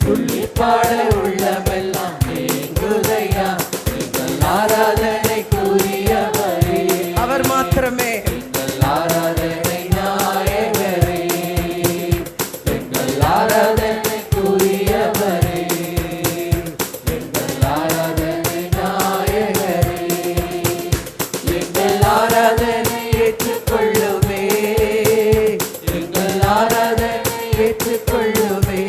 துள்ளிப்பாட உள்ளமெல்லாம் நீங்குதையா. எங்கள் ஆராதனைக்குரியவரே, அவர் மாத்திரமே எங்கள் ஆராதனை நாயகரே. எங்கள் ஆராதனைக்குரியவரே, எங்கள் ஆராதனை நாயகரே. எங்கள் ஆராதனை ஏற்றுக்கொள்ளுமே, எங்கள் ஆராதனை ஏற்றுக்கொள்ளுமே.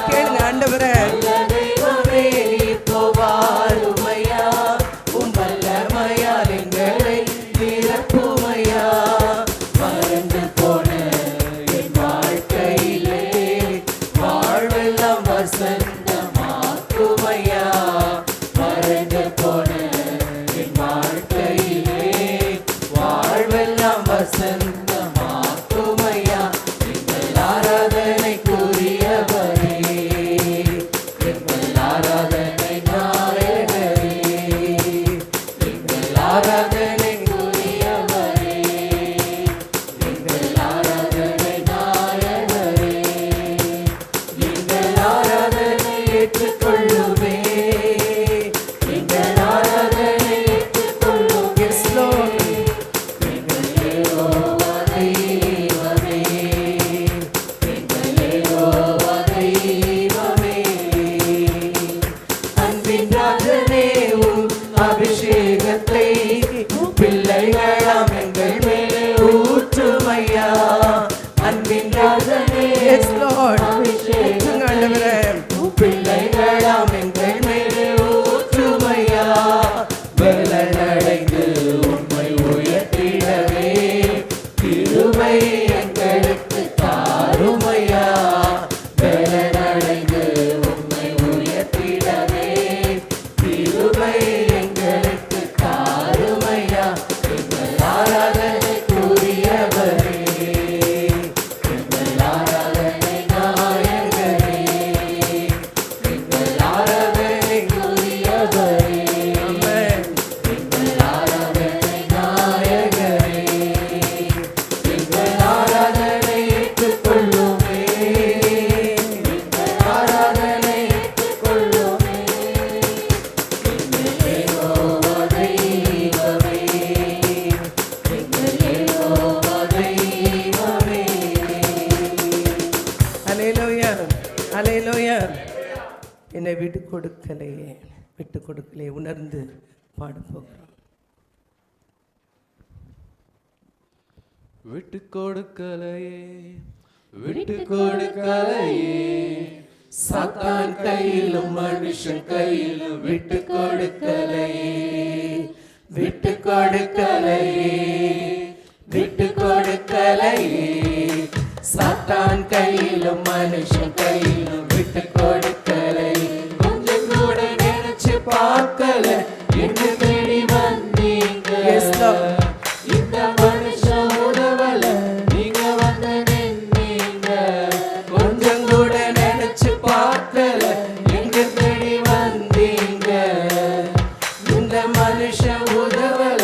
கேளுங்க ஆண்டவரே, தெய்வமே இப்போ வாருமையா, உம் வல்லமையால் எங்களை நிரப்புமையா. மறந்து போன என் வாழ்க்கையிலே வாழ்வெல்லாம் வசந்தமாக்குமையா. மறந்து போன என் வாழ்க்கையிலே வாழ்வெல்லாம் வசந்தமாக்குமையா. எங்கள் ஆராதனைக்குரியவரே, எங்கள் ஆராதனை நாயகரே. எங்கள் ஆராதனைக்குரியவரே, எங்கள் ஆராதனை நாயகரே. எங்கள் ஆராதனை ஏற்றுக்கொள்ளுமே, எங்கள் ஆராதனை ஏற்றுக்கொள்ளுமே. எங்கள் யெகோவா தெய்வமே, எங்கள் யெகோவா தெய்வமே. அன்பின் ராஜனே, உம் அபிஷேகத்தை பிள்ளைகளாம் எங்கள் மேலே ஊற்றுமையா. அன்பின் ராஜனே, அபிஷேகம் பிள்ளைகளாம் எங்கள் மேலே ஊற்றுமையா. பலனடைந்து உம்மை உயர்த்திடவே கிருபை எங்களுக்கு தாருமையா. பலனடைந்து உம்மை உயர்த்திடவே கிருபை எங்களுக்கு தாருமையா. எங்கள் ஆராதனைக்குரியவரே, எங்கள் ஆராதனை நாயகரே. எங்கள் ஆராதனைக்குரியவரே, எங்கள் ஆராதனை நாயகரே. எங்கள் ஆராதனை ஏற்றுக்கொள்ளுமே, எங்கள் ஆராதனை ஏற்றுக்கொள்ளுமே. எங்கள் யெகோவா தெய்வமே, எங்கள் யெகோவா தெய்வமே. அல்லேலூயா, அல்லேலூயா. என்னை விட்டு கொடுக்கலையே, விட்டு கொடுக்கலையே உணர்ந்து பாட போகிறோம். விட்டு கொடுக்கலையே, விட்டு கொடுக்கலையே, சாத்தான் கையிலும் மனுஷன் கையிலும் விட்டு கொடுக்கலையே, விட்டு கொடுக்கலையே, விட்டு கொடுக்கலையே. சாத்தான் கையிலும் மனுஷன் கையிலும் விட்டு கொடுக்கலையே. கொஞ்சம் கூட நினைச்சு பார்க்கல, என்ன தேடி வந்தீங்க. இந்த மனுஷன் உதவல, நீங்க வந்து நின்னீங்க. கொஞ்சம் கூட நினைச்சு பார்க்கல, எங்க தேடி வந்தீங்க. இந்த மனுஷன் உதவல,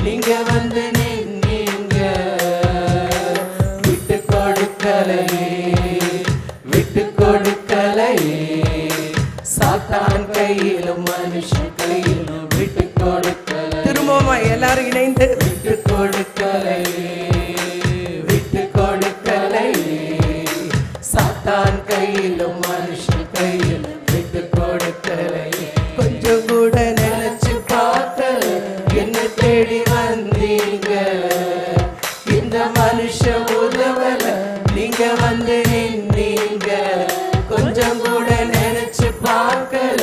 நீங்க வந்து நின்னீங்க. விட்டு கொடுக்கலையே, விட்டு கொடுக்கலையே. சாத்தான் கையிலும் மனுஷன் கையிலும் விட்டு கொடுக்கலை. திரும்பமா எல்லாரும் இணைந்து விட்டு கொடுக்கலையே, விட்டு கொடுக்கலையே. சாத்தான் கையிலும் மனுஷன் கையிலும் விட்டு கொடுக்கலையே. கொஞ்சம் கூட நினைச்சு பார்க்கல, என்ன தேடி வந்தீங்க. இந்த மனுஷன் உதவல, நீங்க வந்து நின்னீங்க. கொஞ்சம் கூட நினைச்சு பார்க்கல,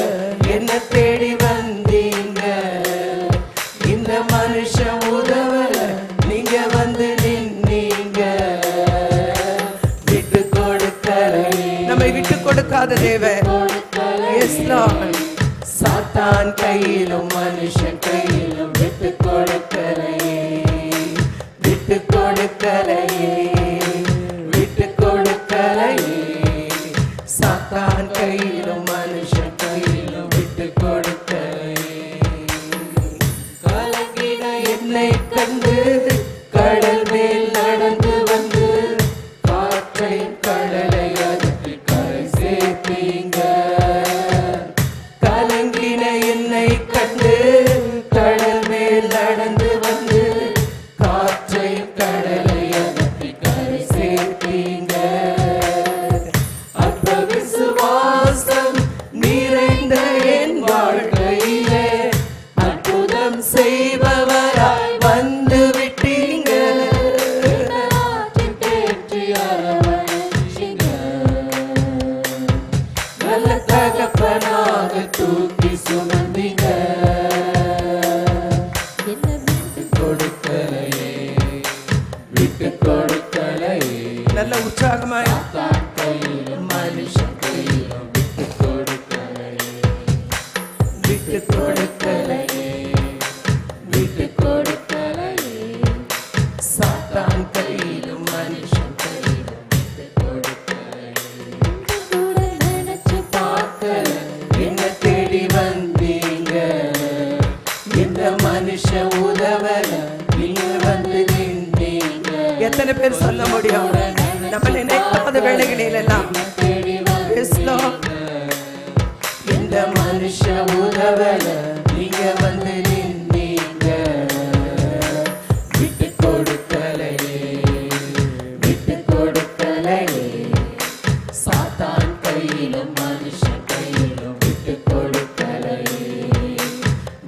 என்ன தேடி வந்தீங்க. இந்த மனுஷன் உதவல, நீங்க வந்து நின்னீங்க. விட்டு கொடுக்கலையே, நம்மை விட்டு கொடுக்காத தேவன். சாத்தான் கையிலும் மனுஷன் கையிலும் விட்டு கொடுக்கலையே, விட்டு கொடுக்கலையே. விட்டு கொடுக்கலையே. நல்ல உற்சாகமாய் சாத்தான் கையிலும் மனுஷன் கையிலும் விட்டு கொடுக்கலையே. விட்டு கொடுக்கலையே, விட்டு கொடுக்கலையே. சாத்தான் கையிலும் மனுஷன் கையிலும் விட்டு கொடுக்கலையே. கூட நினைச்சு பார்க்கல, என்ன தேடி வந்தீங்க. இந்த மனுஷன் உதவல, நீங்க வந்து நின்றீங்க. எத்தனை பேர் சொல்ல முடியும்? நம்ம நினைக்காத வேளைகளில் எல்லாம் தேடி Yes, Lord. இந்த மனுஷன் உதவல, நீங்க வந்து நின்றீங்க. விட்டு கொடுக்கலையே, விட்டு கொடுக்கலையே. சாத்தான் கையிலும் மனுஷன் கையிலும் விட்டு கொடுக்கலையே.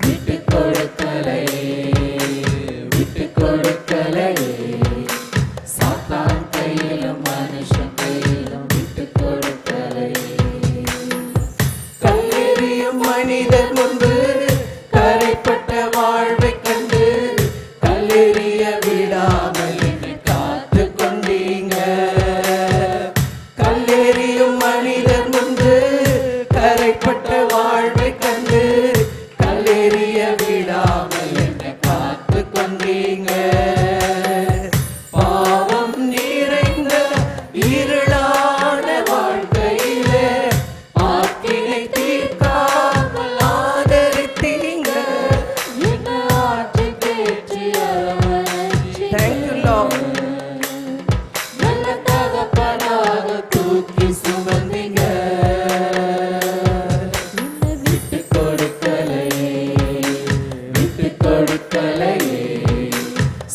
விட்டு கொடுக்கலையே, விட்டு கொடுக்கலையே. சாத்தான் கையிலும் மனுஷன் கையிலும் விட்டு கொடுக்கலையே. கல்லெறியும் மனிதர் முன்பு கரைப்பட்ட வாழ்வைக் கண்டு கல்லெறிய விடாமல் என்னை காத்து கொண்டீங்க. கல்லெறியும் மனிதர் முன்பு கரைப்பட்ட வாழ்வைக் கண்டு கல்லெறிய விடாமல் என்னை காத்து கொண்டீங்க. பாவம் நிறைந்த இருளான வாழ்க்கையிலே ஆக்கினை தீர்க்காமல் ஆதரித்தீங்க. என்ன ஆட்சி தேற்றி அரவணைச்சி. Thank you, Lord. நல்ல தகப்பனாக தூக்கி சுமந்தீங்க. விட்டு கொடுக்கலையே, விட்டு கொடுக்கலையே.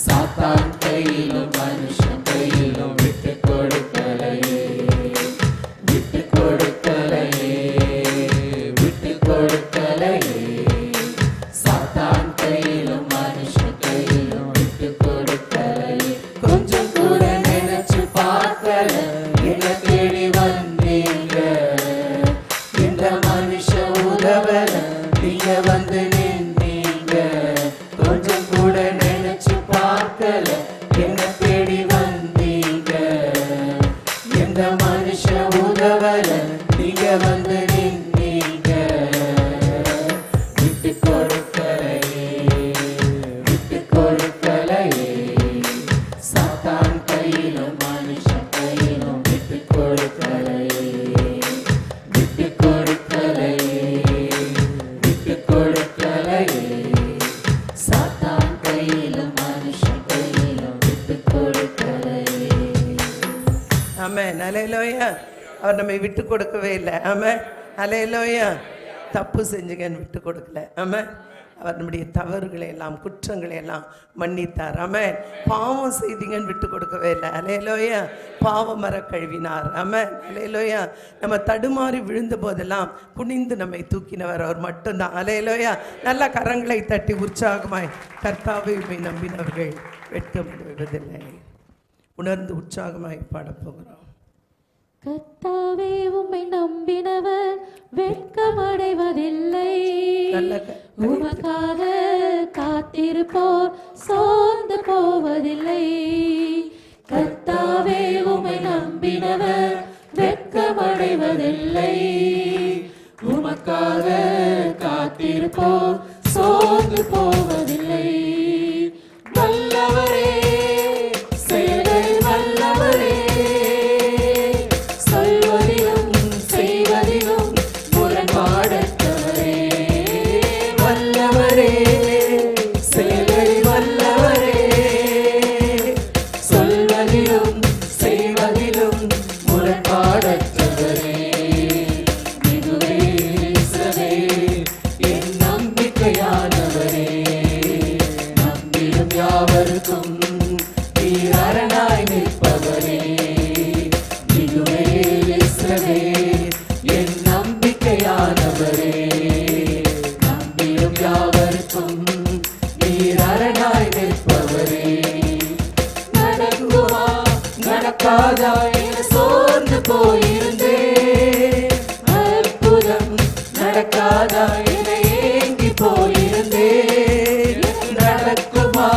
சாத்தான் கையிலும் மனுஷன் கையிலும் விட்டு கொடுக்கலையே. விட்டு கொடுக்கலையே, விட்டு கொடுக்கலையே. சாத்தான் கையிலும் மனுஷன் கையிலும் விட்டு கொடுக்கலையே. கொஞ்சம் கூட நினைச்சு பார்க்கல, என்ன தேடி வந்தீங்க. இந்த மனுஷன் உதவல, நீங்க வந்து நின்றீங்க. கொஞ்சம் கூட நினைச்சு பார்க்கல, என்ன தேடி வந்தீங்க. இந்த மனுஷன் உதவல, நீங்க வந்து நின்றீங்க. விட்டு கொடுக்கலையே, விட்டு கொடுக்கலையே. சாத்தான் கையிலும் மனுஷன் கையிலும் விட்டு கொடுக்கலையே. விட்டு கொடுக்கலையே, விட்டு கொடுக்கலையே. சாத்தான் கையிலும் மனுஷன் கையிலும் விட்டு கொடுக்கலையே. ஆமென். அல்லேலூயா. அவர் நம்மை விட்டு கொடுக்கவே இல்லை. ஆமென். அல்லேலூயா. தப்பு செஞ்சுங்கன்னு விட்டு கொடுக்கல. ஆமென். அவர் நம்முடைய தவறுகளை எல்லாம் குற்றங்களை எல்லாம் மன்னித்தார். ஆமென். பாவம் செய்தீங்கன்னு விட்டு கொடுக்கவே இல்லை. அல்லேலூயா. பாவம் மர கழுவினார். ஆமென். அல்லேலூயா. நம்ம தடுமாறி விழுந்த போதெல்லாம் குனிந்து நம்மை தூக்கினவர் அவர் மட்டும்தான். அல்லேலூயா. நல்ல கரங்களை தட்டி உற்சாகமாய் கர்த்தாவை உம்மை நம்பினவர்கள் வெட்கப்படுவதில்லை. உணர்ந்து உற்சாகமாய் பாடப்போகிறோம். கர்த்தாவே உம்மை நம்பினவர் வெட்கமடைவதில்லை. உமக்காக காத்திருப்போர் சோர்ந்து போவதில்லை. கர்த்தாவே உம்மை நம்பினவர் வெட்கமடைவதில்லை. உமக்காக காத்திருப்போர் சோர்ந்து போவதில்லை. வல்லவரே, செயலில் வல்லவரே, சொல்வதிலும் செய்வதிலும் முரண்பாடற்றவரே. வல்லவரே, செயலில் வல்லவரே, சொல்வதிலும் செய்வதிலும் முரண்பாடற்றவரே. மிகுவே இஸ்ரவேல் என் நம்பிக்கையானவரே, நம்பிடும் யாவருக்கும் நீர் அரணாய் நிற்பவரே. மிகுவே இஸ்ரவேல் என் நம்பிக்கையானவரே, நம்பிடும் யாவருக்கும் நீர் அரணாய் நிற்பவரே. நடக்குமா நடக்காதா என சோர்ந்து போயிருந்தேன். அற்புதம் நடக்காதா என ஏங்கி போயிருந்தேன். நடக்குமா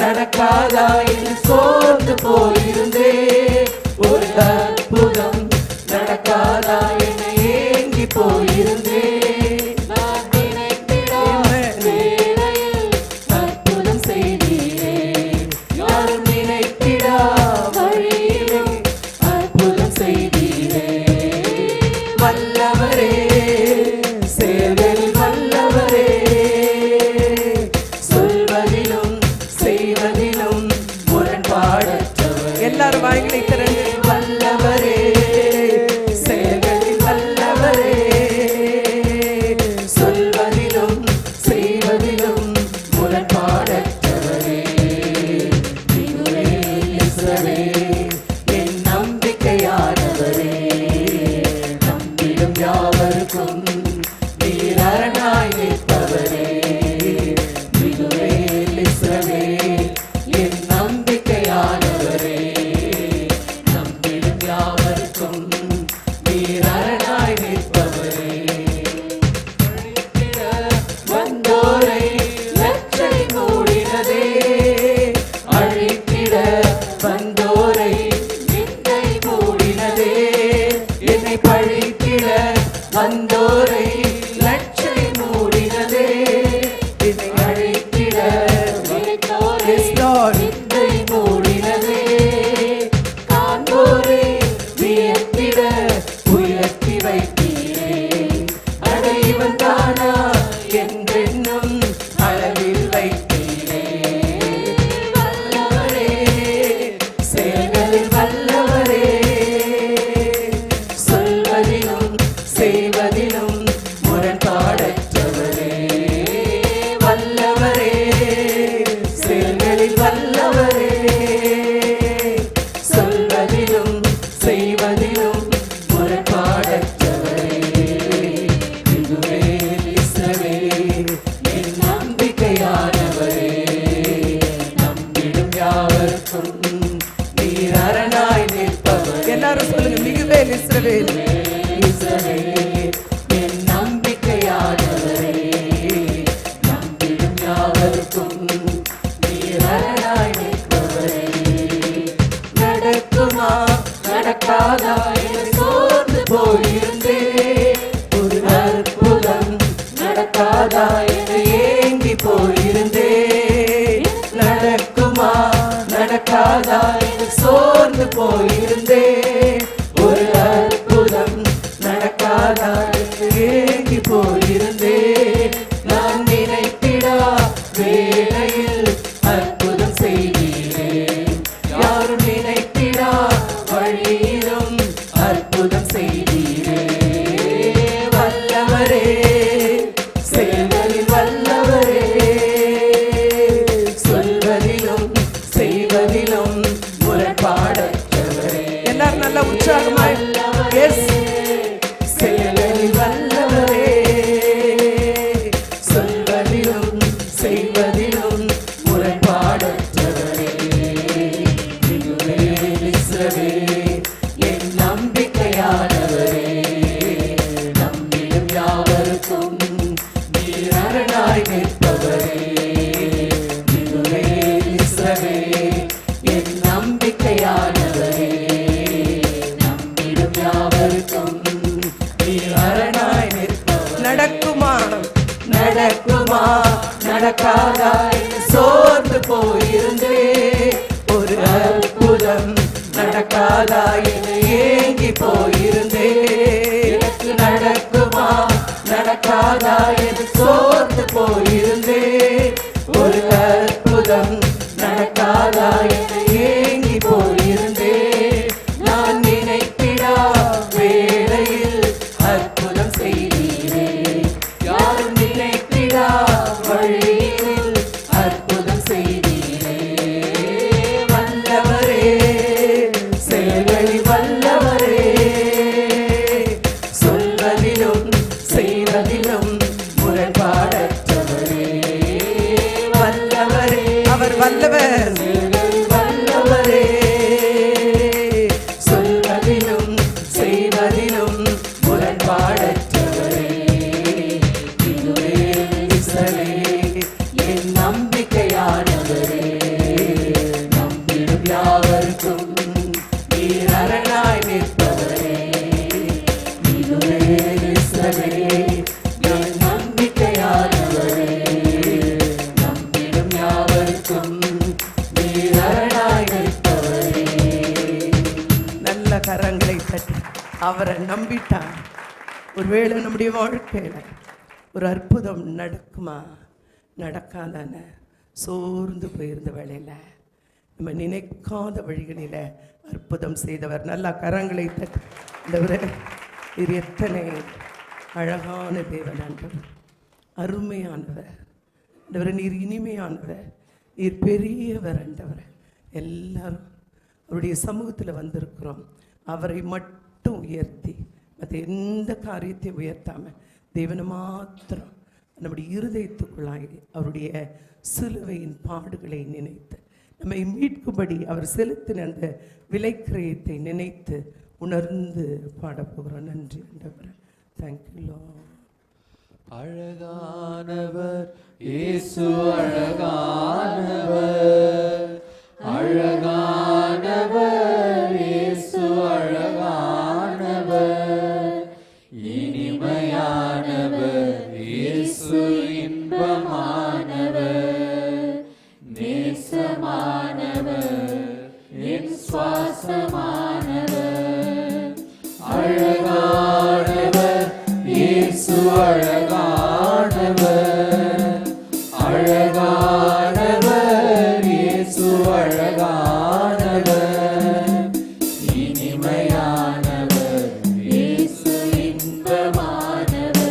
நடக்காதா என சோர்ந்து சோர்ந்து போயிருந்தே ஒரு அற்புதம் நடக்காதா என ஏங்கி போயிருந்தே நான் நினைத்திடா வேளையில் அற்புதம் செய்தீரே யாரும் நினைத்திடா வழியிலே அற்புதம் செய்தீரே வல்லவரே செயல்களில் வல்லவரே சொல்வதிலும் செய்வதிலும் முரண்பாடற்றவர் எல்லாரும் வாய்களை திறந்து வல்லவரே செயல்களில் வல்லவரே சொல்வதிலும் செய்வதிலும் முரண்பாடற்றவரே இதுவே இஸ்ரவேல் என் நம்பிக்கையானவரே நம்பிடும் யாவருக்கும் நீர் அரணாய் நிற்பவரே இதுவே இஸ்ரவேல் என் நம்பிக்கையானவரே நம்பிடும் யாவருக்கும் நீர் அரணாய் நிற்பவரே அழித்திட வந்தோரை லட்சை மூடினதே அழித்திட வந்தோரை நிந்தை மூடினதே என்னை பழித்திட வந்தோரை லட்சை மூடினதே என்னை அழித்திட நினைத்தோரை Yes, Lord. நிந்தை மூடினதே காண்போரை வியத்திட உயர்த்தி வைத்தீரே அட இவன் தானா என்றென்னும் அளவில் வைத்தீரே வல்லவரே செயல்களில் வல்லவரே சொல்வதிலும் செய்வதிலும் முரண்பாடற்றவரே வல்லவரே செயல்களில் வல்லவரே சொல்வதிலும் செய்வதிலும் முரண்பாடற்றவரே இதுவே இஸ்ரவேல் என் நம்பிக்கையானவரே நம்பிடும் யாவருக்கும் நீர் அரணாய் நிற்பவர் எல்லாரும் சொல்லுங்க மிகுவேல் இஸ்ரவேல் இஸ்ரவேல் என் நம்பிக்கையானவரே நம்பிடும் யாவருக்கும் நீர் அரணாய் நிற்பவரே நடக்குமா நடக்காதா என சோர்ந்து போயிருந்தே ஒரு அற்புதம் நடக்காதா என ஏங்கி போயிருந்தே நடக்குமா நடக்காதா என சோர்ந்து போயிருந்தே ஒரு அற்புதம் நடக்காதா என ஏங்கி போயிருந்தே நான் நினைத்திடா வேளையில் அற்புதம் செய்தீரே யாரும் நினைத்திடா வழியிலும் அற்புதம் செய்தீரே வல்லவரே செயல்களில் வல்லவரே சொல்வதிலும் செய்வதிலும் முரண்பாடற்றவரே எல்லாரும் நல்ல உற்சாகமாய் எஸ் செயல்களில் வல்லவரே சொல்வதிலும் செய்வதிலும் முரண்பாடற்றவரே இதுவே இஸ்ரவேல் என் நம்பிக்கையானவரே நம்பிடும் யாவருக்கும் நீர் அரணாய் நிற்பவரே இதுவே இஸ்ரவேல் என் நம்பிக்கையானவரே நம்பிடும் யாவருக்கும் நீர் அரணாய் நிற்பவரே நடக்குமா நடக்குமா நடக்காதா என்று சோர்ந்து போயிருந்தே ஒரு அற்புதம் நடக்காதா என ஏங்கி போயிருந்தே எனக்கு நடக்குமா நடக்காதா என்று சோர்ந்து போயிருந்தே ஒரு அற்புதம் நடக்காதா என ஏங்கி போயிருந்தே நான் நினைத்திடா வேளையில் அற்புதம் செய்தீரே யாரும் நினைத்திடா வழியில் அற்புதம் செய்தீரே வல்லவரே செயல்களில் வல்லவரே சொல்வதிலும் செய்வதிலும் முரண்பாடற்றவரே யாவர்க்கும் நீர் அரணாய் நிற்பவரே. நீருமே நேசரே, என் நம்பிக்கையானவரே. நம்பிடும் யாவர்க்கும் நீர் அரணாய் நிற்பவரே. நல்ல கரங்களை தட்டி அவரை நம்பிட்டார். ஒருவேளை நம்முடைய வாழ்க்கையில் ஒரு அற்புதம் நடக்குமா நடக்காதான சோர்ந்து போயிருந்த வேளையில் நம்ம நினைக்காத வழிகளில் அற்புதம் செய்தவர். நல்ல கரங்களை தட்டி ஆண்டவரே, இது எத்தனை அழகான தேவன் ஆண்டவர், அருமையானவர் ஆண்டவரே, நீர் இனிமையானவர், நீர் பெரியவர் ஆண்டவர். எல்லாரும் அவருடைய சமூகத்தில் வந்திருக்கிறோம். அவரை மட்டும் உயர்த்தி மற்ற எந்த காரியத்தையும் உயர்த்தாமல் தேவனை மாத்திரம் நம்முடைய இருதயத்துக்குள்ளாகி அவருடைய சிலுவையின் பாடுகளை நினைத்து நம்மை மீட்கும்படி அவர் செலுத்தின அந்த விலைக்கிரயத்தை நினைத்து உணர்ந்து பாடப்போகிறோம். நன்றி ஆண்டவரே. தேங்க்யூ. அழகானவர் இயேசு, அழகானவர், அழகானவர் இயேசு, அழகானவர், இனிமையானவர் இயேசு, இன்பமானவர், நேசமானவர், என் சுவாசமானவர். அழகானவர் இயேசு, அழகானவர், அழகானவர் இயேசு, அழகானவர், இனிமையானவர் இயேசு, இன்பமானவர்,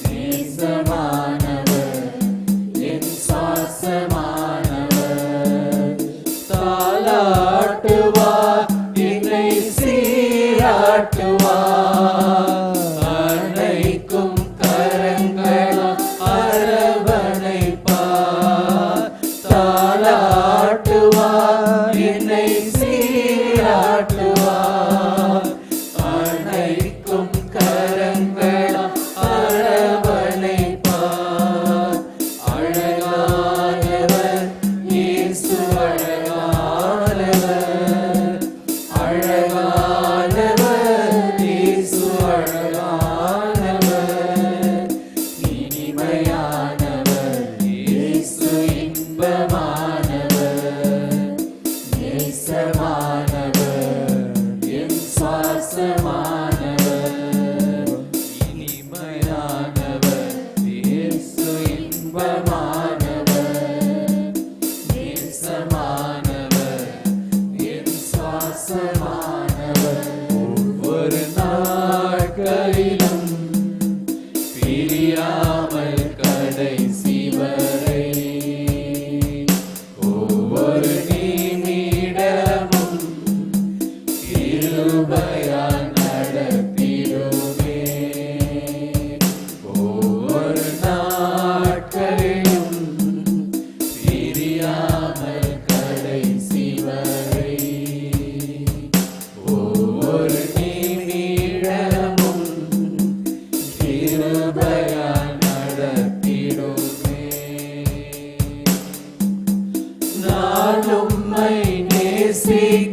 நேசமானவர், என் சுவாசமானவர். தாலாட்டுவார், என்னை சீராட்டுவார், அணைக்கும் கரங்களால் அரவணைப்பார். தாலாட்டுவார், என்னை சீராட்டுவார், அணைக்கும் கரங்களால் அரவணைப்பார். அழகானவர் இயேசு, அழகானவர், அழகானவர் இயேசு, அழகானவர், இனிமையானவர் இயேசு, இன்பமானவர், நேசமானவர், என் சுவாசமானவர். இனிமையானவர் இயேசு, இன்பமானவர், நேசமானவர், என் சுவாசமானவர். ஒவ்வொரு நாட்களிலும் பிரியாமல் கடைசி வரை, ஒவ்வொரு நிமிடமும் கிருபையால் நடத்திடுமே. ஒவ்வொரு நாட்களிலும் பிரியாமல் கடைசி வரை, ஒவ்வொரு நிமிடமும் கிருபையால் நடத்திடுமே. நான் உம்மை நேசிக்கிறேன்,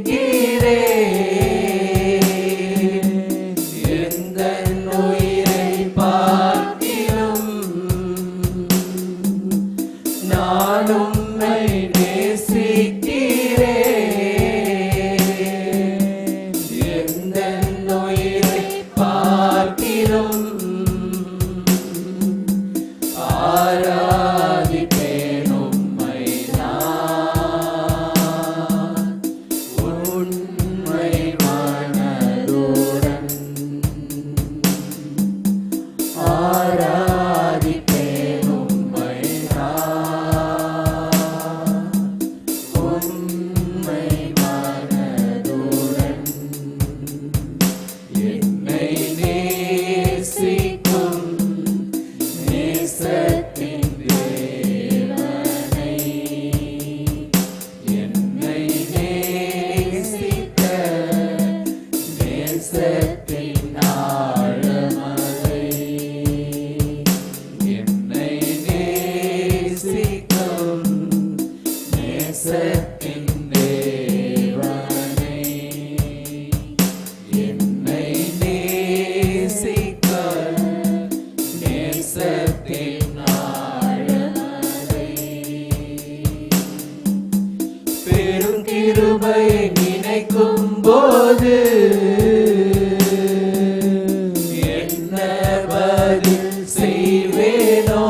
நினைக்கும் போது என்ன பதில் செய்வேனோ?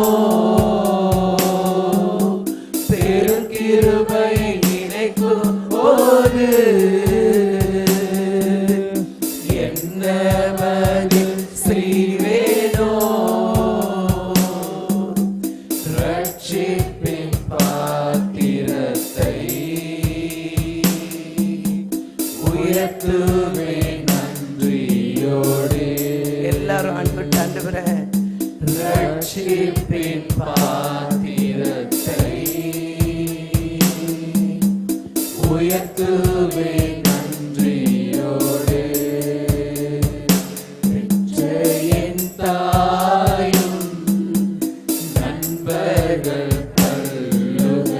பெருங்கிருபை நினைக்கும் போது என்ன பதில் செய்வேனோ? ரட்சிப்பின் பாத்திரத்தை உயர்த்துவேன் நன்றியோடு. எல்லாரும் அன்புட்டு ஆண்டவரே, ரட்சிப்பின் பாத்திரத்தை உயர்த்துவேன் நன்றியோடு. பெற்ற என் தாயும் நண்பர்கள் தள்ளுகையில்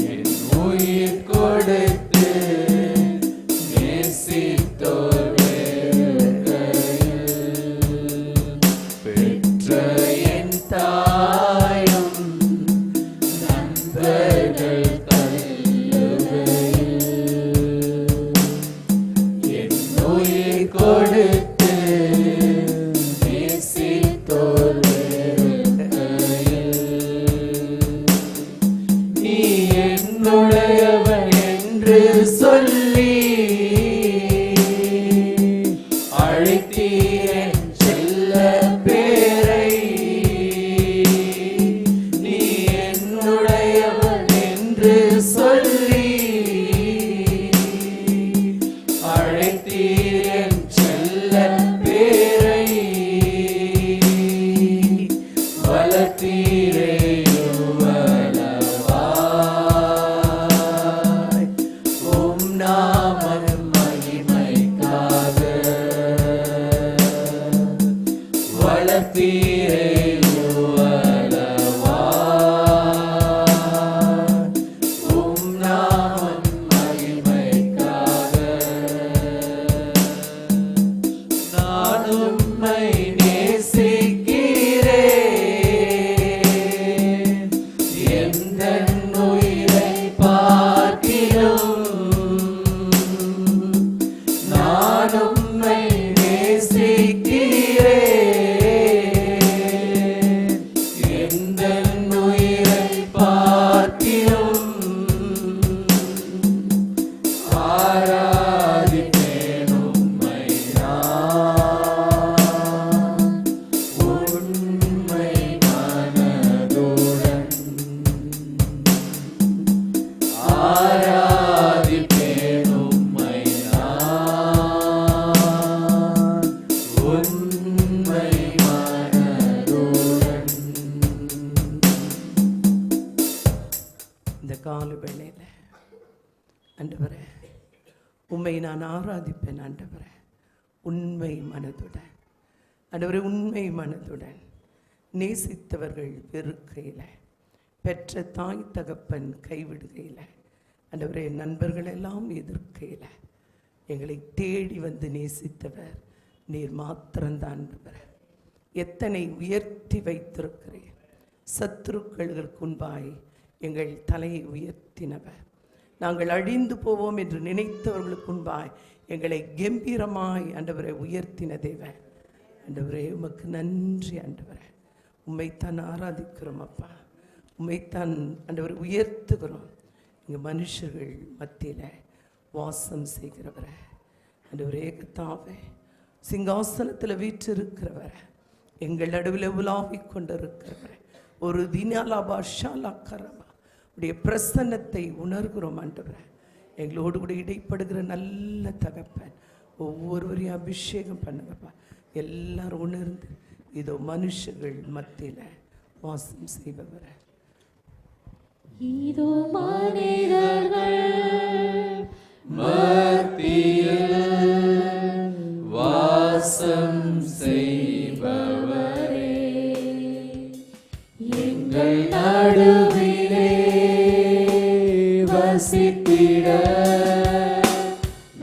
என் உயிர் கொடுத்து நேசித்தோர் வெறுக்கையில். பெற்ற என் தாயும் நண்பர்கள் தள்ளுகையில் என் உயிர் கொடுத்து நேசித்தோர் வெறுக்கையில். நீ என்னுடையவன் என்று சொல்லி அழைத்தீரன் செல்ல பேரை. நீ என்னுடையவன் என்று சொல்லி அழைத்தீரன் செல்ல பேரை. வளர்த்தீரே யுவலவாய் உம் நாம மகிமைக்காக. வளர்த்தீரே யுவலவாய் உம் நாம மகிமைக்காக. நான் உம்மை நேசிக்கிறேன் எந்தன் உயிரை பார்க்கிலும். நான் உம்மை நேசிக்கிறேன் எந்தன் உயிரை பார்க்கிலும். ஆராதிப்பேன் உம்மை நான் உண்மை மனதுடன். ஆராதிப்பேன் உம்மை நான் உண்மை மனதுடன். இந்த கால வேளையில ஆண்டவரே, உம்மை நான் ஆராதிப்பேன் ஆண்டவரே, உண்மை மனதுடன். ஆண்டவரே, உண்மை மனதுடன். நேசித்தவர்கள் வெறுக்கையில், பெற்ற தாய் தகப்பன் கைவிடுகையில், ஆண்டவரே நண்பர்கள் எல்லாம் எதிர்க்கையில் எங்களை தேடி வந்து நேசித்தவர் நீர் மாத்திரம்தான் ஆண்டவரே. எத்தனை உயர்த்தி வைத்திருக்கிறேன். சத்துருக்களுக்கு முன்பாய் எங்கள் தலையை உயர்த்தினவர். நாங்கள் அழிந்து போவோம் என்று நினைத்தவர்களுக்கு முன்பாய் எங்களை கம்பீரமாய் ஆண்டவரை உயர்த்தின தேவன். ஆண்டவரே, உமக்கு நன்றி ஆண்டவரே. உம்மைத்தான் ஆராதிக்கிறோம் அப்பா. உம்மைத்தான் ஆண்டவரை உயர்த்துகிறோம். இங்கே மனுஷர்கள் மத்தியில் வாசம் செய்கிறவரை ஆண்டவரே, கர்த்தாவே, சிங்காசனத்தில் வீற்றிருக்கிறவரை, எங்கள் நடுவில் உலாவிக் கொண்டிருக்கிறவரை, ஒரு தினாலாபா ஷாலா கரபா உடைய பிரசன்னத்தை உணர்கிறோம் ஆண்டவரே. எங்களோடு கூட இடைப்படுகிற நல்ல தகப்பன், ஒவ்வொருவரையும் அபிஷேகம் பண்ணுங்கப்பா. எல்லாரும் உணர்ந்து இதோ மனுஷர்கள் மத்தியில் வாசம் செய்பவரை. இதோ மனிதர்கள் மத்தியில் வாசம் செய்பவரே, எங்கள் நடுவிலே வசித்திட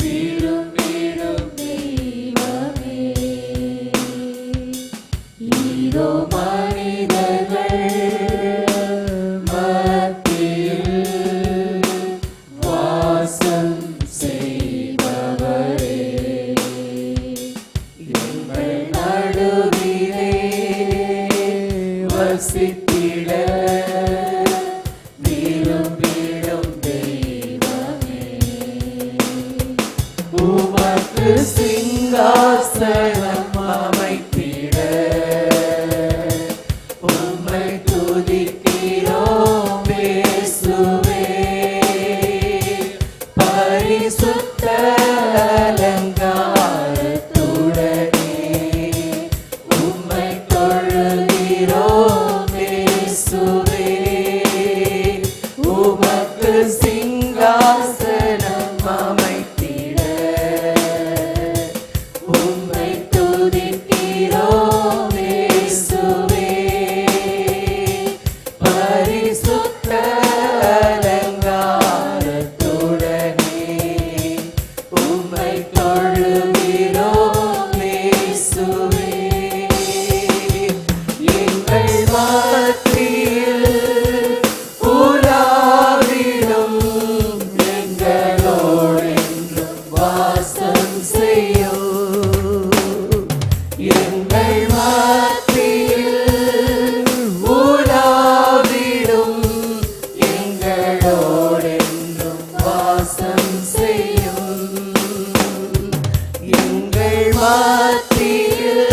விரும்பிடும் தெய்வமே. இதோ மனிதர்கள் மத்தியில் சிங்காசனம் அமைத்திட உம்மை துதிக்கிறோம் இயேசுவே. பரிசுத்த அலங்காரத்துடனே உம்மை தொழுகிறோம் இயேசுவே. உமக்கு சிங்காசனம் அமைத்திட உம்மை துதிக்கிறோம் இயேசுவே. பரிசுத்த அலங்காரத்துடனே உம்மை தொழுகிறோம் இயேசுவே. எங்கள் மத்தியில் உலாவிடும் எங்களோடென்றும் வாசம் செய்யும். எங்கள் மத்தியில் உலாவிடும் எங்களோடென்றும் வாசம் செய்யும். எங்கள் மத்தியில்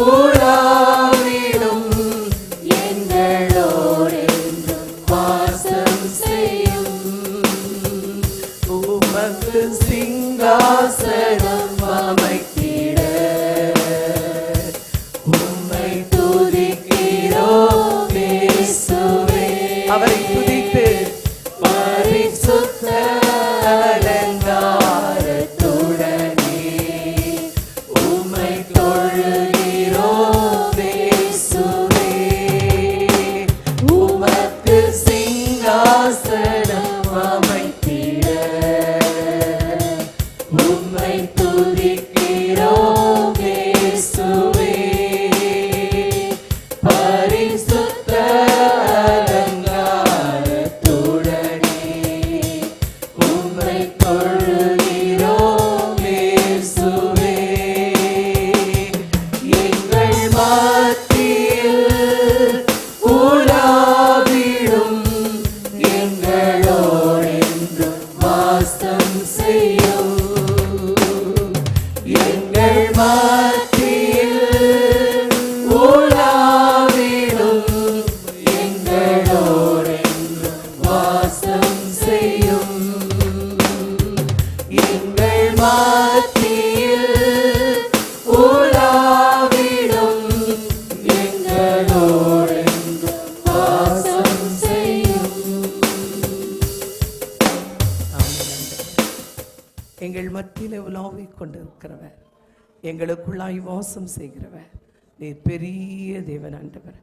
உலாவிடும் எங்களோடென்றும் வாசம் செய்யும். உமக்கு சிங்காசனம் அமைத்திட உம்மை துதிக்கிறோம் இயேசுவே. அவரை துதித்து பரிசுத்த அலங்காரத்துடனே உம்மை தொழுகிறோம் இயேசுவே. உமக்கு சிங்காசனம் அமைத்திட உம்மை துதிக்கிறோம் இயேசுவே. பரிசுத்த அலங்காரத்துடனே உம்மை தொழுகிறோம் இயேசுவே. எங்கள் மத்தியில் உலாவிடும் எங்களோடென்றும் வாசம் செய்யும். எங்கள் மத்தியில் உலாவிடும் எங்களோடென்றும் வாசம் செய்யும். எங்கள் மத்தியில் உலாவிடும் எங்களோடென்றும் வாசம் செய்யும். எங்கள் மத்தியிலே உலாவிக் கொண்டிருக்கிறவர், எங்களுக்குள்ளாய் வாசம் செய்கிறவர், நீர் பெரிய தேவன் ஆண்டவர்.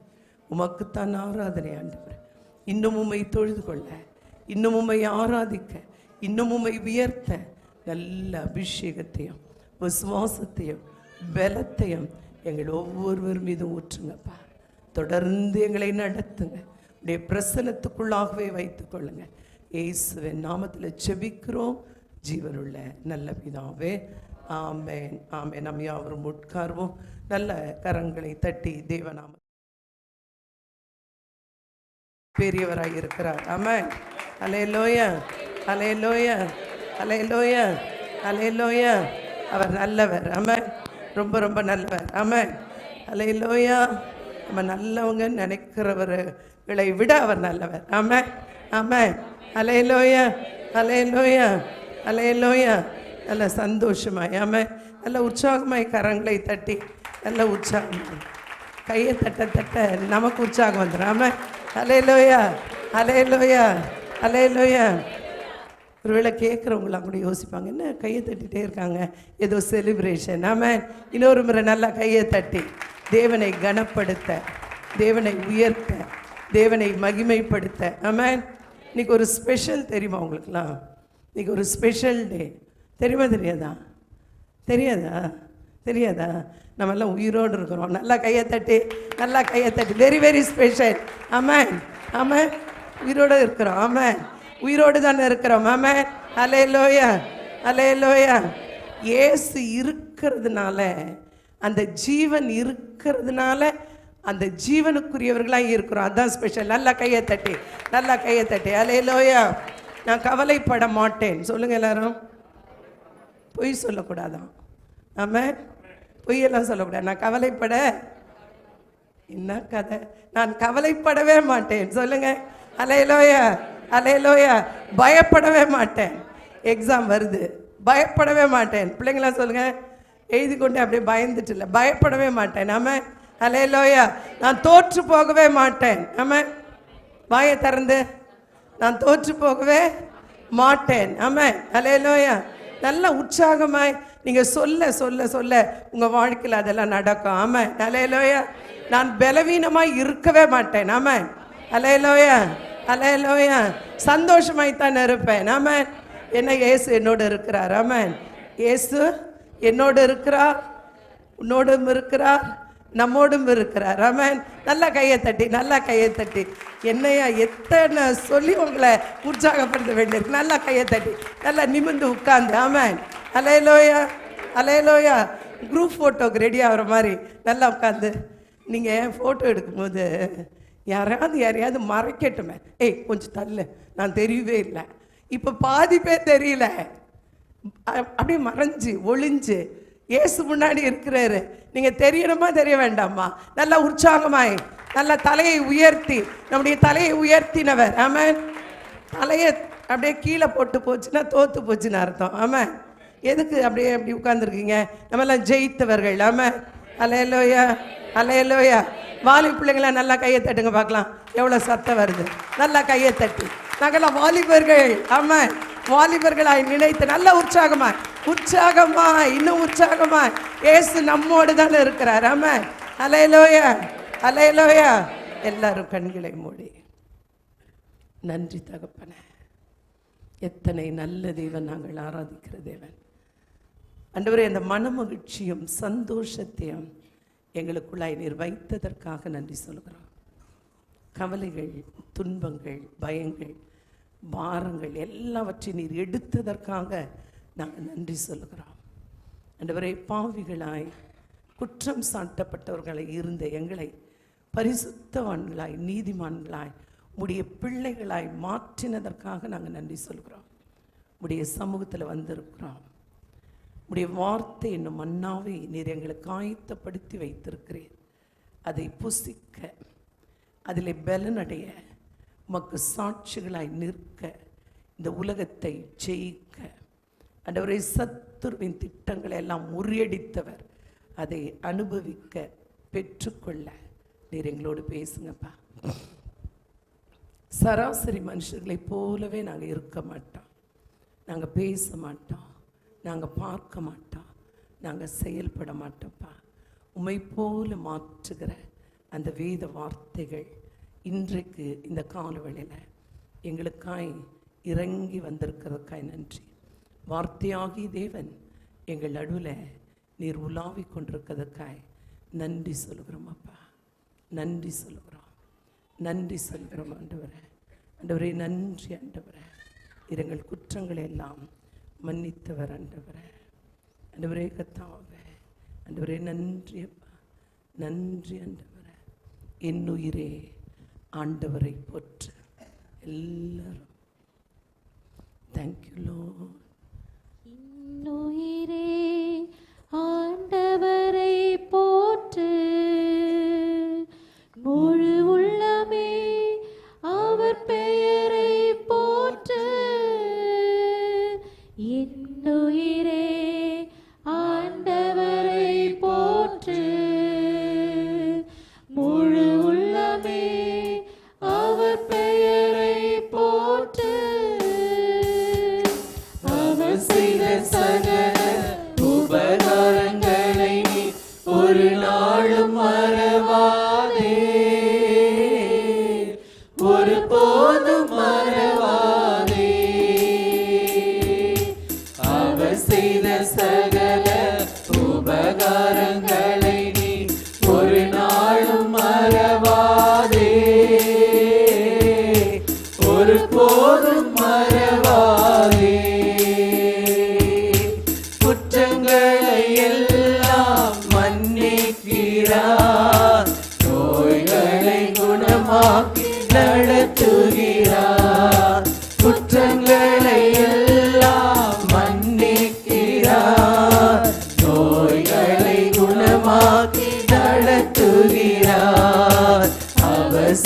உமக்குத்தான் ஆராதனை ஆண்டவர். இன்னும் உம்மை தொழுது கொள்ள, இன்னும் உம்மை ஆராதிக்க, இன்னும் உம்மை உயர்த்த நல்ல அபிஷேகத்தையும் விசுவாசத்தையும் பலத்தையும் எங்கள் ஒவ்வொருவர் மீதும் ஊற்றுங்கப்பா. தொடர்ந்து எங்களை நடத்துங்க. உடைய பிரசனத்துக்குள்ளாகவே வைத்துக் கொள்ளுங்க. இயேசுவின் நாமத்தில் ஜெபிக்கிறோம் ஜீவனுள்ள நல்ல பிதாவே, ஆமென் ஆமென். நாம் யாவரும் உட்கார்வோம். நல்ல கரங்களை தட்டி தேவநாம பெரியவராய் இருக்கிறார். ஆமென். அல்லேலூயா அல்லேலூயா அல்லேலூயா அல்லேலூயா. அவர் நல்லவர். ஆமென். ரொம்ப ரொம்ப நல்லவர். ஆமென். அல்லேலூயா. நம்ம நல்லவங்க நினைக்கிறவர்களை விட அவர் நல்லவர். ஆமென் ஆமென். அல்லேலூயா அல்லேலூயா அல்லேலூயா. நல்ல சந்தோஷமாய், ஆமென், நல்ல உற்சாகமாய் கரங்களை தட்டி நல்ல உற்சாகம் கையை தட்ட தட்ட நமக்கு உற்சாகம் வந்துடும். ஆமென். அல்லேலூயா அல்லேலூயா அல்லேலூயா. ஒருவேளை கேட்குறவங்களாம் கூட யோசிப்பாங்க, என்ன கையை தட்டிகிட்டே இருக்காங்க, ஏதோ செலிப்ரேஷன். ஆமென். இன்னொரு முறை நல்லா கையை தட்டி தேவனை கனப்படுத்த, தேவனை உயர்த்த, தேவனை மகிமைப்படுத்த. ஆமென். இன்னைக்கு ஒரு ஸ்பெஷல் தெரியுமா உங்களுக்குலாம்? இன்னைக்கு ஒரு ஸ்பெஷல் டே. தெரியுமா தெரியாதா? தெரியாதா? தெரியாதா? நம்மெல்லாம் உயிரோடு இருக்கிறோம். நல்லா கையை தட்டி, நல்லா கையை தட்டி. Very very special. Amen amen. உயிரோடு இருக்கிறோம். ஆமென். உயிரோடு தானே இருக்கிறோம். ஆமென். அல்லேலூயா அல்லேலூயா. இயேசு இருக்கிறதுனால, அந்த ஜீவன் இருக்கிறதுனால அந்த ஜீவனுக்குரியவர்களாக இருக்கிறோம். அதுதான் ஸ்பெஷல். நல்லா கையை தட்டி, நல்லா கையை தட்டி. அல்லேலூயா. நான் கவலைப்பட மாட்டேன். சொல்லுங்க எல்லாரும். பொய் சொல்லக்கூடாதான். ஆமென். பொய்யெல்லாம் சொல்லக்கூடாது. நான் கவலைப்பட என்ன கதை, நான் கவலைப்படவே மாட்டேன். சொல்லுங்க அல்லேலூயா, அல்லேலூயா. பயப்படவே மாட்டேன். எக்ஸாம் வருது, பயப்படவே மாட்டேன். பிள்ளைங்களாம் சொல்லுங்க, எழுதி கொண்டு அப்படியே பயந்துட்டு இல்லை, பயப்படவே மாட்டேன். ஆமென், அல்லேலூயா. நான் தோற்று போகவே மாட்டேன். ஆமென். வாயை திறந்து, நான் தோற்று போகவே மாட்டேன். ஆமென், அல்லேலூயா. நல்ல உற்சாகமாய் நீங்க சொல்ல சொல்ல சொல்ல உங்க வாழ்க்கையில் அதெல்லாம் நடக்கும். ஆமென், அல்லேலூயா. நான் பலவீனமாய் இருக்கவே மாட்டேன். ஆமென், அல்லேலூயா, அல்லேலூயா. சந்தோஷமாய் தான் இருப்பேன். ஆமென். என்ன இயேசு என்னோடு இருக்கிறார். ஆமென். இயேசு என்னோடு இருக்கிறார், உன்னோடும் இருக்கிறார், நம்மோடும் இருக்கிறார். ஆமென். நல்ல கையை தட்டி, நல்ல கையை தட்டி. என்னையா எத்தனை சொல்லி உங்களை உற்சாகப்படுத்த வேண்டியிருக்கு. நல்லா கையை தட்டி, நல்லா நிமிர்ந்து உட்கார்ந்து. ஆமென், அல்லேலூயா, அல்லேலூயா. குரூப் ஃபோட்டோக்கு ரெடி ஆகிற மாதிரி நல்லா உட்காந்து. நீங்கள் ஃபோட்டோ எடுக்கும்போது யாரையாவது மறைக்கட்டுமே, ஏய் கொஞ்சம் தள்ளு, நான் தெரியவே இல்லை. இப்போ பாதி பேர் தெரியல, அப்படியே மறைஞ்சு ஒளிஞ்சு இயேசு முன்னாடி இருக்கிறாரு. நீங்கள் தெரியணுமா தெரிய வேண்டாமா? நல்லா உற்சாகமாய் நல்ல தலையை உயர்த்தி, நம்முடைய தலையை உயர்த்தினவர். ஆமென். தலையை அப்படியே கீழே போட்டு போச்சுன்னா தோத்து போச்சுன்னு அர்த்தம். ஆமென். எதுக்கு அப்படியே அப்படி உட்கார்ந்துருக்கீங்க? நம்மெல்லாம் ஜெயித்தவர்கள். ஆமென், அல்லேலூயா, அல்லேலூயா. வாலிப பிள்ளைங்களா நல்லா கையை தட்டுங்க பார்க்கலாம், எவ்வளோ சத்தம் வருது. நல்லா கையை தட்டி. நாங்கள்லாம் வாலிபர்கள். ஆமாம், வாலிபர்களாய் நினைத்து நல்ல உற்சாகமாய், உற்சாகமாய், இன்னும் உற்சாகமாய் இயேசு நம்மோடு தானே இருக்கிறார். ஆமாம், அல்லேலூயா, அல்லேலூயா. எல்லாரும் கண்களை மூடி. நன்றி தகப்பனே, எத்தனை நல்ல தேவன் நாங்கள் ஆராதிக்கிற தேவன். ஆண்டவரே, அந்த மனமகிழ்ச்சியும் சந்தோஷத்தையும் எங்களுக்குள்ளாய் நீர் வைத்ததற்காக நன்றி சொல்கிறோம். கவலைகள், துன்பங்கள், பயங்கள், பாரங்கள் எல்லாவற்றையும் நீர் எடுத்ததற்காக நாங்கள் நன்றி சொல்கிறோம். ஆண்டவரே, பாவிகளாய் குற்றம் சாட்டப்பட்டவர்களை இருந்த எங்களை பரிசுத்தவான்களாய், நீதிமான்களாய், உடைய பிள்ளைகளாய் மாற்றினதற்காக நாங்கள் நன்றி சொல்கிறோம். உடைய சமூகத்தில் வந்திருக்கிறோம். உடைய வார்த்தை என்னும் மன்னாவை நீர் எங்களுக்கு ஆயத்தப்படுத்தி வைத்திருக்கிறீர். அதை புசிக்க, அதில் பலனடைய, உமக்கு சாட்சிகளாய் நிற்க, இந்த உலகத்தை ஜெயிக்க, ஆண்டவரே, சத்துருவின் திட்டங்களை எல்லாம் முறியடித்தவர், அதை அனுபவிக்க, பெற்றுக்கொள்ள நீர் எங்களோடு பேசுங்கப்பா. சராசரி மனுஷர்களை போலவே நாங்கள் இருக்க மாட்டோம், நாங்கள் பேச மாட்டோம், நாங்கள் பார்க்க மாட்டோம், நாங்கள் செயல்பட மாட்டோம்ப்பா. உம்மை போல மாற்றுகிற அந்த வேத வார்த்தைகள் இன்றைக்கு இந்த காலவெளியில் எங்களுக்காய் இறங்கி வந்திருக்கிறதுக்காய் நன்றி. வார்த்தையாகி தேவன் எங்கள் நடுவில் நீர் உலாவி கொண்டிருக்கிறதுக்காய் நன்றி சொல்கிறோம் அப்பா, நன்றி சொல்கிறோம், நன்றி சொல்கிறோம் ஆண்டவரே. ஆண்டவரே நன்றி ஆண்டவரே, எங்கள் குற்றங்களை எல்லாம் மன்னித்தவர் ஆண்டவரே. ஆண்டவரே கர்த்தாவே, ஆண்டவரே நன்றி அப்பா, நன்றி ஆண்டவரே. என் உயிரே ஆண்டவரை போற்று. எல்லாரும் தேங்க்யூ லோர்ட். இன்னுயிரே ஆண்டவரை போற்று, முழு உள்ளமே அவர் பெயரை போற்று. இன்னுயிரே ஆண்டவரை போற்று, முழு உள்ளமே அவர் பெயரை போற்று. அவர் செய்த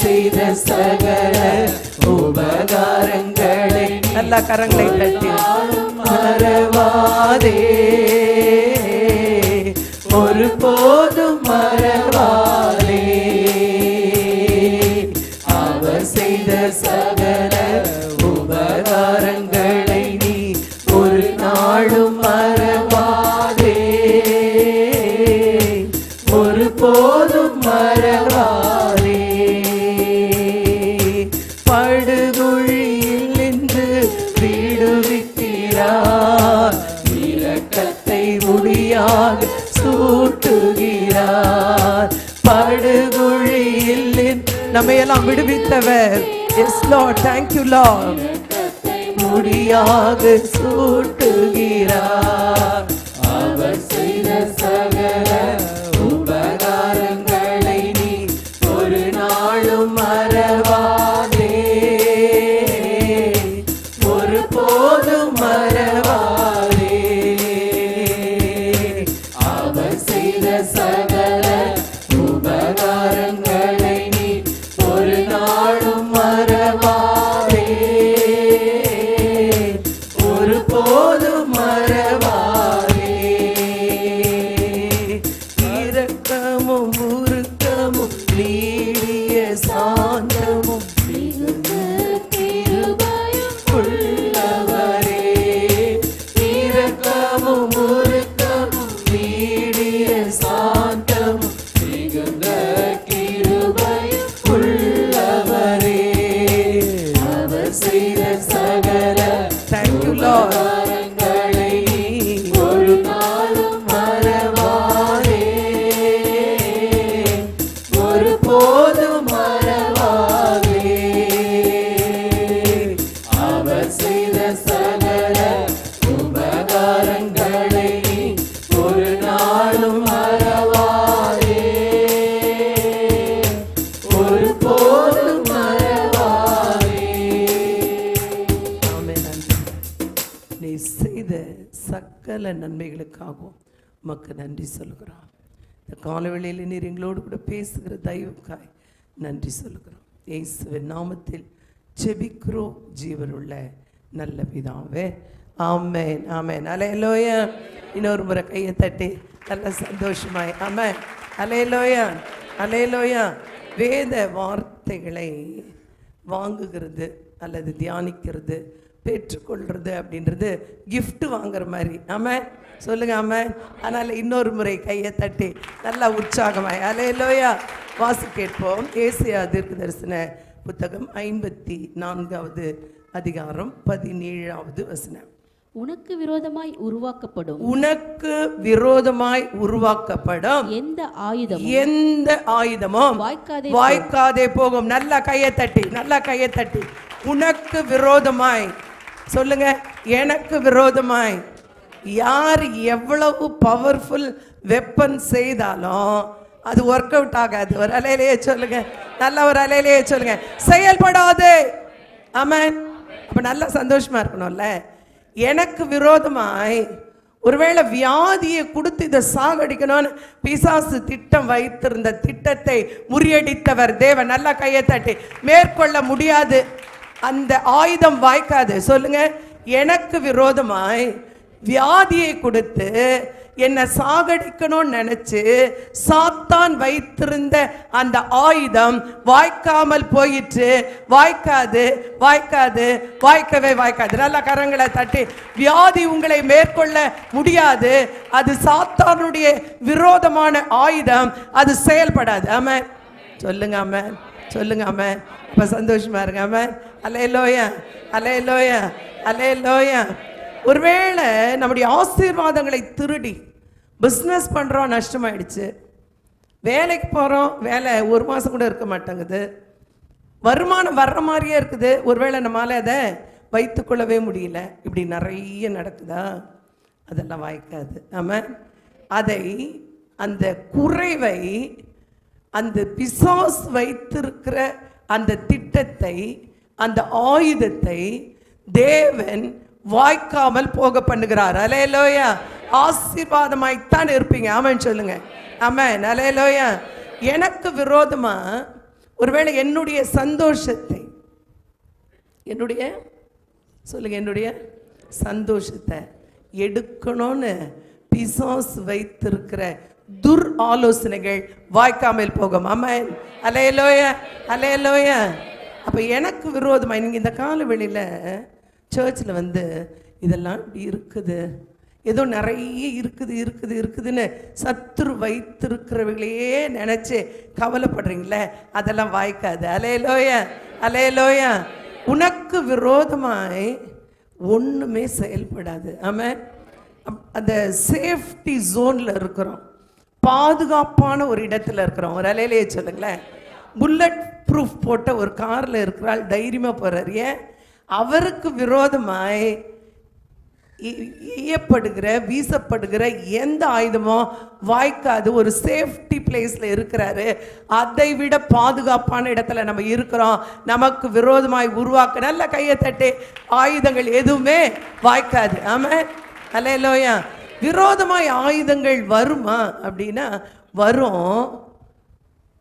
செய்த சகல உபகாரங்களை எல்லா கரங்களை தட்டி மறவாதே, ஒரு போதும் மறவாதே. அவர் செய்த சகல உபகாரங்களை நீ ஒரு நாளும் மறவாதே, ஒரு போதும் மறவாதே. படுகுழியில் நின்று விடுவிக்கிறார், இரக்கத்தை முடியாக சூட்டுகிறார். படுகுழியில் நம்மையெல்லாம் விடுவித்தவர். Yes Lord, thank you Lord. முடியாக சூட்டுகிறார். அவர் செய்த சகல உபகாரங்களை நீ ஒரு நாளும் மறவாதே, ஒரு போதும் மறவாதே. அவர் செய்த சகல உபகாரங்களை நீ ஒரு நாளும் மறவாதே, ஒரு போதும் மறவாதே. இரக்கமும் உருக்கமும் நீடிய சாந்தமும் உள்ளவரே. இரக்கமும் உருக்கமும் நீடிய சாந்தமும் மிகுந்த கிருபையும் உள்ளவரே. அவர் செய்த சகல உபகாரங்களை ஒரு நாளும் மறவாதே, ஒரு போதும் மறவாதே. அவர் செய்த சகல உபகாரங்களை ஒரு நாளும் மறவாதே, ஒரு போதும் மறவாதே. ஆமென். நீ செய்த சகல நன்மைகளுக்காகவும் உமக்கு நன்றி சொல்கிறோம். இந்த காலவெளியில் நீர் எங்களோடு கூட பேசுகிற தயவுக்காய் நன்றி சொல்கிறோம். இயேசுவின் நாமத்தில் ஜெபிக்கிறோம் ஜீவனுள்ள நல்ல பிதாவே, ஆமென் ஆமென். அல்லேலூயா. இன்னொரு முறை கையை தட்டி நல்ல சந்தோஷமாய் ஆமென். அல்லேலூயா அல்லேலூயா. வேத வார்த்தைகளை வாங்குகிறது அல்லது தியானிக்கிறது பெற்றுக்கொள்றது அப்படின்றது கிஃப்ட் வாங்குற மாதிரி. ஆமென் சொல்லுங்க ஆமென். அதனால் இன்னொரு முறை கையை தட்டி நல்லா உற்சாகமாய் அல்லேலூயா வாசி கேட்போம். ஏசாயா தீர்க்கதரிசன புத்தகம் 54வது அதிகாரம் 17வது வசனம். உனக்கு விரோதமாய் உருவாக்கப்படும், உனக்கு விரோதமாய் உருவாக்கப்படும் எந்த ஆயுதமும் வாய்க்காதே போகும். நல்லா கையை தட்டி நல்லா கையை தட்டி. உனக்கு விரோதமாய் சொல்லுங்க, எனக்கு விரோதமாய் யார் எவ்வளவு பவர்ஃபுல் வெப்பன் செய்தாலும் அது ஒர்க் அவுட் ஆகாது. ஒரு அலையிலேயே சொல்லுங்க, நல்ல ஒரு அலையிலேயே சொல்லுங்க, செயல்படாது. ஆமென். அப்ப நல்லா சந்தோஷமா இருக்கணும்ல. எனக்கு விரோதமாய் ஒருவேளை வியாதியை கொடுத்து இதை சாகடிக்கணும்னு பிசாசு திட்டம் வைத்திருந்த திட்டத்தை முறியடித்தவர் தேவன். நல்லா கையை தட்டி. மேற்கொள்ள முடியாது, அந்த ஆயுதம் வாய்க்காது. சொல்லுங்க, எனக்கு விரோதமாய் வியாதியை கொடுத்து என்னை சாகடிக்கணும்னு நினைச்சு சாத்தான் வைத்திருந்த அந்த ஆயுதம் வாய்க்காமல் போயிற்று. வாய்க்காது வாய்க்காது வாய்க்கவே வாய்க்காது. நல்ல கரங்களை தட்டி. வியாதி உங்களை மேற்கொள்ள முடியாது. அது சாத்தானுடைய விரோதமான ஆயுதம், அது செயல்படாது. ஆமென் சொல்லுங்க ஆமென் சொல்லுங்க ஆமென். இப்ப சந்தோஷமா இருங்க. ஆமென். அல்லேலூயா அல்லேலூயா அல்லேலூயா. ஒருவேளை நம்முடைய ஆசீர்வாதங்களை திருடி பிஸ்னஸ் பண்ணுறோம், நஷ்டமாயிடுச்சு. வேலைக்கு போகிறோம், வேலை ஒரு மாதம் கூட இருக்க மாட்டேங்குது. வருமானம் வர்ற மாதிரியே இருக்குது, ஒருவேளை நம்மளால் அதை வைத்துக்கொள்ளவே முடியல. இப்படி நிறைய நடக்குதா? அதெல்லாம் வாய்க்காது. ஆமாம். அதை அந்த குறைவை, அந்த பிசாஸ் வைத்திருக்கிற அந்த திட்டத்தை, அந்த ஆயுதத்தை தேவன் வாய்க்காமல் போக பண்ணுகிறார். அல்லேலூயா. ஆசீர்வாதமாய்த்தான் இருப்பீங்க. ஆமென் சொல்லுங்க. ஆமென். அல்லேலூயா. எனக்கு விரோதமா ஒருவேளை என்னுடைய சந்தோஷத்தை, என்னுடைய சந்தோஷத்தை எடுக்கணும்னு பிசாசு வைத்திருக்கிற துர் ஆலோசனைகள் வாய்க்காமல் போகும். ஆமென். அல்லேலூயா, அல்லேலூயா. அப்போ எனக்கு விரோதமாக நீங்கள் இந்த காலவெளியில் சர்ச்சில் வந்து இதெல்லாம் இப்படி இருக்குது, ஏதோ நிறைய இருக்குதுன்னு சத்துரு வைத்திருக்கிறவங்களையே நினச்சி கவலைப்படுறீங்களே, அதெல்லாம் வாய்க்காது. அல்லேலூயா, அல்லேலூயா. உனக்கு விரோதமாய் ஒன்றுமே செயல்படாது. ஆமென். அந்த சேஃப்டி ஜோனில் இருக்கிறோம், பாதுகாப்பான ஒரு இடத்துல இருக்கிறோம். ஒரு அலையிலேயே சொல்லுங்களேன். புல்லட் ப்ரூஃப் போட்ட ஒரு காரில் இருக்கிறாள், தைரியமாக போகிறார். ஏன்? அவருக்கு விரோதமாய் ஈயப்படுகிற வீசப்படுகிற எந்த ஆயுதமோ வாய்க்காது. ஒரு சேஃப்டி பிளேஸில் இருக்கிறாரு. அதை விட பாதுகாப்பான இடத்துல நம்ம இருக்கிறோம். நமக்கு விரோதமாய் உருவாக்க நல்ல கையை தட்டி ஆயுதங்கள் எதுவுமே வாய்க்காது. ஆமென். அல்லேலூயா. விரோதமாய் ஆயுதங்கள் வருமா அப்படின்னா வரும்.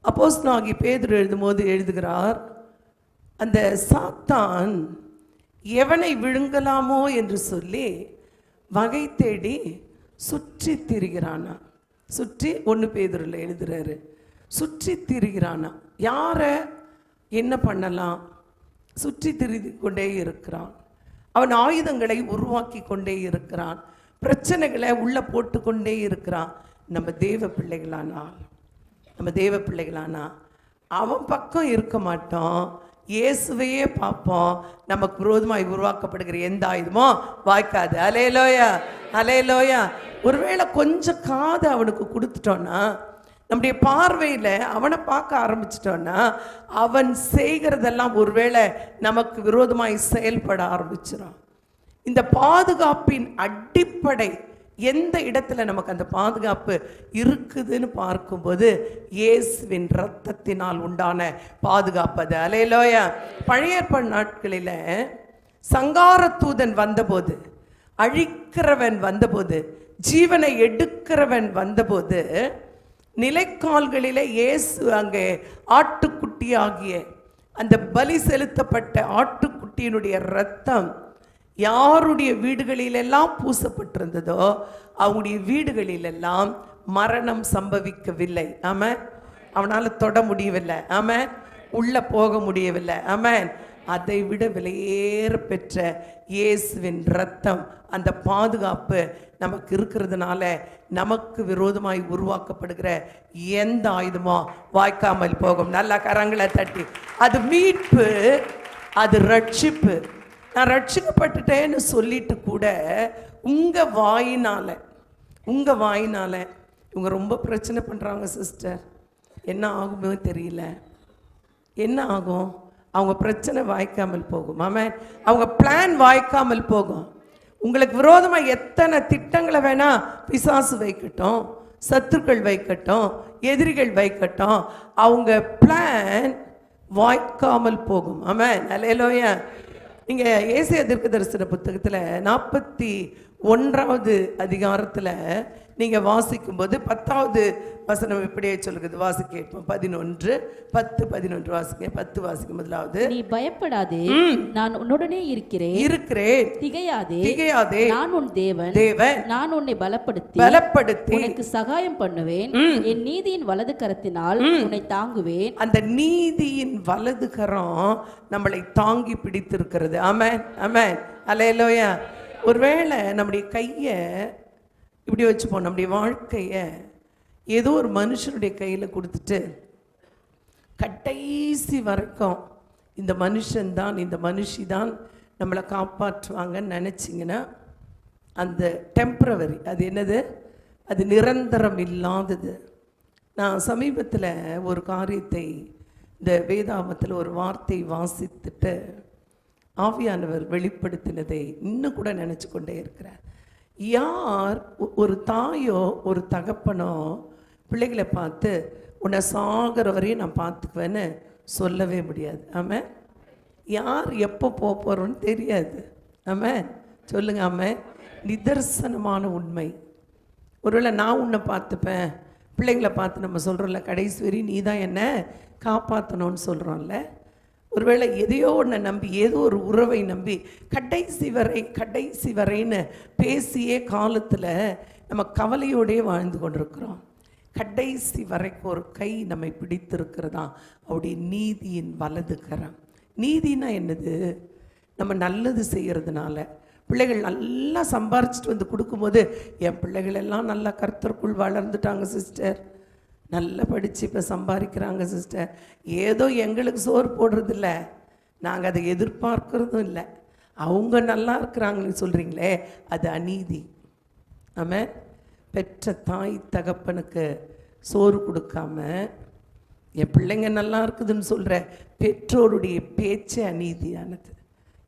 அப்போஸ்தலனாகிய பேதுரு எழுதும்போது எழுதுகிறார், அந்த சாத்தான் எவனை விழுங்கலாமோ என்று சொல்லி வகை தேடி சுற்றி திரிகிறானா. சுற்றி 1 பேதுருல எழுதுறாரு, சுற்றி திரிகிறானா. யாரை என்ன பண்ணலாம் சுற்றி திரிந்து கொண்டே இருக்கிறான். அவன் ஆயுதங்களை உருவாக்கி கொண்டே இருக்கிறான், பிரச்சனைகளை உள்ள போட்டு கொண்டே இருக்கிறான். நம்ம தேவ பிள்ளைகளானா அவன் பக்கம் இருக்க மாட்டோம், இயேசுவையே பார்ப்போம். நமக்கு விரோதமாய் உருவாக்கப்படுகிற எந்த ஆயுதமோ வாய்க்காது. அல்லேலூயா, அல்லேலூயா. ஒருவேளை கொஞ்சம் காது அவனுக்கு கொடுத்துட்டோன்னா, நம்முடைய பார்வையில் அவனை பார்க்க ஆரம்பிச்சிட்டோன்னா, அவன் செய்கிறதெல்லாம் ஒருவேளை நமக்கு விரோதமாய் செயல்பட ஆரம்பிச்சிடும். இந்த பாதுகாப்பின் அடிப்படை எந்த இடத்துல நமக்கு அந்த பாதுகாப்பு இருக்குதுன்னு பார்க்கும்போது இயேசுவின் இரத்தத்தினால் உண்டான பாதுகாப்பு அது. அல்லேலூயா. பழைய ஏற்பாடு நாட்களில் சங்கார தூதன் வந்தபோது, அழிக்கிறவன் வந்தபோது, ஜீவனை எடுக்கிறவன் வந்தபோது, நிலைக்கால்களில் இயேசு அங்கே ஆட்டுக்குட்டியாகிய அந்த பலி செலுத்தப்பட்ட ஆட்டுக்குட்டியினுடைய இரத்தம் யாருடைய வீடுகளிலெல்லாம் பூசப்பட்டிருந்ததோ அவங்களுடைய வீடுகளிலெல்லாம் மரணம் சம்பவிக்கவில்லை. ஆமென். அவனால் தொட முடியவில்லை. ஆமென். உள்ள போக முடியவில்லை. ஆமென். அதை விட விலையேற பெற்ற இயேசுவின் இரத்தம், அந்த பாதுகாப்பு நமக்கு இருக்கிறதுனால நமக்கு விரோதமாய் உருவாக்கப்படுகிற எந்த ஆயுதமோ வாய்க்காமல் போகும். நல்ல கரங்களை தட்டி. அது மீட்பு, அது ரட்சிப்பு. நான் ரட்சிக்கப்பட்டுட்டேன்னு சொல்லிட்டு கூட உங்கள் வாயினால் இவங்க ரொம்ப பிரச்சனை பண்ணுறாங்க சிஸ்டர், என்ன ஆகுமோ தெரியல, என்ன ஆகும்? அவங்க பிரச்சனை வாய்க்காமல் போகும். ஆமென். அவங்க பிளான் வாய்க்காமல் போகும். உங்களுக்கு விரோதமாக எத்தனை திட்டங்களை வேணா பிசாசு வைக்கட்டும், சத்துருக்கள் வைக்கட்டும், எதிரிகள் வைக்கட்டும், அவங்க பிளான் வாய்க்காமல் போகும். ஆமென். அல்லேலூயா. நீங்கள் ஏசாயா தீர்க்கதரிசன புத்தகத்தில் 41வது அதிகாரத்தில் நீங்கள் வாசிக்கும்போது 10வது வசனம் இப்படியே சொல்லுகிறது. வாசிக்க கேட்போம். 11:10 வாசிக்க. 10 வாசிக்க. முதலாவது, நீ பயப்படாதே, நான் உன்னுடனே இருக்கிறேன், திகையாதே, நான் உன் தேவன், நான் உன்னை பலப்படுத்தி உனக்கு சகாயம் பண்ணுவேன், என் நீதியின் வலது கரத்தினால் உன்னை தாங்குவேன். அந்த நீதியின் வலது கரம் நம்மளை தாங்கி பிடித்திருக்கிறது. ஆமென், ஆமென், அல்லேலூயா. ஒருவேளை நம்முடைய கையை இப்படி வச்சுப்போம், நம்முடைய வாழ்க்கையை ஏதோ ஒரு மனுஷனுடைய கையில் கொடுத்துட்டு கடைசி வரைக்கும் இந்த மனுஷன்தான், இந்த மனுஷி தான் நம்மளை காப்பாற்றுவாங்கன்னு நினச்சிங்கன்னா அந்த டெம்பரவரி, அது என்னது? அது நிரந்தரம் இல்லாதது. நான் சமீபத்தில் ஒரு காரியத்தை, இந்த வேதாகமத்தில் ஒரு வார்த்தை வாசித்துட்டு ஆவியானவர் வெளிப்படுத்தினதை இன்னும் கூட நினச்சி கொண்டே இருக்கிறேன். யார் ஒரு தாயோ ஒரு தகப்பனோ பிள்ளைகளை பார்த்து உன்னை சாகிற வரையும் நான் பார்த்துக்குவேன்னு சொல்லவே முடியாது. ஆமாம். யார் எப்போ போக போகிறோன்னு தெரியாது. ஆமாம், சொல்லுங்க. ஆமாம், நிதர்சனமான உண்மை. ஒருவேளை நான் உன்னை பார்த்துப்பேன், பிள்ளைங்களை பார்த்து நம்ம சொல்கிறோம்ல, கடைசி வரையும் நீ தான் என்ன காப்பாற்றணும்னு சொல்கிறோம்ல. ஒருவேளை எதையோ ஒன்று நம்பி, ஏதோ ஒரு உறவை நம்பி கடைசி வரைன்னு பேசியே காலத்தில் நம்ம கவலையோடையே வாழ்ந்து கொண்டிருக்கிறோம். கடைசி வரைக்கும் ஒரு கை நம்மை பிடித்திருக்கிறதா அவருடைய நீதியின் வலது கரம். நீதினா என்னது? நம்ம நல்லது செய்கிறதுனால, பிள்ளைகள் நல்லா சம்பாரிச்சிட்டு வந்து கொடுக்கும்போது, என் பிள்ளைகள் எல்லாம் நல்லா கர்த்தருக்குள் வளர்ந்துட்டாங்க சிஸ்டர், நல்லா படித்து இப்போ சம்பாதிக்கிறாங்க சிஸ்டர், ஏதோ எங்களுக்கு சோறு போடுறதில்ல, நாங்கள் அதை எதிர்பார்க்கறதும் இல்லை, அவங்க நல்லா இருக்கிறாங்கன்னு சொல்கிறீங்களே, அது அநீதி. ஆமாம். பெற்ற தாய் தகப்பனுக்கு சோறு கொடுக்காம என் பிள்ளைங்க நல்லா இருக்குதுன்னு சொல்கிற பெற்றோருடைய பேச்சே அநீதியானது.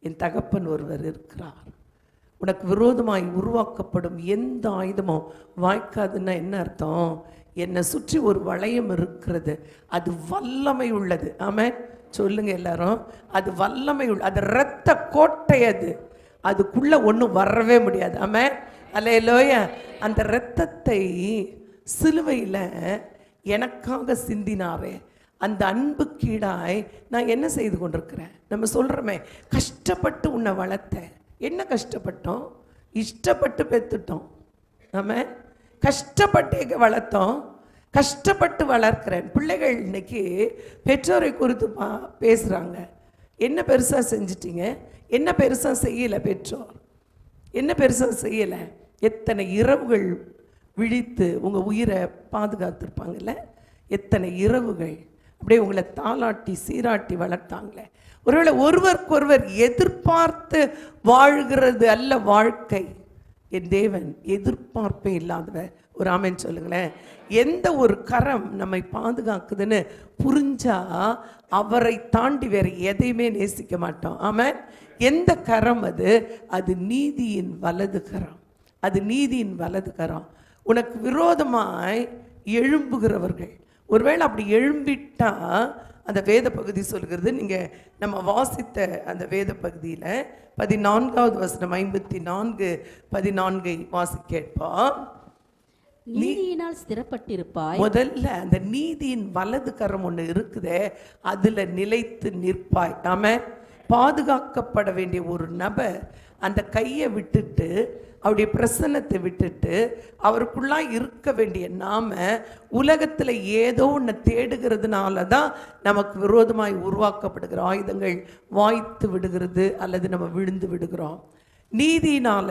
என் தகப்பன் ஒருவர் இருக்கிறார், உனக்கு விரோதமாய் உருவாக்கப்படும் எந்த ஆயுதமும் வாய்க்காதுன்னா என்ன அர்த்தம்? என்னை சுற்றி ஒரு வளையம் இருக்கிறது, அது வல்லமை உள்ளது. ஆமாம், சொல்லுங்க எல்லாரும். அது வல்லமை உள்ள, அது இரத்த கோட்டை, அதுக்குள்ளே ஒன்றும் வரவே முடியாது. ஆமாம், அல்லேலூயா. அந்த இரத்தத்தை சிலுவையில் எனக்காக சிந்தினாரே, அந்த அன்பு கீடாய் நான் என்ன செய்து கொண்டிருக்கிறேன்? நம்ம சொல்கிறோமே, கஷ்டப்பட்டு உன்னை வளர்த்தேன். என்ன கஷ்டப்பட்டோம்? இஷ்டப்பட்டு பெற்றுட்டோம். நம்ம கஷ்டப்பட்டு வளர்த்தோம், கஷ்டப்பட்டு வளர்க்கிறேன். பிள்ளைகள் இன்னைக்கு பெற்றோரை குறித்து பேசுகிறாங்க. என்ன பெருசாக செஞ்சிட்டீங்க? என்ன பெருசாக செய்யலை பெற்றோர்? என்ன பெருசாக செய்யலை? எத்தனை இரவுகள் விழித்து உங்கள் உயிரை பாதுகாத்துருப்பாங்கல்ல? எத்தனை இரவுகள் அப்படியே உங்களை தாளாட்டி சீராட்டி வளர்த்தாங்களே. ஒருவேளை ஒருவருக்கொருவர் எதிர்பார்த்து வாழ்கிறது அல்ல வாழ்க்கை. என் தேவன் எதிர்பார்ப்பே இல்லாதவர். ஒரு ஆமென் சொல்லுங்களேன். எந்த ஒரு கரம் நம்மை பாதுகாக்குதுன்னு புரிஞ்சா அவரை தாண்டி வேற எதையுமே நேசிக்க மாட்டோம். ஆமென். எந்த கரம் அது? அது நீதியின் வலது கரம். அது நீதியின் வலது கரம். உனக்கு விரோதமாய் எழும்புகிறவர்கள், ஒருவேளை அப்படி எழும்பிட்டா, அந்த வேத பகுதி சொல்கிறது, நீங்கள் நம்ம வாசித்த அந்த வேத பகுதியில் 14வது வசனம் 54:14 வாசி கேட்போம். நீதியினால் ஸ்திரப்பட்டிருப்பாய். முதல்ல அந்த நீதியின் வலது கரம் ஒன்று இருக்குதே, அதில் நிலைத்து நிற்பாய். நாம பாதுகாக்கப்பட வேண்டிய ஒரு நபர் அந்த கையை விட்டுட்டு, அவருடைய பிரசன்னத்தை விட்டுட்டு, அவருக்குள்ளாக இருக்க வேண்டிய நாம உலகத்தில் ஏதோ ஒன்று தேடுகிறதுனால தான் நமக்கு விரோதமாய் உருவாக்கப்படுகிற ஆயுதங்கள் வாய்த்து விடுகிறது, அல்லது நம்ம விழுந்து விடுகிறோம். நீதியினால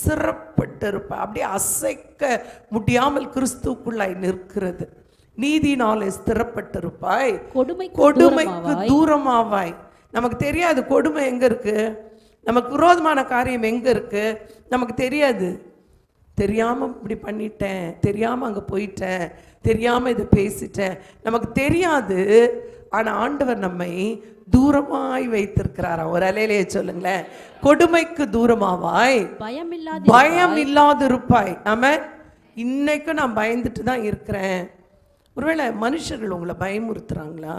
சிறப்பட்டு இருப்ப, அப்படியே அசைக்க முடியாமல் கிறிஸ்துக்குள்ளாய் நிற்கிறது. நீதியினாலே ஸ்திரப்பட்டிருப்பாய், கொடுமைக்கு தூரமாவாய். நமக்கு தெரியாது கொடுமை எங்க இருக்கு, நமக்கு விரோதமான காரியம் எங்க இருக்கு, நமக்கு தெரியாது. தெரியாம இப்படி பண்ணிட்டேன், தெரியாம அங்க போயிட்டேன், தெரியாம இதை பேசிட்டேன், நமக்கு தெரியாது. ஆனா ஆண்டவர் நம்மை தூரமாய் வைத்திருக்கிறாரா? ஒரு அலையிலேயே சொல்லுங்களேன். கொடுமைக்கு தூரமாவாய், பயம் இல்லாது இருப்பாய். ஆமா, இன்னைக்கும் நான் பயந்துட்டு தான் இருக்கிறேன். ஒருவேளை மனுஷர்கள் உங்களை பயமுறுத்துறாங்களா?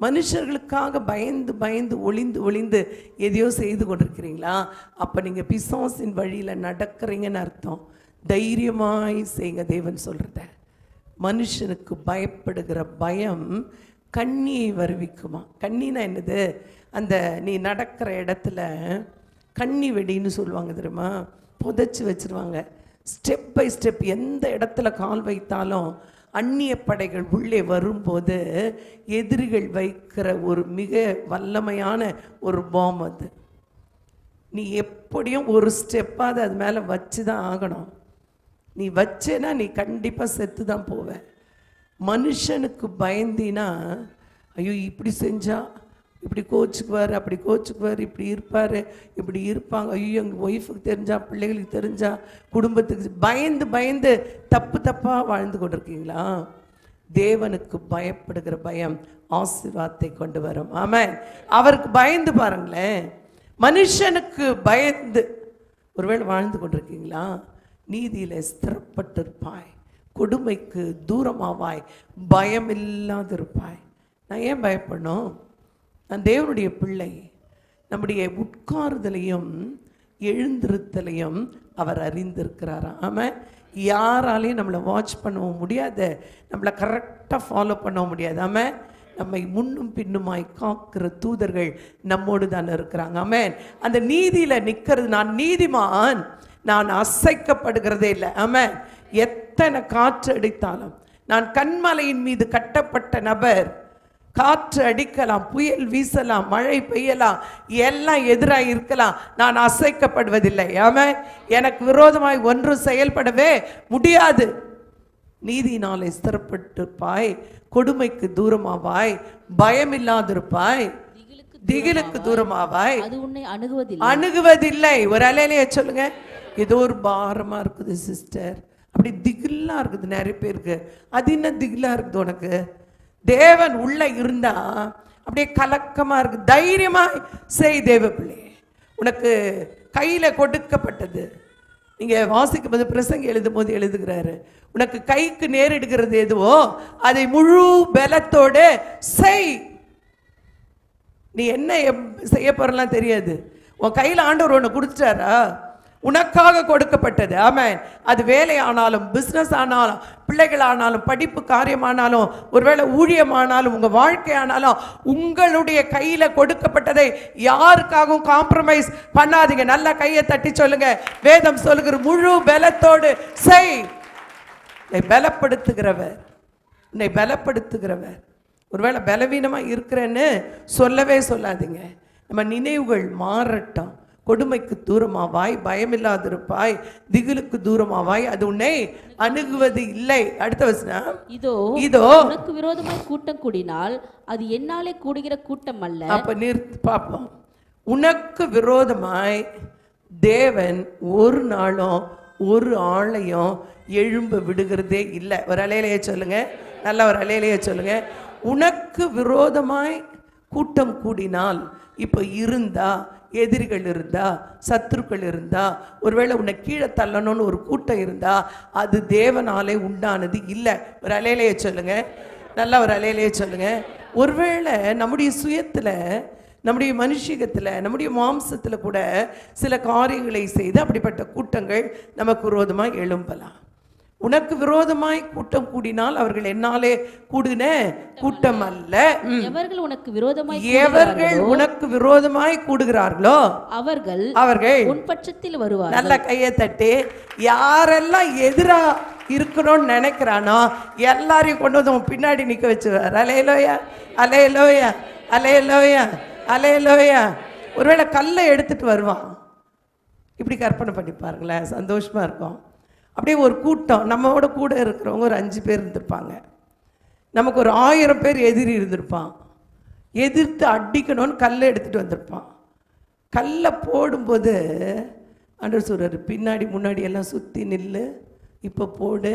மனுஷர்களுக்காக பயந்து பயந்து ஒளிந்து ஒளிந்து எதையோ செய்து கொண்டிருக்கிறீங்களா? அப்போ நீங்கள் பிசாசின் வழியில் நடக்கிறீங்கன்னு அர்த்தம். தைரியமாய் செய்யுங்க. தேவன் சொல்கிறத, மனுஷனுக்கு பயப்படுகிற பயம் கண்ணியை வருவிக்குமா? கண்ணினா என்னது? அந்த நீ நடக்கிற இடத்துல கண்ணி வெடின்னு சொல்லுவாங்க தெரியுமா? புதைச்சி வச்சிருவாங்க. ஸ்டெப் பை ஸ்டெப் எந்த இடத்துல கால் வைத்தாலும் அந்நிய படைகள் உள்ளே வரும்போது எதிரிகள் வைக்கிற ஒரு மிக வல்லமையான ஒரு பாம் அது. நீ எப்படியும் ஒரு ஸ்டெப்பாவது அது மேலே வச்சு தான் ஆகணும். நீ வச்சேன்னா நீ கண்டிப்பாக செத்து தான் போவ. மனுஷனுக்கு பயந்தினா, ஐயோ இப்படி செஞ்சா இப்படி கோச்சுக்குவார், அப்படி கோச்சுக்குவார், இப்படி இருப்பார், இப்படி இருப்பாங்க, ஐயோ எங்கள் ஒய்ஃபுக்கு தெரிஞ்சா, பிள்ளைகளுக்கு தெரிஞ்சா, குடும்பத்துக்கு பயந்து பயந்து தப்பு தப்பாக வாழ்ந்து கொண்டிருக்கீங்களா? தேவனுக்கு பயப்படுகிற பயம் ஆசீர்வாதத்தை கொண்டு வரும். ஆமென். அவருக்கு பயந்து பாருங்களேன். மனுஷனுக்கு பயந்து ஒருவேளை வாழ்ந்து கொண்டிருக்கீங்களா? நீதியில ஸ்திரப்பட்டிருப்பாய், கொடுமைக்கு தூரமாவாய், பயம் இல்லாதிருப்பாய். நான் ஏன் பயப்படணும்? நான் தேவனுடைய பிள்ளை. நம்முடைய உட்காருதலையும் எழுந்திருத்தலையும் அவர் அறிந்திருக்கிறாராம். ஆமாம், யாராலையும் நம்மளை வாட்ச் பண்ணவும் முடியாது, நம்மளை கரெக்டாக ஃபாலோ பண்ணவும் முடியாது. ஆமாம், நம்மை முன்னும் பின்னுமாய் காக்கிற தூதர்கள் நம்மோடு தானே இருக்கிறாங்க. ஆமென். அந்த நீதியில் நிற்கிறது, நான் நீதிமான், நான் அசைக்கப்படுகிறதே இல்லை. ஆமென். எத்தனை காற்று அடித்தாலும், நான் கன்மலையின் மீது கட்டப்பட்ட நபர், காற்று அடிக்கலாம், புயல் வீசலாம், மழை பெய்யலாம், எல்லாம் எதிராக இருக்கலாம், நான் அசைக்கப்படுவதில்லை. ஆமென். எனக்கு விரோதமாய் ஒன்றும் செயல்படவே முடியாது. நீதியினாலே ஸ்திரப்பட்டிருப்பாய், கொடுமைக்கு தூரமாவாய், பயமில்லாதிருப்பாய், திகிலுக்கு தூரமாவாய், அது உன்னை அணுகுவதில்லை. ஒரு அலையிலேயே சொல்லுங்க, ஏதோ ஒரு பாரமா இருக்குது சிஸ்டர், அப்படி திகிலா இருக்குது நிறைய பேருக்கு. அது என்ன திகிலா இருக்குது உனக்கு? தேவன் உள்ள இருந்தா அப்படியே கலக்கமா இருக்கு. தைரியமா செய் தேவ பிள்ளை, உனக்கு கையில கொடுக்கப்பட்டது. நீங்க வாசிக்கும் போது, பிரசங்க எழுதும் போது எழுதுகிறாரு, உனக்கு கைக்கு நேரிடுகிறது எதுவோ அதை முழு பலத்தோடு செய். நீ என்ன செய்ய போறலாம் தெரியாது, உன் கையில் ஆண்டவர் ஒன்று கொடுத்துட்டாரா, உனக்காக கொடுக்கப்பட்டது. ஆமென். அது வேலை ஆனாலும், பிஸ்னஸ் ஆனாலும், பிள்ளைகள் ஆனாலும், படிப்பு காரியமானாலும், ஒருவேளை ஊழியமானாலும், உங்கள் வாழ்க்கை ஆனாலும், உங்களுடைய கையில் கொடுக்கப்பட்டதை யாருக்காகவும் காம்ப்ரமைஸ் பண்ணாதீங்க. நல்ல கையை தட்டி சொல்லுங்க, வேதம் சொல்லுகிற முழு பலத்தோடு செய். உன்னை பலப்படுத்துகிறவர், உன்னை பலப்படுத்துகிறவர். ஒருவேளை பலவீனமாக இருக்கிறேன்னு சொல்லவே சொல்லாதீங்க. நம்ம நினைவுகள் மாறட்டும். கொடுமைக்கு தூரமாவாய், பயமில்லாதிருப்பாய், திகிலுக்கு தூரமாவாய், அது உன்னை அணுகுவது இல்லை. அடுத்த வசனம், இதோ உனக்கு விரோதமாய் கூட்டம் கூடினால் அது என்னாலே கூடுகிற கூட்டம் அல்ல. அப்ப நிறுத்தி பார்ப்போம். உனக்கு விரோதமாய் தேவன் ஒரு நாளும் ஒரு ஆளையும் எழும்ப விடுகிறதே இல்லை. ஒரு அலையிலேயே சொல்லுங்க, நல்ல ஒரு அலையிலேயே சொல்லுங்க. உனக்கு விரோதமாய் கூட்டம் கூடினால், இப்போ இருந்தா, எதிரிகள் இருந்தா, சத்துருக்கள் இருந்தா, ஒருவேளை உன்னை கீழே தள்ளணும்னு ஒரு கூட்டம் இருந்தா, அது தேவனாலே உண்டானது இல்லை. ஒரு அலையிலேயே சொல்லுங்க, நல்லா ஒரு அலையிலேயே சொல்லுங்க. ஒருவேளை நம்முடைய சுயத்தில், நம்முடைய மனுஷிகத்தில், நம்முடைய மாம்சத்தில் கூட சில காரியங்களை செய்து அப்படிப்பட்ட கூட்டங்கள் நமக்கு விரோதமாய் எழும்பலாம். உனக்கு விரோதமாய் கூட்டம் கூடினால் அவர்கள் என்னாலே கூடின கூட்டம் அல்ல. எவர்கள் உனக்கு விரோதமாய் கூடுகிறார்களோ அவர்கள் உன் பட்சத்தில் வருவார்கள். நல்ல கையை தட்டி, யாரெல்லாம் எதிரா இருக்கணும்னு நினைக்கிறானோ எல்லாரையும் கொண்டு வந்து பின்னாடி நிக்க வச்சுவார். Hallelujah, hallelujah, hallelujah, hallelujah. ஒருவேளை கல்லை எடுத்துட்டு வருவான். இப்படி கற்பனை பண்ணி பாருங்களேன், சந்தோஷமா இருக்கும். அப்படியே ஒரு கூட்டம், நம்மோட கூட இருக்கிறவங்க ஒரு 5 பேர் இருந்திருப்பாங்க, நமக்கு ஒரு 1000 பேர் எதிரி இருந்திருப்பான். எதிர்த்து அடிக்கணும்னு கல்லை எடுத்துகிட்டு வந்திருப்பான். கல்லை போடும்போது ஆண்டவர் சொல்றாரு, பின்னாடி முன்னாடி எல்லாம் சுற்றி நில்லு, இப்போ போடு.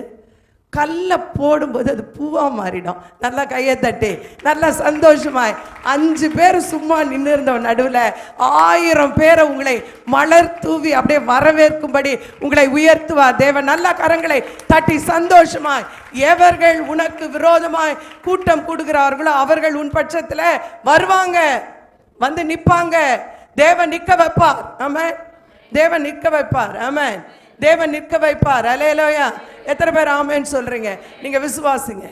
கல்லை போடும்போது அது பூவாக மாறிடும். நல்லா கையை தட்டி, நல்லா சந்தோஷமாய் 5 பேர் சும்மா நின்று இருந்தவன் நடுவில் 1000 பேரை உங்களை மலர் தூவி அப்படியே வரவேற்கும்படி உங்களை உயர்த்துவார் தேவன். நல்ல கரங்களை தட்டி சந்தோஷமாய், எவர்கள் உனக்கு விரோதமாய் கூட்டம் கூடுகிறார்களோ அவர்கள் உன் பட்சத்தில் வருவாங்க, வந்து நிற்பாங்க. தேவன் நிற்க வைப்பார். ஆமென். தேவன் நிற்க வைப்பார். ஆமென். தேவன் நிற்க வைப்பார். அல்லேலூயா. எத்தனை பேர் ஆமென்னு சொல்றீங்க? நீங்க விசுவாசிங்க.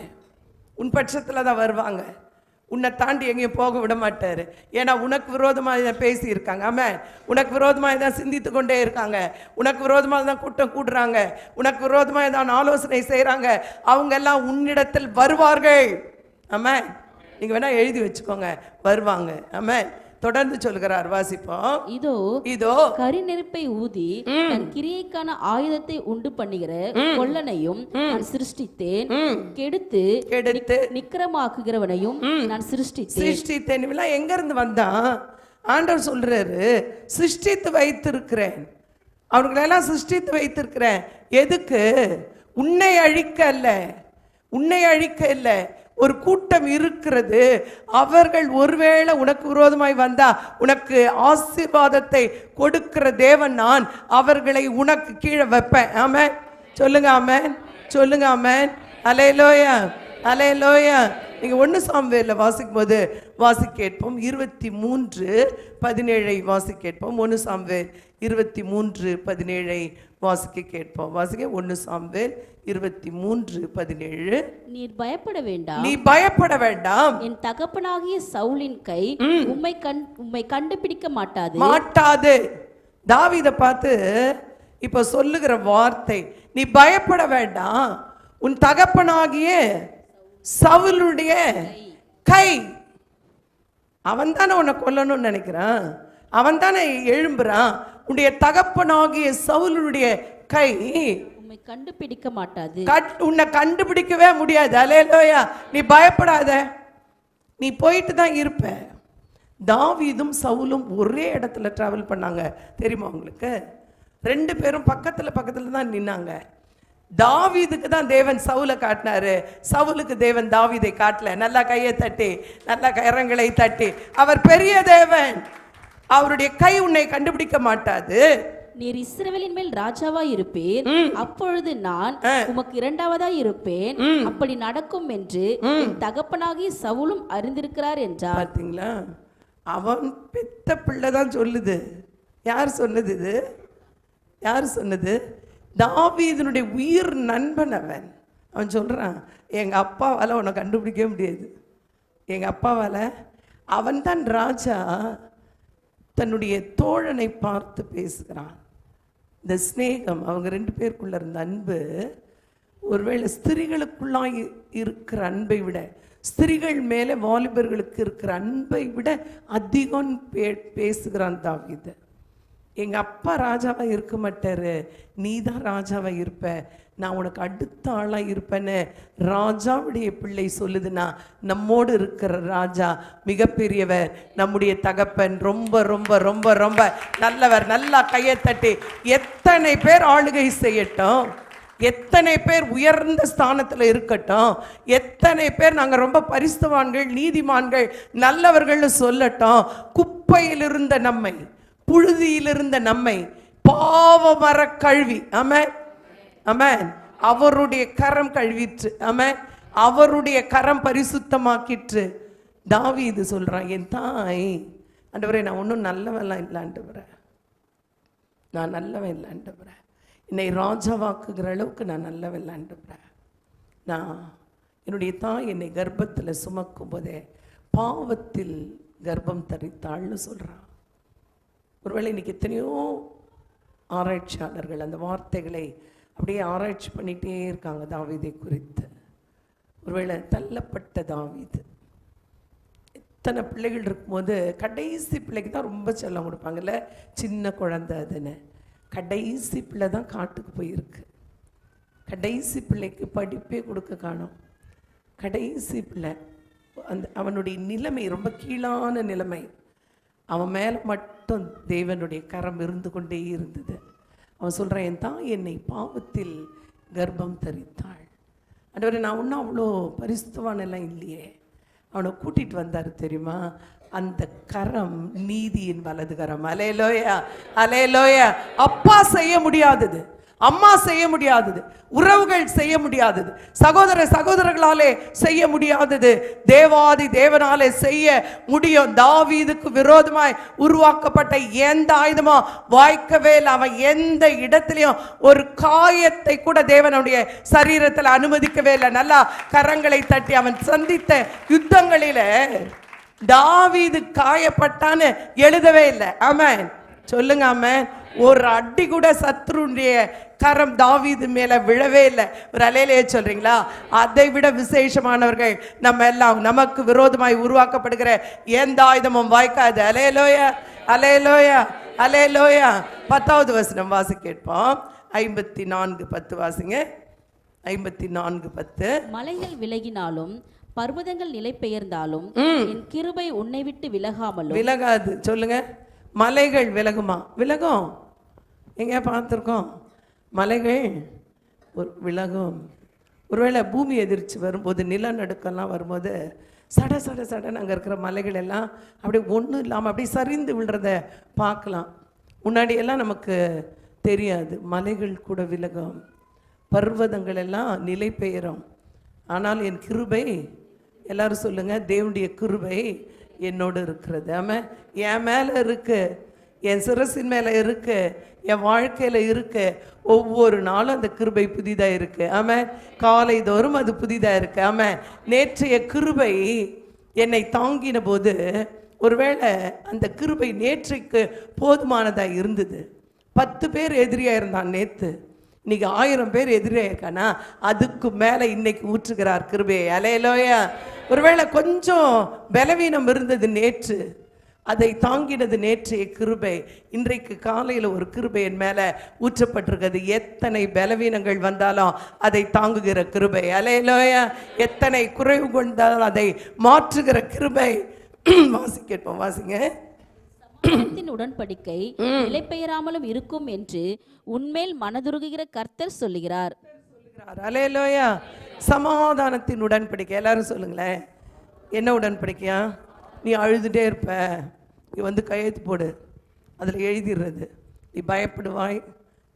உன் பட்சத்தில் தான் வருவாங்க. உன்னை தாண்டி எங்கேயும் போக விட மாட்டாரு. ஏன்னா உனக்கு விரோதமாக தான் பேசி இருக்காங்க. ஆமென். உனக்கு விரோதமாக தான் சிந்தித்து கொண்டே இருக்காங்க. உனக்கு விரோதமாக தான் கூட்டம் கூடுறாங்க. உனக்கு விரோதமாக தான் ஆலோசனை செய்கிறாங்க. அவங்க எல்லாம் உன்னிடத்தில் வருவார்கள். ஆமென். நீங்க வேணா எழுதி வச்சுக்கோங்க, வருவாங்க. ஆமென். தொடர்ந்து சொல்கிறார், வாசிப்போம். இதோ கரிநெருப்பை ஊதி தன் கிரியைக்கான ஆயுதத்தை உண்டு பண்ணுகிற கொல்லனையும் நான் சிருஷ்டித்தேன், கெடுத்து நிக்கிரமாக்குகிறவனையும் நான் சிருஷ்டித்தேன். எங்க இருந்து வந்தான்? ஆண்டவர் சொல்றாரு, சிருஷ்டித்து வைத்திருக்கிறேன், அவர்களெல்லாம் சிருஷ்டித்து வைத்திருக்கிறேன். எதுக்கு? உன்னை அழிக்க அல்ல, உன்னை அழிக்க இல்லை. ஒரு கூட்டம் இருக்கிறது, அவர்கள் ஒருவேளை உனக்கு விரோதமாய் வந்தா உனக்கு ஆசீர்வாதத்தை கொடுக்கிற தேவன் நான். அவர்களை உனக்கு கீழே வைப்பேன். ஆமென். சொல்லுங்க ஆமென், சொல்லுங்க ஆமென். அல்லேலூயா, அல்லேலூயா. நீங்கள் 1 சாமுவேலில் வாசிக்கும் போது வாசி கேட்போம். 23:17 வாசி கேட்போம். 1 சாமுவேல் 23:17 வாசிக்க கேட்போம். வாசிக்க 1 சாமுவேல் 23:17. நீர் பயப்பட வேண்டாம், நீ பயப்பட வேண்டாம், என் தகப்பனாகிய சவுலின் கை உம்மை கண்டுபிடிக்க மாட்டாது. தாவீதை பார்த்து இப்ப சொல்லுகிற வார்த்தை, நீ பயப்பட வேண்டாம், உன் தகப்பனாகிய சவுலுடைய கை, அவன் தானே உன்னை கொல்லணும்னு நினைக்கிறான், அவன் தானே எழும்புறான், உன்னுடைய தகப்பனாகிய சவுலுடைய கை உம்மை கண்டுபிடிக்க மாட்டாது, உன்னை கண்டுபிடிக்கவே முடியாது. அல்லேலூயா. நீ பயப்படாத, நீ போயிட்டு தான் இருப்ப. தாவீதும் சவுலும் ஒரே இடத்துல டிராவல் பண்ணாங்க தெரியுமா உங்களுக்கு? 2 பேரும் பக்கத்துல தான் நின்னாங்க. தாவீதுக்கு தான் தேவன் சவுலை காட்டினாரு, சவுலுக்கு தேவன் தாவீதை காட்டல. நல்லா கையை தட்டி, நல்லா கரங்களை தட்டி, அவர் பெரிய தேவன், அவருடைய கை உன்னை கண்டுபிடிக்க மாட்டாது. நீர் இஸ்ரவேலின் மேல் ராஜாவாய் இருப்பீர், அப்பொழுது நான் உமக்கு இரண்டாவதாய் இருப்பேன், அப்படி நடக்கும் என்று என் தகப்பனாகிய சவுலும் அறிந்திருக்கிறார் என்றார். பார்த்தீங்களா? அவன் பெத்த பிள்ளை தான் சொல்லுது. யார் சொன்னது? இது யார் சொன்னது? தாவீதுனுடைய உயிர் நண்பன் அவன். அவன் சொல்றான், எங்க அப்பாவால உன்னை கண்டுபிடிக்கவே முடியாது, எங்க அப்பாவால. அவன் தான் ராஜா தன்னுடைய தோழனை பார்த்து பேசுகிறான். இந்த ஸ்நேகம், அவங்க 2 பேருக்குள்ள இருந்த அன்பு, ஒருவேளை ஸ்திரீகளுக்குள்ளாய் இருக்கிற அன்பை விட, ஸ்திரீகள் மேலே வாலிபர்களுக்கு இருக்கிற அன்பை விட அதிகம் பேசுகிறான் தாவீது. எங்கள் அப்பா ராஜாவாக இருக்க மாட்டாரு, நீ தான் ராஜாவாக இருப்ப, நான் உனக்கு அடுத்த ஆளாக இருப்பேன்னு ராஜாவுடைய பிள்ளை சொல்லுதுன்னா, நம்மோடு இருக்கிற ராஜா மிகப்பெரியவர், நம்முடைய தகப்பன் ரொம்ப ரொம்ப ரொம்ப ரொம்ப நல்லவர். நல்லா கையை தட்டி, எத்தனை பேர் ஆளுகை செய்யட்டும், எத்தனை பேர் உயர்ந்த ஸ்தானத்தில் இருக்கட்டும், எத்தனை பேர் நாங்கள் ரொம்ப பரிசுத்தவான்கள், நீதிமான்கள், நல்லவர்கள்னு சொல்லட்டும், குப்பையில் இருந்த நம்மை, புழுதியில் இருந்த நம்மை பாவமர கழுவி, ஆமென் ஆமென், அவருடைய கரம் கழுவிற்று, ஆமென், அவருடைய கரம் பரிசுத்தமாக்கிற்று. தாவீது சொல்றான், என் தாய் ஆண்டவரே, நான் ஒன்றும் நல்லவெல்லாம் இல்லை ஆண்டவரே, நான் நல்லவன் இல்லை ஆண்டவரே, என்னை ராஜாவாக்குகிற அளவுக்கு நான் நல்லவன் ஆண்டவரே. நான் என்னுடைய தாய் என்னை கர்ப்பத்தில் சுமக்கும் போதே பாவத்தில் கர்ப்பம் தரித்தாள்னு சொல்கிறான். ஒருவேளை இன்னைக்கு எத்தனையோ ஆராய்ச்சியாளர்கள் அந்த வார்த்தைகளை அப்படியே ஆராய்ச்சி பண்ணிகிட்டே இருக்காங்க தாவீதை குறித்து. ஒருவேளை தள்ளப்பட்ட தாவீது, எத்தனை பிள்ளைகள் இருக்கும்போது கடைசி பிள்ளைக்கு தான் ரொம்ப செல்லம் கொடுப்பாங்கல்ல, சின்ன குழந்தை அதுன்னு. கடைசி பிள்ளை தான் காட்டுக்கு போயிருக்கு, கடைசி பிள்ளைக்கு படிப்பே கொடுக்க காணோம். கடைசி பிள்ளை அவனுடைய நிலைமை ரொம்ப கீழான நிலைமை, அவன் மேலே மட்டும் தேவனுடைய கரம் இருந்து கொண்டே இருந்தது. அவன் சொல்கிறான், என் தாய் என்னை பாவத்தில் கர்ப்பம் தரித்தாள். ஆண்டவரே, நான் ஒன்றும் அவ்வளோ பரிசுத்தவானெல்லாம் இல்லையே. அவனை கூட்டிகிட்டு வந்தார் தெரியுமா, அந்த கரம் நீதியின் வலது கரம். அல்லேலூயா அல்லேலூயா. அப்பா செய்ய முடியாதது, அம்மா செய்ய முடியாதது, உறவுகள் செய்ய முடியாதது, சகோதரர்களாலே செய்ய முடியாதது தேவாதி தேவனாலே செய்ய முடியும். தாவீதுக்கு விரோதமாய் உருவாக்கப்பட்ட எந்த ஆயுதமும் வாய்க்கவே இல்லை. அவன் எந்த இடத்திலையும் ஒரு காயத்தை கூட தேவனுடைய சரீரத்தில் அனுமதிக்கவே இல்லை. நல்லா கரங்களை தட்டி, அவன் சந்தித்த யுத்தங்களில தாவீது காயப்பட்டான்னு எழுதவே இல்லை. ஆமென் சொல்லுங்க ஆமென். ஒரு அடி கூட சத்ருடைய கரம் தாவீது மேல விழவே இல்லை. ஒரு அலையிலேயே சொல்றீங்களா? அதை விட விசேஷமானவர்கள் நம்ம எல்லாம். நமக்கு விரோதமாய் உருவாக்கப்படுகிற எந்த ஆயுதமும் வாய்க்காது. அல்லேலூயா அல்லேலூயா அல்லேலூயா. 10வது வசனம் வாசி கேட்போம். 54:10 வாசிங்க. 54:10. மலைகள் விலகினாலும் பர்வதங்கள் நிலை பெயர்ந்தாலும் என் கிருபை உன்னை விட்டு விலகாமலும். விலகாது. சொல்லுங்க. மலைகள் விலகுமா? விலகும். எங்க பார்த்துருக்கோம் மலைகள் விலகும். ஒருவேளை பூமி எதிர்ச்சி வரும்போது, நிலநடுக்கெல்லாம் வரும்போது சட சட சடன்னு அங்கே இருக்கிற மலைகள் எல்லாம் அப்படியே ஒன்றும் இல்லாமல் அப்படியே சரிந்து விழுறத பார்க்கலாம். முன்னாடியெல்லாம் நமக்கு தெரியாது. மலைகள் கூட விலகும், பர்வதங்கள் எல்லாம் நிலை பெயரும். ஆனால் என் கிருபை, எல்லாரும் சொல்லுங்க, தேவனுடைய கிருபை என்னோடு இருக்கிறது. ஆமாம், என் மேலே இருக்கு. என் சிரசின் மேலே இருக்கு, என் வாழ்க்கையில் இருக்கு. ஒவ்வொரு நாளும் அந்த கிருபை புதிதாக இருக்கு. ஆமென். காலை தோறும் அது புதிதாக இருக்கு. ஆமென். நேற்றைய கிருபை என்னை தாங்கின போது ஒருவேளை அந்த கிருபை நேற்றைக்கு போதுமானதாக இருந்தது. 10 பேர் எதிரியாக இருந்தான் நேற்று, இன்னைக்கு 1000 பேர் எதிரியாக இருக்கானா, அதுக்கு மேலே இன்னைக்கு ஊற்றுகிறார் கிருபையை. அல்லேலூயா. ஒருவேளை கொஞ்சம் பலவீனம் இருந்தது நேற்று, அதை தாங்கினது நேற்றைய கிருபை. இன்றைக்கு காலையில் ஒரு கிருபை என் மேலே ஊற்றப்பட்டிருக்கிறது. எத்தனை பலவீனங்கள் வந்தாலும் அதை தாங்குகிற கிருபை. அல்லேலூயா. எத்தனை குறைவு கொண்டாலும் அதை மாற்றுகிற கிருபை. வாசிக்கட்டும், வாசிங்க. சமாதானத்தின் உடன்படிக்கை நிலை பெயராமலும் இருக்கும் என்று உன்மேல் மனதுருகுகிற கர்த்தர் சொல்லுகிறார். அல்லேலூயா. சமாதானத்தின் உடன்படிக்கை. எல்லாரும் சொல்லுங்களேன், என்ன உடன்படிக்கையா? நீ அழுதுகிட்டே இருப்ப, நீ வந்து கையெழுத்து போடு, அதில் எழுதிடுறது. நீ பயப்படுவாய்,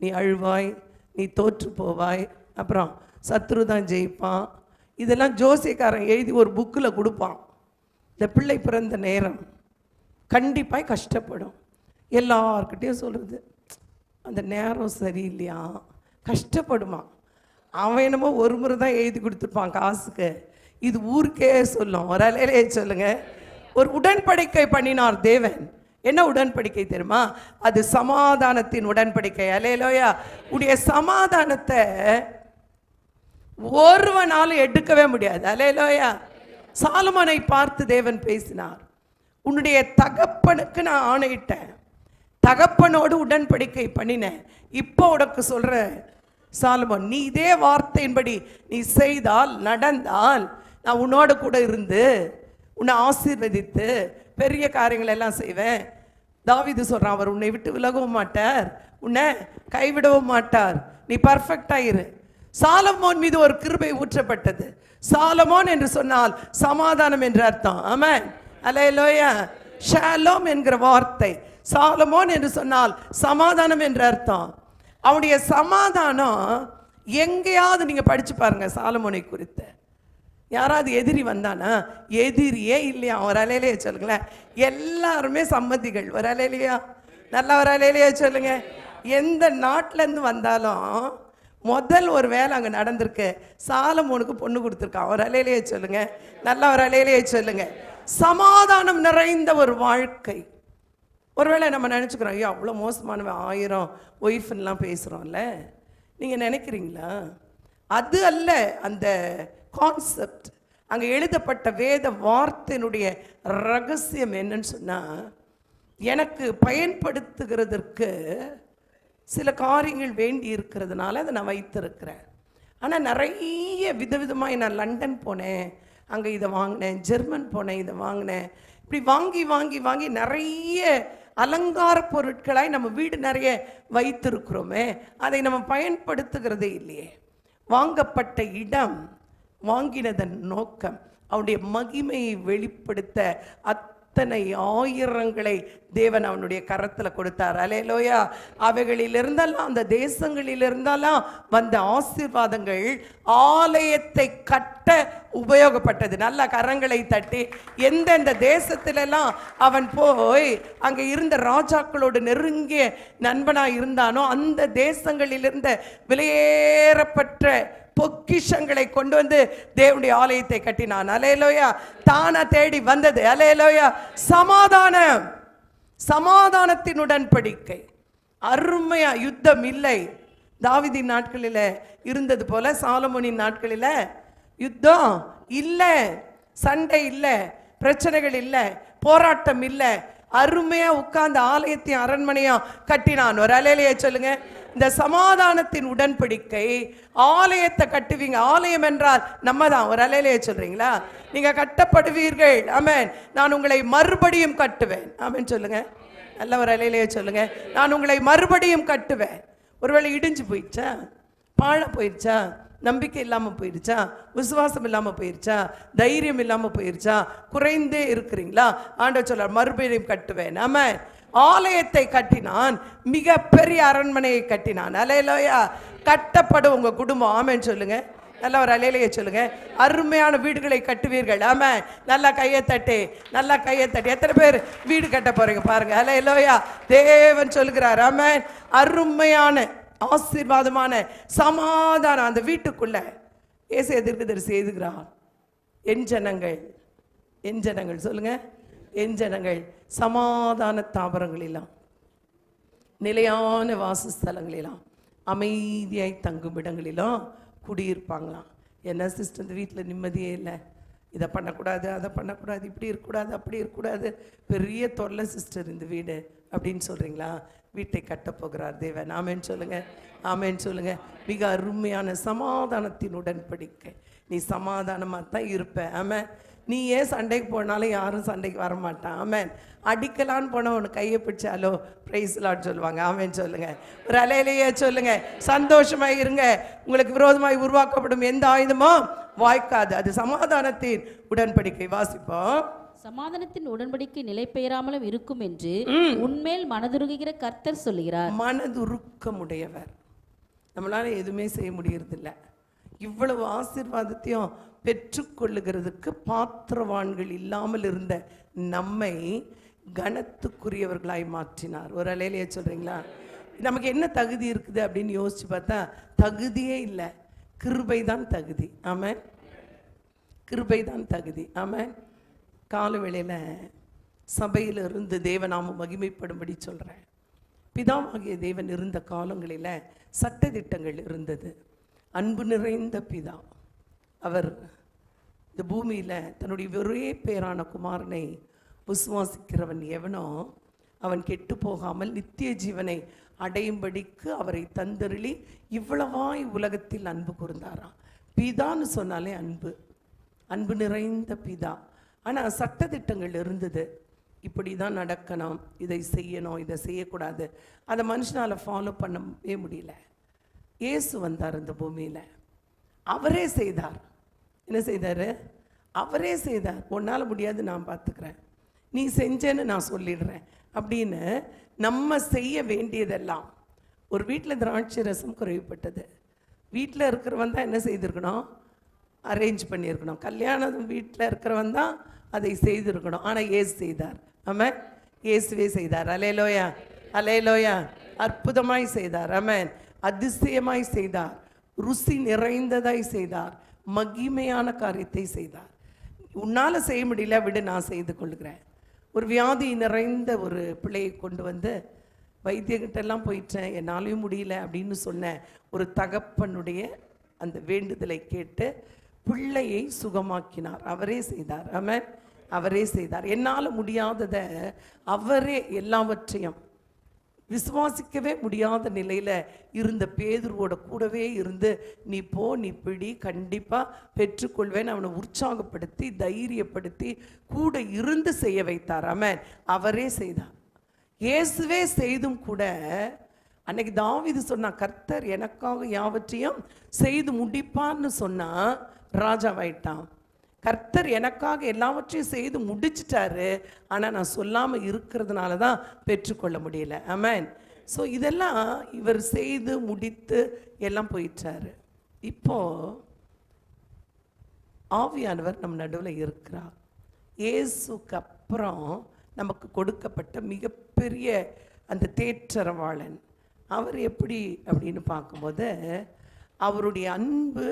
நீ அழுவாய், நீ தோற்று போவாய், அப்புறம் சத்ரு தான் ஜெயிப்பான். இதெல்லாம் ஜோசியக்காரன் எழுதி ஒரு புக்கில் கொடுப்பான். இந்த பிள்ளை பிறந்த நேரம் கண்டிப்பாக கஷ்டப்படும். எல்லார்கிட்டையும் சொல்கிறது, அந்த நேரம் சரியில்லையா, கஷ்டப்படுமா. அவன் என்னமோ ஒரு முறை தான் எழுதி கொடுத்துருப்பான் காசுக்கு. இது ஊருக்கே சொல்லும். ஒரு அலையிலே சொல்லுங்க. ஒரு உடன்படிக்கை பண்ணினார் தேவன். என்ன உடன்படிக்கை தெரியுமா? அது சமாதானத்தின் உடன்படிக்கை. அல்லேலூயா. உடைய சமாதானத்தை ஒருவனாலும் எடுக்கவே முடியாது. அல்லேலூயா. சாலமோனை பார்த்து தேவன் பேசினார், உன்னுடைய தகப்பனுக்கு நான் ஆணையிட்டேன், தகப்பனோடு உடன்படிக்கை பண்ணினேன். இப்போ உனக்கு சொல்ற சாலமோன், நீ இதே வார்த்தையின்படி நீ செய்தால், நடந்தால், நான் உன்னோட கூட இருந்து உன்னை ஆசீர்வதித்து பெரிய காரியங்கள் எல்லாம் செய்வேன். தாவீது சொல்றான், அவர் உன்னை விட்டு விலகவும் மாட்டார், உன்னை கைவிடவும் மாட்டார், நீ பர்ஃபெக்டா இரு. சாலமோன் மீது ஒரு கிருபை ஊற்றப்பட்டது. சாலமோன் என்று சொன்னால் சமாதானம் என்று அர்த்தம். ஆமென். அல்லேலூயா. ஷாலோம் என்கிற வார்த்தை, சாலமோன் என்று சொன்னால் சமாதானம் என்று அர்த்தம். அவனுடைய சமாதானம் எங்கேயாவது நீங்க படிச்சு பாருங்க. சாலமோனை குறித்து யாராவது எதிரி வந்தானா? எதிரியே இல்லையா. ஒரு அலையிலேயே சொல்லுங்களேன். எல்லாருமே சம்மதிகள். ஒரு அலையிலையா? நல்லா ஒரு அலையிலேயே சொல்லுங்க. எந்த நாட்டிலேருந்து வந்தாலும் முதல் ஒரு வேலை அங்கே நடந்திருக்கு, சாலமோனுக்கு பொண்ணு கொடுத்துருக்கான். ஒரு அலையிலேயே சொல்லுங்க. நல்லா ஒரு அலையிலேயே சொல்லுங்க. சமாதானம் நிறைந்த ஒரு வாழ்க்கை. ஒருவேளை நம்ம நினச்சிக்கிறோம், ஐயோ அவ்வளோ மோசமானவன், 1000 ஒய்ஃப்லாம் பேசுகிறோம்ல, நீங்கள் நினைக்கிறீங்களா? அது அல்ல அந்த கான்செப்ட். அங்கே எழுதப்பட்ட வேத வார்த்தையினுடைய ரகசியம் என்னன்னு சொன்னால், எனக்கு பயன்படுத்துகிறதற்கு சில காரியங்கள் வேண்டி இருக்கிறதுனால அதை நான் வைத்திருக்கிறேன். ஆனால் நிறைய விதவிதமாக நான் லண்டன் போனேன், அங்கே இதை வாங்கினேன், ஜெர்மன் போனேன், இதை வாங்கினேன், இப்படி வாங்கி வாங்கி வாங்கி நிறைய அலங்கார பொருட்களாய் நம்ம வீடு நிறைய வைத்திருக்கிறோமே, அதை நம்ம பயன்படுத்துகிறதே இல்லையே. வாங்கப்பட்ட இடம், வாங்கினதன் நோக்கம் அவனுடைய மகிமையை வெளிப்படுத்த அத்தனை ஆயிரங்களை தேவன் அவனுடைய கரத்தில் கொடுத்தார். அல்லேலூயா. அவைகளிலிருந்தெல்லாம், அந்த தேசங்களிலிருந்தெல்லாம் வந்த ஆசீர்வாதங்கள் ஆலயத்தை கட்ட உபயோகப்பட்டது. நல்ல கரங்களை தட்டி. எந்தெந்த தேசத்திலெல்லாம் அவன் போய் அங்கே இருந்த ராஜாக்களோடு நெருங்கிய நண்பனாக இருந்தானோ, அந்த தேசங்களிலிருந்த விலையேறப்பட்ட பொக்கிஷங்களை கொண்டு வந்து தேவனுடைய ஆலயத்தை கட்டினான். அல்லேலூயா. தானா தேடி வந்தது. அல்லேலூயா. சமாதானம், சமாதானத்தின் உடன்படிக்கை. அருமையா. யுத்தம் இல்லை. தாவீதின் நாட்களில் இருந்தது போல சாலமோனின் நாட்களில் யுத்தம் இல்லை, சண்டை இல்லை, பிரச்சனைகள் இல்லை, போராட்டம் இல்லை. அருமையா உட்கார்ந்து ஆலயத்தையும் அரண்மனையும் கட்டினான். ஒரு அலையிலேயே சொல்லுங்க. இந்த சமாதானத்தின் உடன்படிக்கை. ஆலயத்தை கட்டுவீங்க. ஆலயம் என்றால் நம்ம தான். ஒரு அலையிலேயே சொல்றீங்களா? நீங்க கட்டப்படுவீர்கள். ஆமென். நான் உங்களை மறுபடியும் கட்டுவேன். ஆமென் சொல்லுங்க. நல்ல ஒரு அலையிலேயே சொல்லுங்க. நான் உங்களை மறுபடியும் கட்டுவேன். ஒருவேளை இடிஞ்சு போயிடுச்சா, பாழ போயிடுச்சா, நம்பிக்கை இல்லாமல் போயிடுச்சா, விசுவாசம் இல்லாமல் போயிடுச்சா, தைரியம் இல்லாமல் போயிடுச்சா, குறைந்தே இருக்கிறீங்களா? ஆண்டவர் சொல்றார், மறுபடியும் கட்டுவேன். ஆமென். ஆலயத்தை கட்டினான், மிக பெரிய அரண்மனையை கட்டினான். அல்லேலூயா. கட்டப்படும் உங்க குடும்பம். ஆமென் சொல்லுங்க. நல்லா ஒரு அலையிலேயே சொல்லுங்க. அருமையான வீடுகளை கட்டுவீர்கள். ஆமா, நல்லா கையை தட்டி, நல்லா கையை தட்டி. எத்தனை பேர் வீடு கட்ட போறீங்க பாருங்க. அல்லேலூயா. தேவன் சொல்கிறார். ஆமா, அருமையான ஆசீர்வாதமான சமாதானம் அந்த வீட்டுக்குள்ள ஏசாயா தீர்க்கதரிசி எழுதுகிறார். என் ஜனங்கள் சொல்லுங்க, என் ஜனங்கள் சமாதான தாவரங்களிலாம் நிலையான வாசஸ்தலங்களிலாம் அமைதியாய் தங்கும் இடங்களிலும் குடியிருப்பாங்களாம். என்ன சிஸ்டர், இந்த வீட்டில் நிம்மதியே இல்லை, இதை பண்ணக்கூடாது, அதை பண்ணக்கூடாது, இப்படி இருக்கக்கூடாது, அப்படி இருக்கக்கூடாது, பெரிய தொல்லை சிஸ்டர் இந்த வீடு அப்படின்னு சொல்கிறீங்களா? வீட்டை கட்டப்போகிறார் தேவன். ஆமேன்னு சொல்லுங்கள், ஆமேன்னு சொல்லுங்கள். மிக அருமையான சமாதானத்தின் உடன்படிக்கை. நீ சமாதானமாக தான் இருப்ப. ஆமாம், நீ ஏன் சண்டைக்கு போனாலும் யாரும் சண்டைக்கு வரமாட்டான். ஆமேன். அடிக்கலான்னு போனால் உனக்கு கையை பிடிச்சாலோ பிரைஸ் லார்ட் சொல்லுவாங்க. ஆமேன்னு சொல்லுங்கள். ஒரு அலையிலேயே சொல்லுங்கள், சந்தோஷமாக இருங்க. உங்களுக்கு விரோதமாய் உருவாக்கப்படும் எந்த ஆயுதமோ வாய்க்காது. அது சமாதானத்தின் உடன்படிக்கை. வாசிப்போம். சமாதானத்தின் உடன்படிக்கை நிலை பெயராமலும் இருக்கும் என்று உன்மேல் மனதுருகுகிற கர்த்தர் சொல்லுகிறார். மனதுருக்கமுடையவர். நம்மளால எதுவுமே செய்ய முடியறதில்லை. இவ்வளவு ஆசீர்வாதத்தையும் பெற்றுக்கொள்ளுகிறதுக்கு பாத்திரவான்கள் இல்லாமல் இருந்த நம்மை கனத்துக்குரியவர்களாய் மாற்றினார். ஒரு அலையிலேயே சொல்றீங்களா? நமக்கு என்ன தகுதி இருக்குது அப்படின்னு யோசிச்சு பார்த்தா தகுதியே இல்லை, கிருபை தான் தகுதி. ஆமாம், கிருபை தான் தகுதி. ஆமாம். கால வேளையில் சபையில் இருந்து தேவநாமம் மகிமைப்படும்படி சொல்கிறேன். பிதாவாகிய தேவன் இருந்த காலங்களில் சட்டதிட்டங்கள் இருந்தது. அன்பு நிறைந்த பிதா. அவர் இந்த பூமியில் தன்னுடைய ஒரே பேரான குமாரனை விசுவாசிக்கிறவன் எவனோ அவன் கெட்டு போகாமல் நித்திய ஜீவனை அடையும்படிக்கு அவரை தந்தருளி இவ்வளவாய் உலகத்தில் அன்பு கூர்ந்தாராம். பிதான்னு சொன்னாலே அன்பு, அன்பு நிறைந்த பிதா. ஆனால் சட்டதிட்டங்கள் இருந்தது. இப்படி தான் நடக்கணும், இதை செய்யணும், இதை செய்யக்கூடாது. அதை மனுஷனால் ஃபாலோ பண்ணவே முடியல. இயேசு வந்தார் இந்த பூமியில், அவரே செய்தார். என்ன செய்தார்? அவரே செய்தார். உன்னால் முடியாது, நான் பார்த்துக்கிறேன், நீ செஞ்சேன்னு நான் சொல்லிடுறேன் அப்படின்னு நம்ம செய்ய வேண்டியதெல்லாம். ஒரு வீட்டில் திராட்சை ரசம் குறைவுப்பட்டது. வீட்டில் இருக்கிறவன் தான் என்ன செய்திருக்கணும்? அரேஞ்ச் பண்ணியிருக்கணும். கல்யாணம் வீட்டில் இருக்கிறவன் தான் அதை செய்திருக்கணும். ஆனால் இயேசு செய்தார். ஆமாம், இயேசுவே செய்தார். அல்லேலூயா, அல்லேலூயா. அற்புதமாய் செய்தார். ஆமென். அதிசயமாய் செய்தார். ருசி நிறைந்ததாய் செய்தார். மகிமையான காரியத்தை செய்தார். உன்னால் செய்ய முடியல, விடு, நான் செய்து கொள்கிறேன். ஒரு வியாதி நிறைந்த ஒரு பிள்ளையை கொண்டு வந்து வைத்தியர்கிட்டெல்லாம் போயிட்டேன், என்னாலையும் முடியல அப்படின்னு சொன்ன ஒரு தகப்பனுடைய அந்த வேண்டுதலை கேட்டு பிள்ளையை சுகமாக்கினார். அவரே செய்தார். ஆமென், அவரே செய்தார். என்னால் முடியாததை அவரே எல்லாவற்றையும், விசுவாசிக்கவே முடியாத நிலையில் இருந்த பேதுருவோட கூடவே இருந்து நீ போ, நீ பிடி, கண்டிப்பாக பெற்றுக்கொள்வேன் அவனை உற்சாகப்படுத்தி தைரியப்படுத்தி கூட இருந்து செய்ய வைத்தார். ஆமென், அவரே செய்தார். இயேசுவே செய்தும் கூட அன்னைக்கு தாவீது சொன்னா, கர்த்தர் எனக்காக யாவற்றையும் செய்து முடிப்பான்னு சொன்னா ராஜாவாயிட்டான். கர்த்தர் எனக்காக எல்லாவற்றையும் செய்து முடிச்சிட்டாரு, ஆனால் நான் சொல்லாமல் இருக்கிறதுனால தான் பெற்றுக்கொள்ள முடியல. ஆமென். ஸோ இதெல்லாம் இவர் செய்து முடித்து எல்லாம் போயிட்டாரு. இப்போ ஆவியானவர் நம் நடுவில் இருக்கிறார். இயேசுக்கு அப்புறம் நமக்கு கொடுக்கப்பட்ட மிகப்பெரிய அந்த தேற்றரவாளன் அவர் எப்படி அப்படின்னு பார்க்கும்போது அவருடைய அன்பு,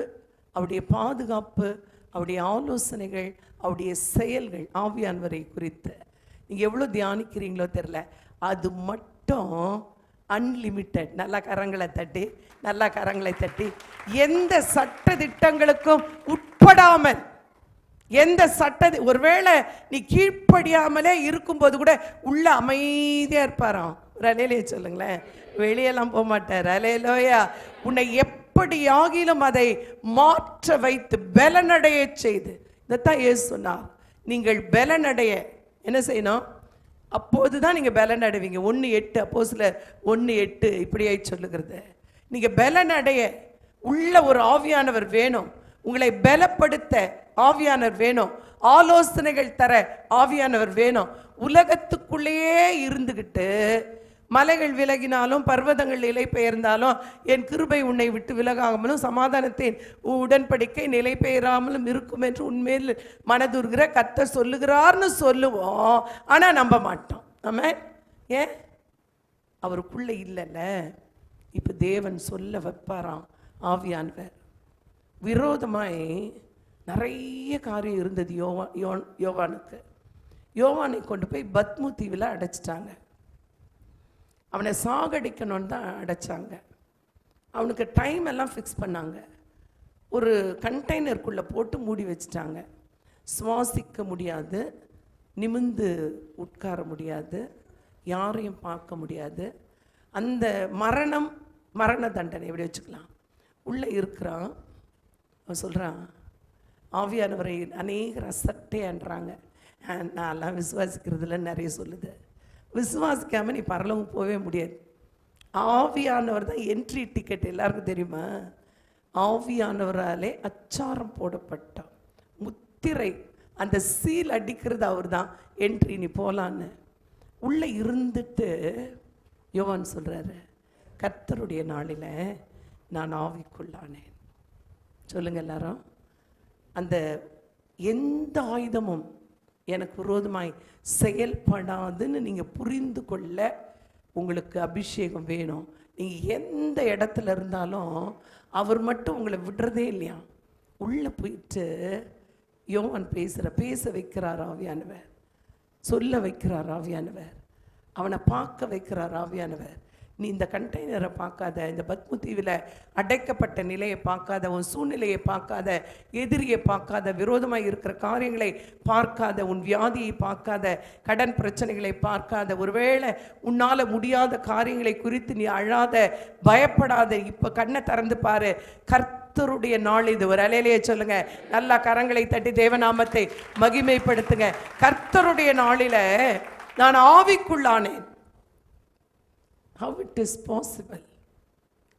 அவருடைய பாதுகாப்பு, அவருடைய ஆலோசனைகள், அவருடைய செயல்கள், ஆவியானவரை குறித்து நீங்கள் எவ்வளோ தியானிக்கிறீங்களோ தெரில, அது மட்டும் அன்லிமிட்டெட். நல்லா கரங்களை தட்டி, நல்லா கரங்களை தட்டி, எந்த சட்ட திட்டங்களுக்கும் உட்படாமல், எந்த சட்ட, ஒருவேளை நீ கீழ்ப்படியாமலே இருக்கும்போது கூட உள்ள அமைதியாக இருப்பாராம். ஒரு அலையிலே சொல்லுங்களேன், வெளியெல்லாம் போக மாட்டார். அலையிலோயா. உன்னை எப்படி ஆகிலும் அதை மாற்ற வைத்து பலனடைய செய்து, இதைத்தான் இயேசு சொன்னார். நீங்கள் பலனடைய என்ன செய்யணும்? அப்போதுதான் நீங்கள் பலன் அடைவீங்க. 1:8 அப்போஸ்தலர் 1:8 இப்படியாய் சொல்லுகிறது. நீங்கள் பலனடைய உள்ள ஒரு ஆவியானவர் வேணும். உங்களை பலப்படுத்த ஆவியானவர் வேணும். ஆலோசனைகள் தர ஆவியானவர் வேணும். உலகத்துக்குள்ளேயே இருந்துகிட்டு மலைகள் விலகினாலும் பர்வதங்கள் நிலை பெயர்ந்தாலும் என் கிருபை உன்னை விட்டு விலகாமலும் சமாதானத்தின் உடன்படிக்கை நிலை பெயராமலும் இருக்கும் என்று உண்மையில் மனதுருகிற கர்த்தர் சொல்லுகிறார்னு சொல்லுவோம், ஆனால் நம்ப மாட்டோம். ஆமென். ஏன்? அவருக்குள்ளே இல்லைல்ல. இப்போ தேவன் சொல்ல வைப்பாராம் ஆவியானவர். விரோதமாய் நிறைய காரியம் இருந்தது யோவானுக்கு. யோவானை கொண்டு போய் பத்மு தீவில் அடைச்சிட்டாங்க. அவனை சாகடிக்கணும்னு தான் அடைச்சாங்க. அவனுக்கு டைம் எல்லாம் ஃபிக்ஸ் பண்ணாங்க. ஒரு கண்டெய்னருக்குள்ளே போட்டு மூடி வச்சிட்டாங்க. சுவாசிக்க முடியாது, நிமிந்து உட்கார முடியாது, யாரையும் பார்க்க முடியாது. அந்த மரண தண்டனை எப்படி வச்சுக்கலாம். உள்ளே இருக்கிறான். அவன் சொல்கிறான், ஆவியானவரை அநேகர் அசட்டைன்றாங்க. நான்லாம் விசுவாசிக்கிறதுல நிறைய சொல்லுது. விசுவாசிக்காமல் நீ பரலவும் போகவே முடியாது. ஆவியானவர் தான் என்ட்ரி டிக்கெட். எல்லாருக்கும் தெரியுமா? ஆவியானவராலே அச்சாரம் போடப்பட்டான், முத்திரை, அந்த சீல் அடிக்கிறது அவர் தான். என்ட்ரி, நீ போகலான்னு. உள்ளே இருந்துட்டு யோவான் சொல்கிறாரு, கர்த்தருடைய நாளில் நான் ஆவிக்குள்ளானேன். சொல்லுங்க எல்லாரும். அந்த எந்த ஆயுதமும் எனக்கு விரோதமாய் செயல்படாதுன்னு நீங்கள் புரிந்து கொள்ள உங்களுக்கு அபிஷேகம் வேணும். நீங்கள் எந்த இடத்துல இருந்தாலும் அவர் மட்டும் உங்களை விடுறதே இல்லையா. உள்ளே போயிட்டு யோவான் பேச வைக்கிறார் ஆவியானவர், சொல்ல வைக்கிறார் ஆவியானவர், அவனை பார்க்க வைக்கிறார் ஆவியானவர். நீ இந்த கண்டெய்னரை பார்க்காத, இந்த பத்மு தீவில் அடைக்கப்பட்ட நிலையை பார்க்காத, உன் சூழ்நிலையை பார்க்காத, எதிரியை பார்க்காத, விரோதமாக இருக்கிற காரியங்களை பார்க்காத, உன் வியாதியை பார்க்காத, கடன் பிரச்சனைகளை பார்க்காத, ஒருவேளை உன்னால் முடியாத காரியங்களை குறித்து நீ அழாத, பயப்படாத. இப்போ கண்ணை திறந்து பாரு. கர்த்தருடைய நாள் இது. ஒரு அலையிலேயே சொல்லுங்க. நல்லா கரங்களை தட்டி தேவநாமத்தை மகிமைப்படுத்துங்க. கர்த்தருடைய நாளில் நான் ஆவிக்குள்ளானேன். How it is possible?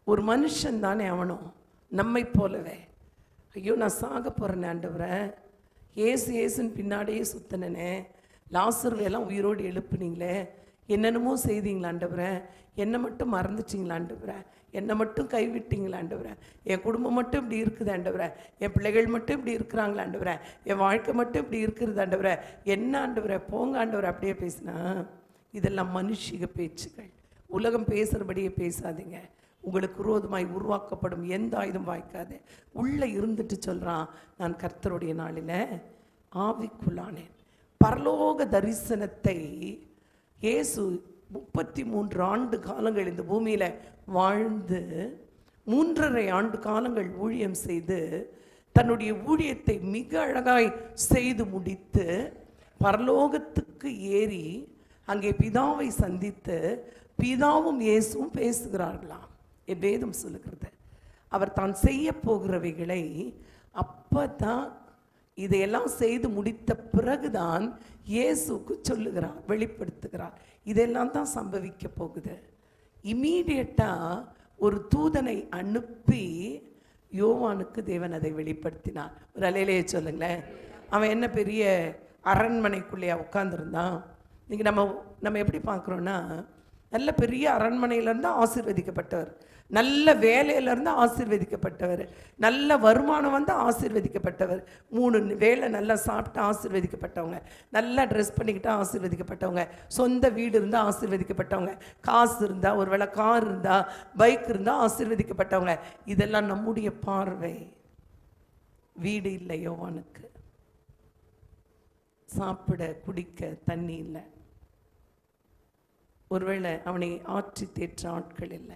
ஒரு மனுஷன் தானே அவனும், நம்மை போலவே. ஐயோ நான் சாக போகிறேன் ஆண்டவரே, ஏசுன்னு பின்னாடியே சுத்தினே, லாசருவையெல்லாம் உயிரோடு எழுப்புனீங்களே, என்னென்னமோ செய்தீங்களா ஆண்டவரே, என்னை மட்டும் மறந்துட்டீங்களா ஆண்டவரே, என்னை மட்டும் கைவிட்டீங்களா ஆண்டவரே, என் குடும்பம் மட்டும் இப்படி இருக்குது ஆண்டவரே, என் பிள்ளைகள் மட்டும் இப்படி இருக்கிறாங்களா ஆண்டவரே, என் வாழ்க்கை மட்டும் இப்படி இருக்கிறது ஆண்டவரே, என்ன ஆண்டவரே, போங்க ஆண்டவரே. அப்படியே பேசினா இதெல்லாம் மனுஷிக பேச்சுகள். உலகம் பேசுகிறபடியே பேசாதீங்க. உங்களுக்கு விரோதமாய் உருவாக்கப்படும் எந்த ஆயுதம் வாய்க்காது. உள்ளே இருந்துட்டு சொல்கிறான், நான் கர்த்தருடைய நாளில் ஆவிக்குள்ளானேன். பரலோக தரிசனத்தை இயேசு 33 ஆண்டு காலங்கள் இந்த பூமியில் வாழ்ந்து 3.5 ஆண்டு காலங்கள் ஊழியம் செய்து தன்னுடைய ஊழியத்தை மிக அழகாய் செய்து முடித்து பரலோகத்துக்கு ஏறி அங்கே பிதாவை சந்தித்து பிதாவும் இயேசுவும் பேசுகிறார்களாம். என் வேதம் சொல்லுகிறது. அவர் தான் செய்ய போகிறவைகளை அப்பதான் இதையெல்லாம் செய்து முடித்த பிறகுதான் இயேசுக்கு சொல்லுகிறார், வெளிப்படுத்துகிறார். இதெல்லாம் தான் சம்பவிக்க போகுது. இமீடியட்டா ஒரு தூதனை அனுப்பி யோவானுக்கு தேவன் அதை வெளிப்படுத்தினார். ஒரு அலையிலேயே சொல்லுங்களேன். அவன் என்ன பெரிய அரண்மனைக்குள்ளேயே உட்கார்ந்துருந்தான். இன்னைக்கு நம்ம எப்படி பார்க்குறோன்னா, நல்ல பெரிய அரண்மனையிலேருந்து ஆசீர்வதிக்கப்பட்டவர், நல்ல வேலையிலேருந்து ஆசீர்வதிக்கப்பட்டவர், நல்ல வருமானம் வந்து ஆசீர்வதிக்கப்பட்டவர், 3 வேளை நல்லா சாப்பிட்டு ஆசீர்வதிக்கப்பட்டவங்க, நல்லா ட்ரெஸ் பண்ணிக்கிட்டு ஆசீர்வதிக்கப்பட்டவங்க, சொந்த வீடு இருந்தால் ஆசீர்வதிக்கப்பட்டவங்க, காசு இருந்தால், ஒரு வேளை கார் இருந்தால், பைக் இருந்தால் ஆசீர்வதிக்கப்பட்டவங்க. இதெல்லாம் நம்முடைய பார்வை. வீடு இல்லை யோவானுக்கு, சாப்பிட குடிக்க தண்ணி இல்லை, ஒருவேளை அவனை ஆற்றி தேற்ற ஆட்கள் இல்லை,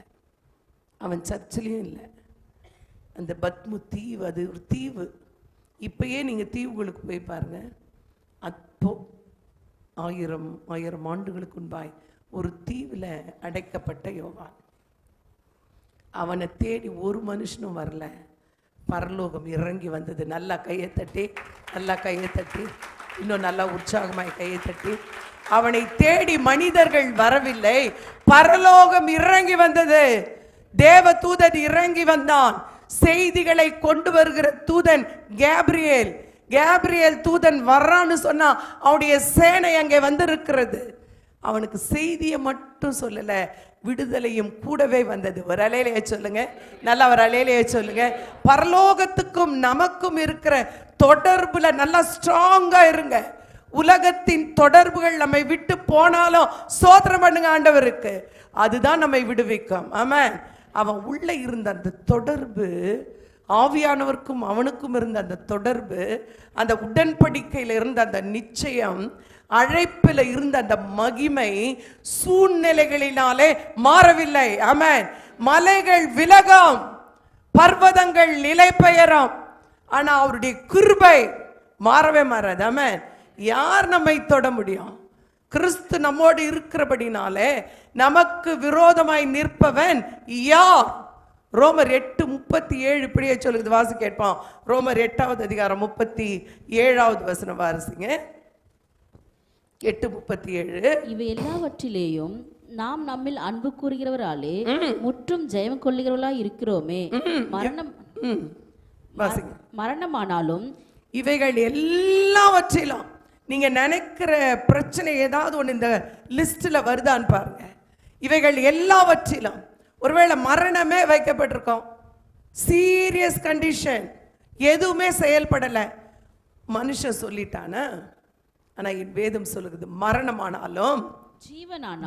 அவன் சர்ச்சிலையும் இல்லை. அந்த பத்மு தீவு, அது ஒரு தீவு. இப்பயே நீங்கள் தீவுகளுக்கு போய் பாருங்க. அப்போ 1000 ஆண்டுகளுக்கு முன்பாய் ஒரு தீவில் அடைக்கப்பட்ட யோவான். அவனை தேடி ஒரு மனுஷனும் வரல. பரலோகம் இறங்கி வந்தது. நல்லா கையை தட்டி, நல்லா கையை தட்டி, இன்னும் நல்லா உற்சாகமாய் கையை தட்டி. அவனை தேடி மனிதர்கள் வரவில்லை, பரலோகம் இறங்கி வந்தது. தேவ தூதன் இறங்கி வந்தான். செய்திகளை கொண்டு வருகிற தூதன் கேப்ரியேல் தூதன் வர்றான்னு சொன்னா அவனுடைய சேனை அங்கே வந்திருக்கிறது. அவனுக்கு செய்தியை மட்டும் சொல்லலை, விடுதலையும் கூடவே வந்தது. ஒரு அலையிலேயே சொல்லுங்க, நல்லா ஒரு அலையிலேயே சொல்லுங்க. பரலோகத்துக்கும் நமக்கும் இருக்கிற தொடர்புல நல்லா ஸ்ட்ராங்கா இருங்க. உலகத்தின் தொடர்புகள் நம்மை விட்டு போனாலும் ஸ்தோத்திரம் பண்ணுங்க ஆண்டவருக்கு, அதுதான் நம்மை விடுவிக்கும். ஆமென். அவன் உள்ள இருந்த அந்த தொடர்பு, ஆவியானவருக்கும் அவனுக்கும் இருந்த அந்த தொடர்பு, அந்த உடன்படிக்கையில் இருந்த அந்த நிச்சயம், அழைப்பில் இருந்த அந்த மகிமை சூழ்நிலைகளினாலே மாறவில்லை. ஆமென். மலைகள் விலகும், பர்வதங்கள் நிலை பெயரும், ஆனா அவருடைய கிருபை மாறவே மாறாது. ஆமென். யார் நம்மை தொட முடியும்? கிறிஸ்து நம்மோடு இருக்கிறபடினாலே நமக்கு விரோதமாய் நிற்பவன் யார்? ரோமர் 8:37 இப்படியே சொல்லுது. வாசி கேட்பான். ரோமர் 8வது அதிகாரம் 37வது வசனம் வாசிங்க. 8:37. இவை எல்லாவற்றிலேயும் நாம் நம்மில் அன்பு கூறுகிறவராலே முற்றும் ஜெயம் கொள்ளுகிறவர்களாய் இருக்கிறோமே. மரணமானாலும் இவைகள் எல்லாவற்றிலும் நீங்க நினைக்கிற பிரச்சனை ஏதாவது ஒன்று இந்த லிஸ்ட்ல வருதான்னு பாருங்க. இவைகள் எல்லாவற்றிலும் ஒருவேளை மரணமே வைக்கப்பட்டிருக்கோம், சீரியஸ் கண்டிஷன், எதுவுமே செயல்படலை, மனுஷன் சொல்லிட்டானா. ஆனா வேதம் சொல்லுது, மரணமானாலும்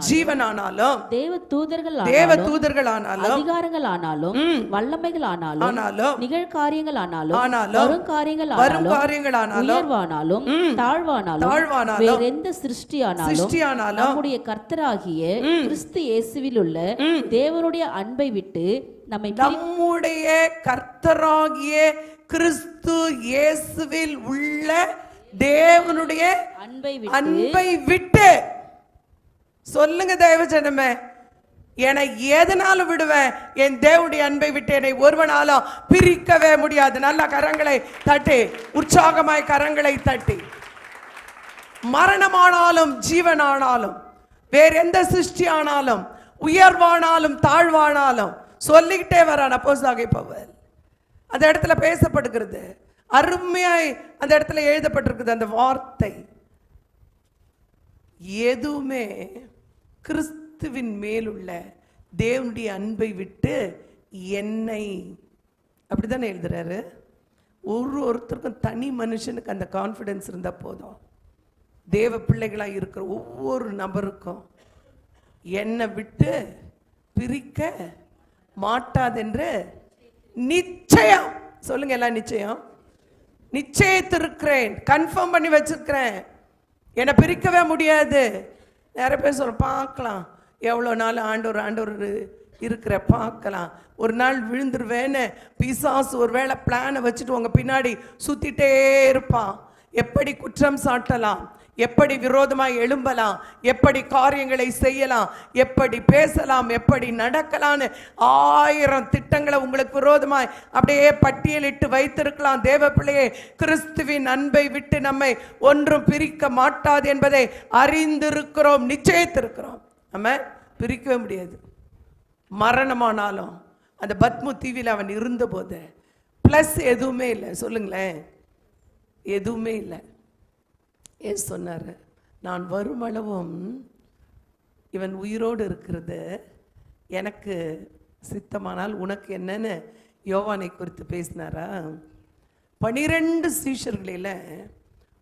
ஜீவனானாலும் தேவ தூதர்கள் ஆனாலும் அதிகாரங்கள் ஆனாலும் வல்லமைகள் ஆனாலும் நிகழ்காரியங்கள் ஆனாலும் வரும் காரியங்கள் ஆனாலும் உயர்வானாலும் தாழ்வானாலும் வேற எந்த சிருஷ்டியானாலும் நம்முடைய கர்த்தராகிய கிறிஸ்து இயேசுவில் உள்ள தேவனுடைய அன்பை விட்டு நம்முடைய கர்த்தராகிய கிறிஸ்து இயேசுவில் உள்ள தேவனுடைய அன்பை விட்டு சொல்லுங்க தேவ ஜனமே, என்னை எதனாலும் விடுவேன், என் தேவனுடைய அன்பை விட்டு என்னை ஒருவனாலும் பிரிக்கவே முடியாது. நல்ல கரங்களை தட்டி, உற்சாகமாய் கரங்களை தட்டி. மரணமானாலும் ஜீவனானாலும் வேற எந்த சிருஷ்டி ஆனாலும் உயர்வானாலும் தாழ்வானாலும் சொல்லிக்கிட்டே வரான் அப்போஸ்தலனாகிய பவுல். அந்த இடத்துல பேசப்படுகிறது, அருமையாய் அந்த இடத்துல எழுதப்பட்டிருக்குது அந்த வார்த்தை. எதுவுமே கிறிஸ்துவின் மேலுள்ள தேவனுடைய அன்பை விட்டு என்னை, அப்படித்தானே எழுதுறாரு. ஒருத்தருக்கும் தனி மனுஷனுக்கு அந்த கான்ஃபிடன்ஸ் இருந்தால் போதும். தேவ பிள்ளைகளாக இருக்கிற ஒவ்வொரு நபருக்கும் என்னை விட்டு பிரிக்க மாட்டாதென்று நிச்சயம், சொல்லுங்க எல்லாம் நிச்சயம், நிச்சயத்திருக்கிறேன், கன்ஃபார்ம் பண்ணி வச்சிருக்கிறேன், என்னை பிரிக்கவே முடியாது. நிறைய பேர் சொல்ல பார்க்கலாம், எவ்வளோ நாள் ஆண்டவர் இருக்கிற பார்க்கலாம், ஒரு நாள் விழுந்துருவேன்னு பிசாசு ஒரு வேளை பிளானை வச்சுட்டு உங்க பின்னாடி சுத்திட்டே இருப்பான். எப்படி குற்றம் சாட்டலாம், எப்படி விரோதமாய் எழும்பலாம், எப்படி காரியங்களை செய்யலாம், எப்படி பேசலாம், எப்படி நடக்கலான்னு 1000 திட்டங்களை உங்களுக்கு விரோதமாய் அப்படியே பட்டியலிட்டு வைத்திருக்கலாம். தேவ பிள்ளையே, கிறிஸ்துவின் அன்பை விட்டு நம்மை ஒன்றும் பிரிக்க மாட்டாது என்பதை அறிந்திருக்கிறோம், நிச்சயித்திருக்கிறோம். நம்ம பிரிக்கவே முடியாது. மரணமானாலும் அந்த பத்மு தீவில் அவன் இருந்தபோது பிளஸ் எதுவுமே இல்லை. சொல்லுங்களேன், எதுவுமே இல்லை. ஏன் சொன்னார், நான் வருமளவும் இவன் உயிரோடு இருக்கிறது எனக்கு சித்தமானால் உனக்கு என்னன்னு யோவானை குறித்து பேசினாரா. 12 சீஷர்களில்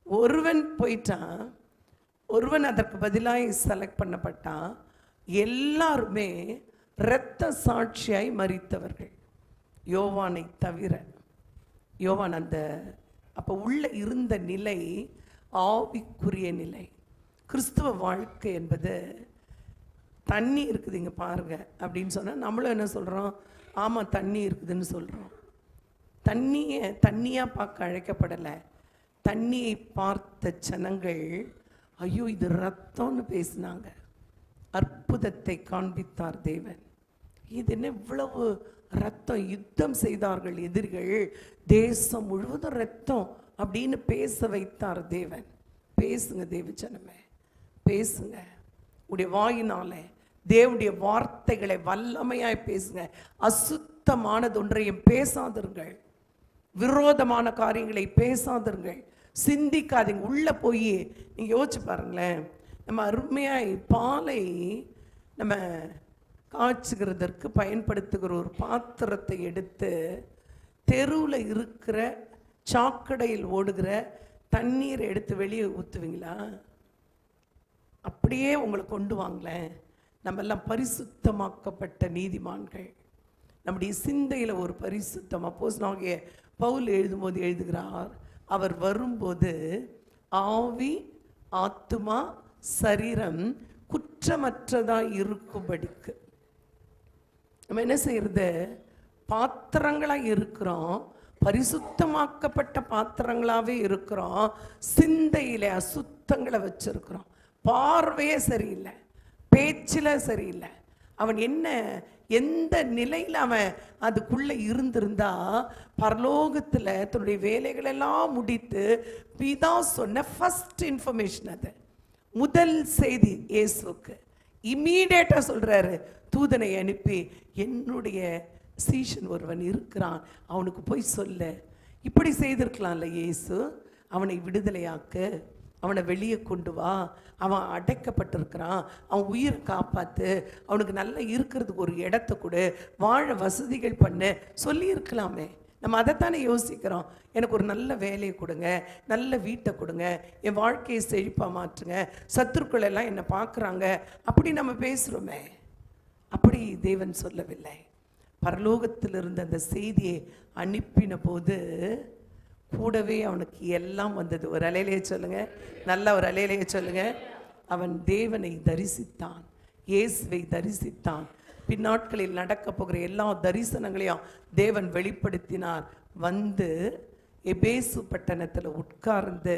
ஒருவன் போயிட்டான், ஒருவன் அதற்கு பதிலாக செலக்ட் பண்ணப்பட்டான். எல்லாருமே இரத்த சாட்சியாய் மரித்தவர்கள், யோவானை தவிர. யோவான் அந்த அப்போ உள்ள இருந்த நிலை ஆவிக்குரிய நிலை. கிறிஸ்துவ வாழ்க்கை என்பது தண்ணி இருக்குது இங்கே பாருங்க அப்படின்னு சொன்னால் நம்மளும் என்ன சொல்கிறோம், ஆமாம் தண்ணி இருக்குதுன்னு சொல்கிறோம். தண்ணியாக பார்க்க அழைக்கப்படலை. தண்ணியை பார்த்த ஜனங்கள் ஐயோ இது ரத்தம்னு பேசினாங்க. அற்புதத்தை காண்பித்தார் தேவன். இது என்ன இவ்வளவு ரத்தம், யுத்தம் செய்தார்கள் எதிரிகள், தேசம் முழுவதும் ரத்தம் அப்படின்னு பேச வைத்தார் தேவன். பேசுங்க தேவ ஜனமே, பேசுங்க. உடைய வாயினால தேவனுடைய வார்த்தைகளை வல்லமையாய் பேசுங்க. அசுத்தமானது ஒன்றையும் பேசாதிருங்கள், விரோதமான காரியங்களை பேசாதிருங்கள், சிந்திக்காதீங்க. உள்ள போய் நீங்க யோசிச்சு பாருங்களேன், நம்ம அருமையாய் பாலை நம்ம காய்ச்சுகிறதற்கு பயன்படுத்துகிற ஒரு பாத்திரத்தை எடுத்து தெருவில் இருக்கிற சாக்கடையில் ஓடுகிற தண்ணீரை எடுத்து வெளியே ஊற்றுவீங்களா? அப்படியே உங்களை கொண்டு வாங்களேன். நம்ம எல்லாம் பரிசுத்தமாக்கப்பட்ட நீதிமான்கள். நம்முடைய சிந்தையில் ஒரு பரிசுத்தம். அப்போஸ்தலனாகிய பவுல் எழுதும்போது எழுதுகிறார், அவர் வரும்போது ஆவி ஆத்துமா சரீரம் குற்றமற்றதாக இருக்கும்படிக்கு. நம்ம என்ன செய்யறது? பாத்திரங்களாக இருக்கிறோம், பரிசுத்தமாக்கப்பட்ட பாத்திரங்களாகவே இருக்கிறோம். சிந்தையில அசுத்தங்களை வச்சிருக்கிறோம். பார்வையே சரியில்லை, பேச்சில் சரியில்லை. அவன் என்ன எந்த நிலையில் அவன் அதுக்குள்ளே இருந்திருந்தா பரலோகத்தில் தன்னுடைய வேலைகளெல்லாம் முடித்து பிதா சொன்ன ஃபர்ஸ்ட் இன்ஃபர்மேஷன், அது முதல் செய்தி இயேசுக்கு இம்மீடியட்டாக சொல்கிறாரு, தூதனை அனுப்பி என்னுடைய சீஷன் ஒருவன் இருக்கிறான், அவனுக்கு போய் சொல்ல. இப்படி செய்திருக்கலாம்ல இயேசு, அவனை விடுதலையாக்கு, அவனை வெளியே கொண்டு வா, அவன் அடைக்கப்பட்டிருக்கிறான், அவன் உயிரை காப்பாற்று, அவனுக்கு நல்லா இருக்கிறதுக்கு ஒரு இடத்த கொடு, வாழ வசதிகள் பண்ணு சொல்லியிருக்கலாமே. நம்ம அதைத்தானே யோசிக்கிறோம். எனக்கு ஒரு நல்ல வேலையை கொடுங்க, நல்ல வீட்டை கொடுங்க, என் வாழ்க்கையை செழிப்பாக மாற்றுங்க, சத்துருக்கள் எல்லாம் என்னை பார்க்குறாங்க, அப்படி நம்ம பேசுகிறோமே. அப்படி தேவன் சொல்லவில்லை. பரலோகத்தில் இருந்த அந்த செய்தியை அனுப்பின போது கூடவே அவனுக்கு எல்லாம் வந்தது. ஒரு அலையிலேயே சொல்லுங்க, நல்ல ஒரு அலையிலேயே சொல்லுங்க. அவன் தேவனை தரிசித்தான், இயேசுவை தரிசித்தான். பின்னாட்களில் நடக்க போகிற எல்லா தரிசனங்களையும் தேவன் வெளிப்படுத்தினார். வந்து எபேசு பட்டணத்தில் உட்கார்ந்து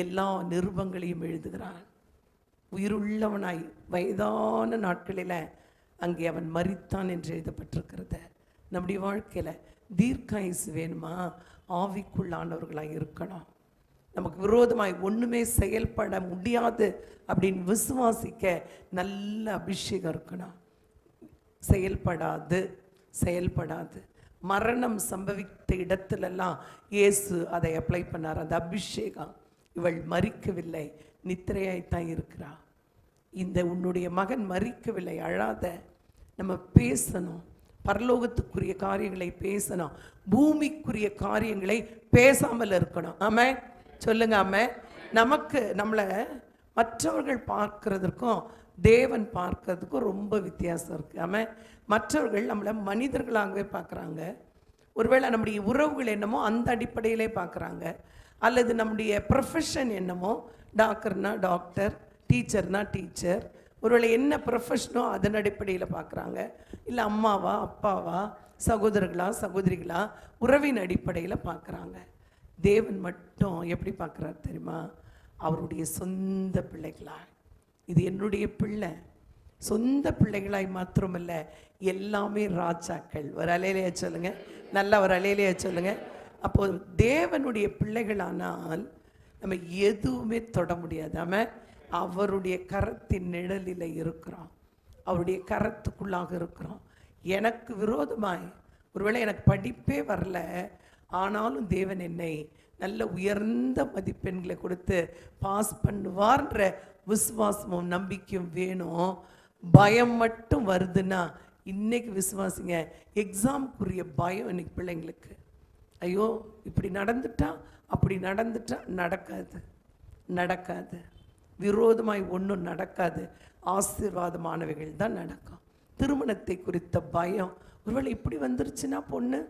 எல்லா நிருபங்களையும் எழுதுகிறான். உயிருள்ளவனாய் வயதான நாட்களில் அங்கே அவன் மரித்தான் என்று எழுதப்பட்டிருக்கிறது. நம்முடைய வாழ்க்கையில் தீர்க்காயுசு வேணுமா? ஆவிக்குள்ளானவர்களாக இருக்கணும். நமக்கு விரோதமாய் ஒன்றுமே செயல்பட முடியாது அப்படின்னு விசுவாசிக்க நல்ல அபிஷேகம் இருக்கணும். செயல்படாது மரணம் சம்பவித்த இடத்துலெல்லாம் இயேசு அதை அப்ளை பண்ணார். அந்த அபிஷேகம், இவள் மரிக்கவில்லை, நித்திரையாய்த்தான் இருக்கிறா, இந்த உன்னுடைய மகன் மரிக்கவில்லை, அழாத. நம்ம பேசணும், பரலோகத்துக்குரிய காரியங்களை பேசணும், பூமிக்குரிய காரியங்களை பேசாமல் இருக்கணும். ஆமென் சொல்லுங்க. ஆமென். நமக்கு நம்மளை மற்றவர்கள் பார்க்கிறதுக்கும் தேவன் பார்க்கறதுக்கும் ரொம்ப வித்தியாசம் இருக்குது. ஆமென். மற்றவர்கள் நம்மளை மனிதர்களாகவே பார்க்குறாங்க. ஒருவேளை நம்முடைய உறவுகள் என்னமோ அந்த அடிப்படையிலே பார்க்குறாங்க, அல்லது நம்முடைய ப்ரொஃபஷன் என்னமோ, டாக்டர்னா டாக்டர், டீச்சர்னா டீச்சர், ஒருவேளை என்ன ப்ரொஃபஷனோ அதன் அடிப்படையில் பார்க்குறாங்க. இல்லை அம்மாவா அப்பாவா சகோதரர்களா சகோதரிகளா உறவின் அடிப்படையில் பார்க்குறாங்க. தேவன் மட்டும் எப்படி பார்க்குறாரு தெரியுமா? அவருடைய சொந்த பிள்ளைகளா, இது என்னுடைய பிள்ளை, சொந்த பிள்ளைகளாய் மாத்திரமல்ல, எல்லாமே ராஜாக்கள். ஒரு அலையிலேயே சொல்லுங்க, நல்லா ஒரு அலையிலேயே சொல்லுங்க. அப்போது தேவனுடைய பிள்ளைகளானால் நம்ம எதுவுமே தொட முடியாது. ஆமாம். அவருடைய கரத்தின் நிழலில் இருக்கிறோம், அவருடைய கரத்துக்குள்ளாக இருக்கிறோம். எனக்கு விரோதமாய் ஒருவேளை எனக்கு படிப்பே வரல, ஆனாலும் தேவன் என்னை நல்ல உயர்ந்த மதிப்பெண்களை கொடுத்து பாஸ் பண்ணுவார்ன்ற விசுவாசமும் நம்பிக்கையும் வேணும். பயம் மட்டும் வருதுன்னா இன்னைக்கு விசுவாசிங்க, எக்ஸாமுக்குரிய பயம் இன்னைக்கு பிள்ளைங்களுக்கு. ஐயோ இப்படி நடந்துட்டா அப்படி நடந்துட்டா நடக்காது, விரோதமாய் ஒன்றும் நடக்காது, ஆசீர்வாதமானவைகள் தான் நடக்கும். திருமணத்தை குறித்த பயம், ஒருவேளை இப்படி வந்துருச்சுன்னா பொண்ணு,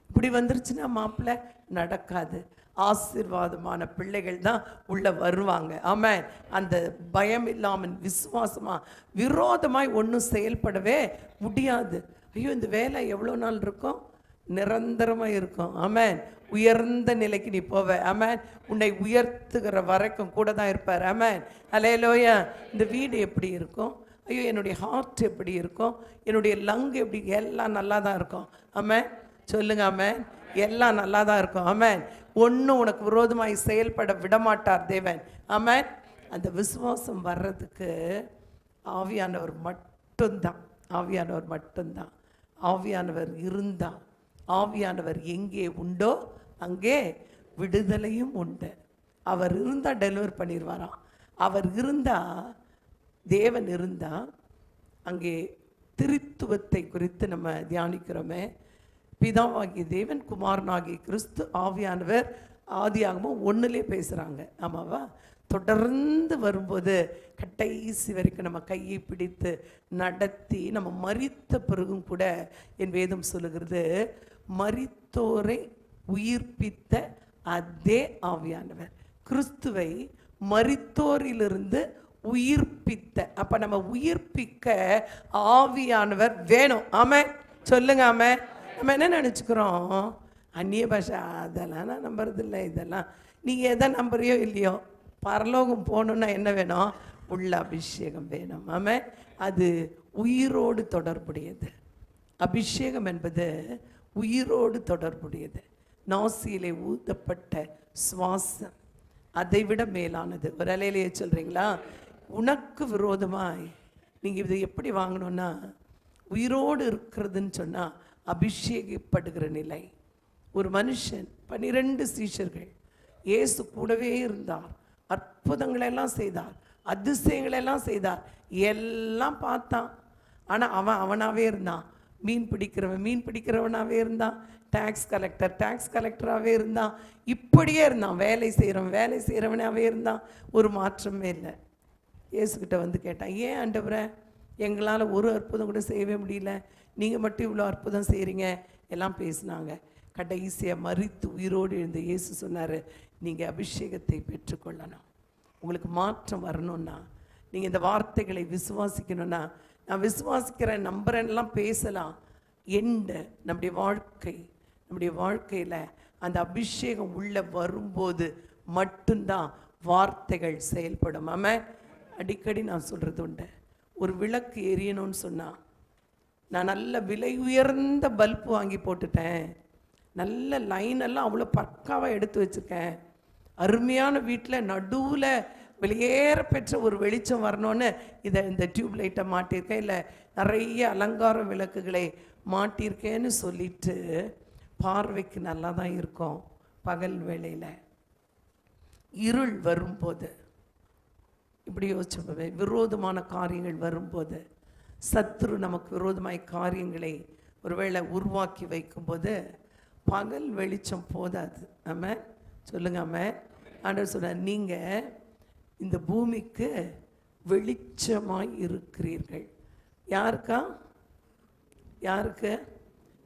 இப்படி வந்துருச்சுன்னா மாப்பிள்ளை, நடக்காது. ஆசீர்வாதமான பிள்ளைகள் தான் உள்ள வருவாங்க. ஆமென். அந்த பயம் இல்லாமல் விசுவாசமா விரோதமாய் ஒன்றும் செயல்படவே முடியாது. ஐயோ இந்த வேலை எவ்வளோ நாள் இருக்கும்? நிரந்தரமாக இருக்கும். ஆமென். உயர்ந்த நிலைக்கு நீ போவ. ஆமென். உன்னை உயர்த்துகிற வரைக்கும் கூட தான் இருப்பார். ஆமென். அல்லேலூயா. இந்த வீடு எப்படி இருக்கும்? ஐயோ என்னுடைய ஹார்ட் எப்படி இருக்கும்? என்னுடைய லங் எப்படி? எல்லாம் நல்லா தான் இருக்கும். ஆமென் சொல்லுங்க. ஆமென். எல்லாம் நல்லா தான் இருக்கும். ஆமென். ஒன்றும் உனக்கு விரோதமாய் செயல்பட விடமாட்டார் தேவன். ஆமென். அந்த விசுவாசம் வர்றதுக்கு ஆவியானவர் மட்டும்தான். ஆவியானவர் இருந்தால், ஆவியானவர் எங்கே உண்டோ அங்கே விடுதலையும் உண்டு. அவர் இருந்தால் டெலிவர் பண்ணிடுவாராம். அவர் இருந்தால் தேவன் இருந்தால் அங்கே திரித்துவத்தை குறித்து நம்ம தியானிக்கிறோமே. பிதாவாகிய தேவன், குமாரனாகிய கிறிஸ்து, ஆவியானவர் ஆதியாகமம் 1 பேசுகிறாங்க. ஆமாவா? தொடர்ந்து வரும்போது கடைசி வரைக்கும் நம்ம கையை பிடித்து நடத்தி நம்ம மரித்த பிறகும் கூட என் வேதம் சொல்லுகிறது, மரித்தோரை உயிர்ப்பித்த அதே ஆவியானவர் கிறிஸ்துவை மரித்தோரிலிருந்து உயிர்ப்பித்த. அப்ப நம்ம உயிர்ப்பிக்க ஆவியானவர் வேணும். ஆமென் சொல்லுங்க. ஆமென். நம்ம என்ன நினைச்சுக்கிறோம், அந்நிய பாஷை அதெல்லாம் நான் நம்புறது இல்லை. இதெல்லாம் நீங்க எதை நம்புறியோ இல்லையோ, பரலோகம் போகணுன்னா என்ன வேணும்? உள்ள அபிஷேகம் வேணும். ஆமென். அது உயிரோடு தொடர்புடையது. அபிஷேகம் என்பது உயிரோடு தொடர்புடையது. நாசியிலே ஊதப்பட்ட சுவாசம் அதை விட மேலானது. ஒரு அலையிலேயே சொல்றீங்களா? உனக்கு விரோதமாய் நீங்க இதை எப்படி வாங்கணும்னா, உயிரோடு இருக்கிறதுன்னு சொன்னா அபிஷேகப்படுகிற நிலை. ஒரு மனுஷன் 12 சீஷர்கள், இயேசு கூடவே இருந்தார், அற்புதங்களெல்லாம் செய்தார், அதிசயங்களெல்லாம் செய்தார், எல்லாம் பார்த்தான். ஆனால் அவனாவே இருந்தான். மீன் பிடிக்கிறவனாவே இருந்தான். டாக்ஸ் கலெக்டராகவே இருந்தான். இப்படியே இருந்தான். வேலை செய்கிறவனாவே இருந்தான். ஒரு மாற்றமே இல்லை. இயேசுக்கிட்ட வந்து கேட்டான், ஏன் ஆண்டவரே எங்களால் ஒரு அற்புதம் கூட செய்யவே முடியல, நீங்கள் மட்டும் இவ்வளோ அற்புதம் செய்கிறீங்க? எல்லாம் பேசினாங்க. கடைசியாக மரித்து உயிரோடு எழுந்த இயேசு சொன்னார், நீங்கள் அபிஷேகத்தை பெற்றுக்கொள்ளணும். உங்களுக்கு மாற்றம் வரணும்னா, நீங்கள் இந்த வார்த்தைகளை விசுவாசிக்கணும்னா, நான் விசுவாசிக்கிறேன் நம்புறேன்லாம் பேசலாம். நம்முடைய வாழ்க்கையில் அந்த அபிஷேகம் உள்ள வரும்போது மட்டும்தான் வார்த்தைகள் செயல்படும். ஆமாம். அடிக்கடி நான் சொல்கிறது உண்டு, ஒரு விளக்கு எரியணும்னு சொன்னால், நான் நல்ல விலை உயர்ந்த பல்பு வாங்கி போட்டுட்டேன், நல்ல லைனெல்லாம் அவ்வளோ பக்காவாக எடுத்து வச்சுருக்கேன், அருமையான வீட்டில் நடுவில் வெளியேற பெற்ற ஒரு வெளிச்சம் வரணும்னு இந்த டியூப் லைட்டை மாட்டியிருக்கேன், இல்லை நிறைய அலங்கார விளக்குகளை மாட்டியிருக்கேன்னு சொல்லிட்டு பார்வைக்கு நல்லா தான் இருக்கும். பகல் வேளையில் இருள் வரும்போது, இப்படி யோசிச்சுப்பவே, விரோதமான காரியங்கள் வரும்போது, சத்துரு நமக்கு விரோதமாய் காரியங்களை ஒருவேளை உருவாக்கி வைக்கும்போது பகல் வெளிச்சம் போதாது. ஆமாம் சொல்லுங்க. ஆமாம். ஆண்டவர் சொன்னார், நீங்கள் இந்த பூமிக்கு வெளிச்சமாய் இருக்கிறீர்கள். யாருக்கு?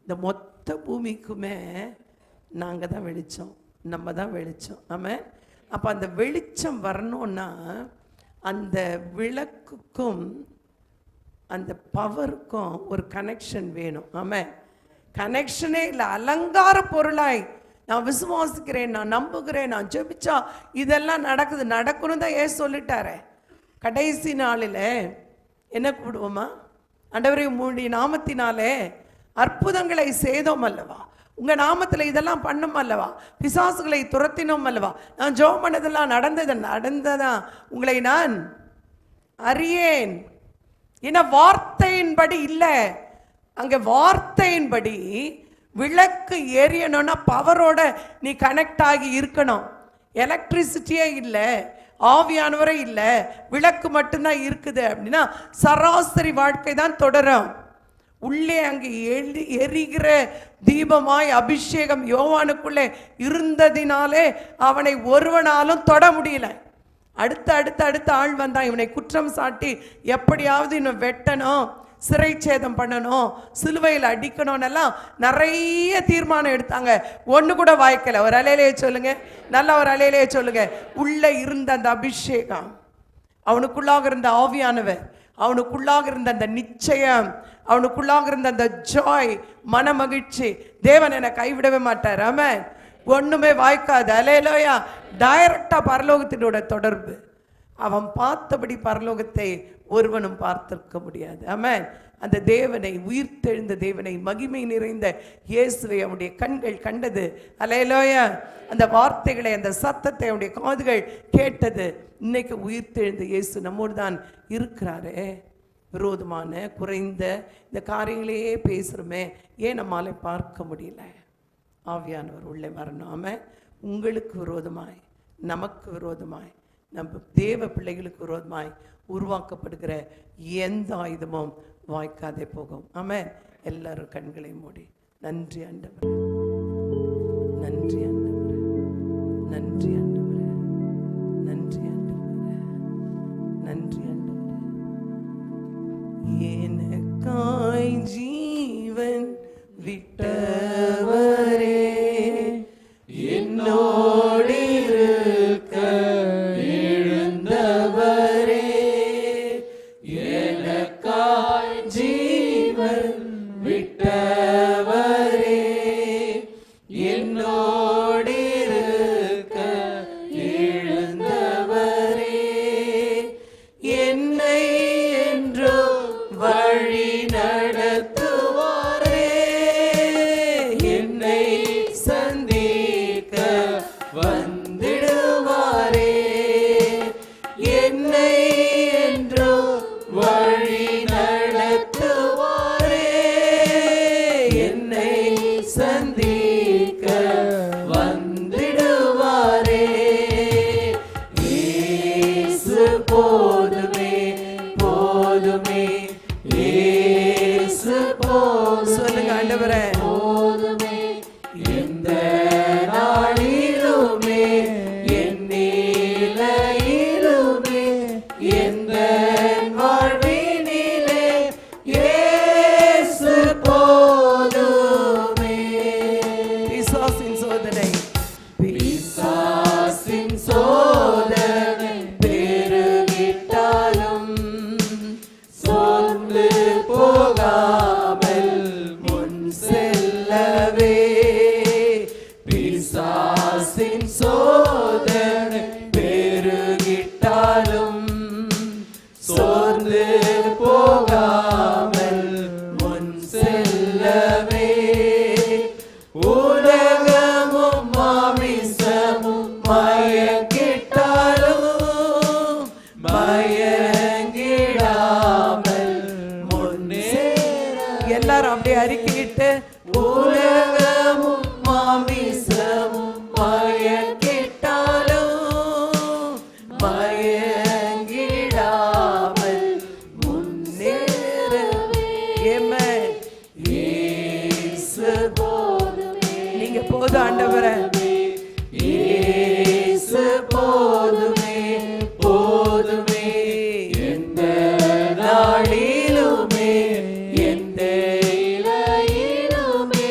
இந்த மொத்த பூமிக்குமே நாங்கள் தான் வெளிச்சம், நம்ம தான் வெளிச்சம். ஆமாம். அப்போ அந்த வெளிச்சம் வரணும்னா அந்த விளக்குக்கும் அந்த பவருக்கும் ஒரு கனெக்ஷன் வேணும். ஆமாம். கனெக்ஷனே இல்லை. அலங்கார பொருளாய் நான் விசுவாசிக்கிறேன், நான் நம்புகிறேன், நான் ஜெபிச்சா இதெல்லாம் நடக்கணும் தான் ஏன் சொல்லிட்டாரே. கடைசி நாளில் என்ன கூடுவோமா? ஆண்டவரே உம்முடைய நாமத்தினாலே அற்புதங்களை செய்தோம் அல்லவா, உங்க நாமத்தில் இதெல்லாம் பண்ணும் அல்லவா, பிசாசுகளை துரத்தினோம் அல்லவா, நான் ஜெபம் பண்ணதெல்லாம் நடந்ததா உங்களை நான் அறியேன். ஏன்னா வார்த்தையின்படி இல்லை, அங்கே வார்த்தையின்படி விளக்கு எரியணும்னா பவரோட நீ கனெக்ட் ஆகி இருக்கணும். எலக்ட்ரிசிட்டியே இல்லை, ஆவியானவரே இல்லை, விளக்கு மட்டும்தான் இருக்குது அப்படின்னா சராசரி வாழ்க்கை தான் தொடரும். உள்ளே அங்கே எரிகிற தீபமாய் அபிஷேகம் யோவானுக்குள்ளே இருந்ததினாலே அவனை ஒருவனாலும் தொட முடியல. அடுத்த ஆள் வந்தான், இவனை குற்றம் சாட்டி எப்படியாவது இன்னும் வெட்டணும், சிறைச்சேதம் பண்ணணும், சிலுவையில் அடிக்கணும்னெல்லாம் நிறைய தீர்மானம் எடுத்தாங்க. ஒன்று கூட வாய்க்கல. ஒரு அலையிலேயே சொல்லுங்க, நல்ல ஒரு அலையிலேயே சொல்லுங்க. உள்ள இருந்த அந்த அபிஷேகம், அவனுக்குள்ளாக இருந்த ஆவியானவர், அவனுக்குள்ளாக இருந்த அந்த நிச்சயம், அவனுக்குள்ளாக இருந்த அந்த ஜாய், மன மகிழ்ச்சி, தேவன் என்னை கைவிடவே மாட்டார். ஆமென். ஒண்ணுமே வாய்க்காது. அல்லேலூயா. டைரக்டா பரலோகத்தினோட தொடர்பு. அவன் பார்த்தபடி பரலோகத்தை ஒருவனும் பார்த்திருக்க முடியாது. ஆமென். அந்த தேவனை, உயிர்த்தெழுந்த தேவனை, மகிமை நிறைந்த இயேசுவை அவனுடைய கண்கள் கண்டது. அல்லேலூயா. அந்த வார்த்தைகளை, அந்த சத்தத்தை அவனுடைய காதுகள் கேட்டது. இன்னைக்கு உயிர்த்தெழுந்த இயேசு நம்மோடு தான் இருக்கிறாரே. விரோதமான குறைந்த இந்த காரியங்களையே பேசுகிறோமே, ஏன் நம்மால பார்க்க முடியல? ஆவியானவர் உள்ளே வரணும். ஆமென். உங்களுக்கு விரோதமாய், நமக்கு விரோதமாய் நம்ம தேவ பிள்ளைகளுக்கு விரோதமாய் உருவாக்கப்படுகிற எந்த ஆயுதமும் வாய்க்காதே போகும். ஆமென். எல்லாரும் கண்களை மூடி நன்றி ஆண்டவரே, நன்றி ஆண்டவரே, நன்றி ஆண்டவரே, நன்றி ஆண்டவரே, நன்றி ஆண்டவரே. எனக்காய் ஜீவன் விட்டவரே, என்னோடு இருக்க எழுந்தவரே, எனக்காய் ஜீவன் விட்டவரே, என்னோடு இருக்க எழுந்தவரே, என்னை என்றும் வழி நடத்துவாரே, என்னை சந்திக்க வந்திடுவாரே, என்னை என்றும் வழி நடத்துவாரே, என்னை சந்திக்க வந்திடுவாரே. இயேசு போதுமே, போதுமே, இயேசு போதுமே. சொல்லுங்க ஆண்டவரே, போதுமே. எந்த நாளிலுமே, என் நிலையிலுமே, எந்த வாழ்வினிலே இயேசு போதுமே. பிசாசின் சோதனை, பிசாசின் சோதனை பெருகிட்டாலும் சோர்ந்து போகாமல் முன் செல்லவே, பிசாசின் சோதனை பெருகிட்டாலும் சோர்ந்து போகாமல் முன் செல்லவே, உலகமும் மாமிசமும் மயக்கிட்டாலும் மயங்கிடாமல் முன்னேற. எல்லாரும் அப்படியே அறிக்கையிட்டு, உலகமும் மாமிசமும் மயக்கிட்டாலும் மயங்கிடாமல் முன்னேறவே. ஆமென். இயேசு போதுமே. நீங்க போதும் ஆண்டவரே, இயேசு போதுமே, போதுமே. எந்த நாளிலுமே, எந்த இலையிலுமே,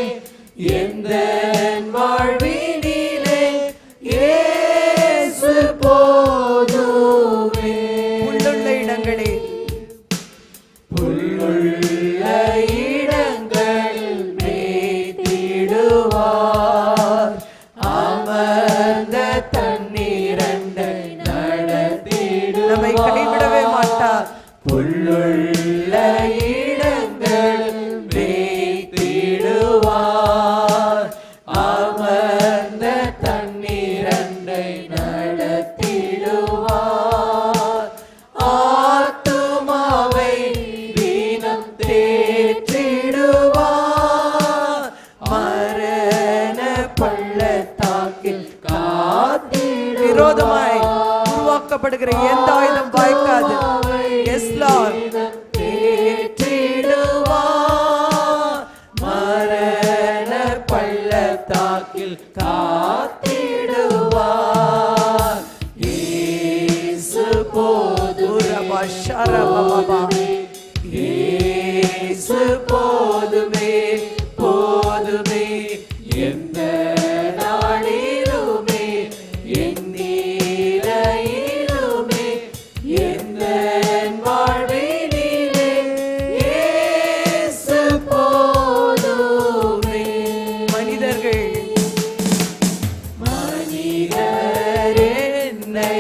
எந்த வாழ்வினிலே இயேசு போதுமே. புல்லுள்ள இடங்களில், புல்லுள்ள இடங்களில் மேய்த்திடுவார், அமர்ந்த தண்ணீரண்டை நடத்திடுவார். நம்மை கைவிடவே மாட்டார். புல்லுள்ள இடங்களில் மேய்த்திடுவார், அமர்ந்த தண்ணீரண்டை நடத்திடுவார், ஆத்துமாவை தினம் தேற்றிடுவார், மரண பள்ளத்தாக்கில் காத்திடுவார். விரோதமாய் உருவாக்கப்படுகிற எந்த ஆயுதம் வாய்க்காது. S Lord. தேற்றிடுவார், மரண பள்ளத்தாக்கில் காத்திடுவார். இயேசு போதுமே, இயேசு போதுமே, போதுமே. எந்த நாளிலுமே, என் நிலையிலுமே, எந்த வாழ்வினிலே இயேசு போதுமே. மனிதர்கள் என்னை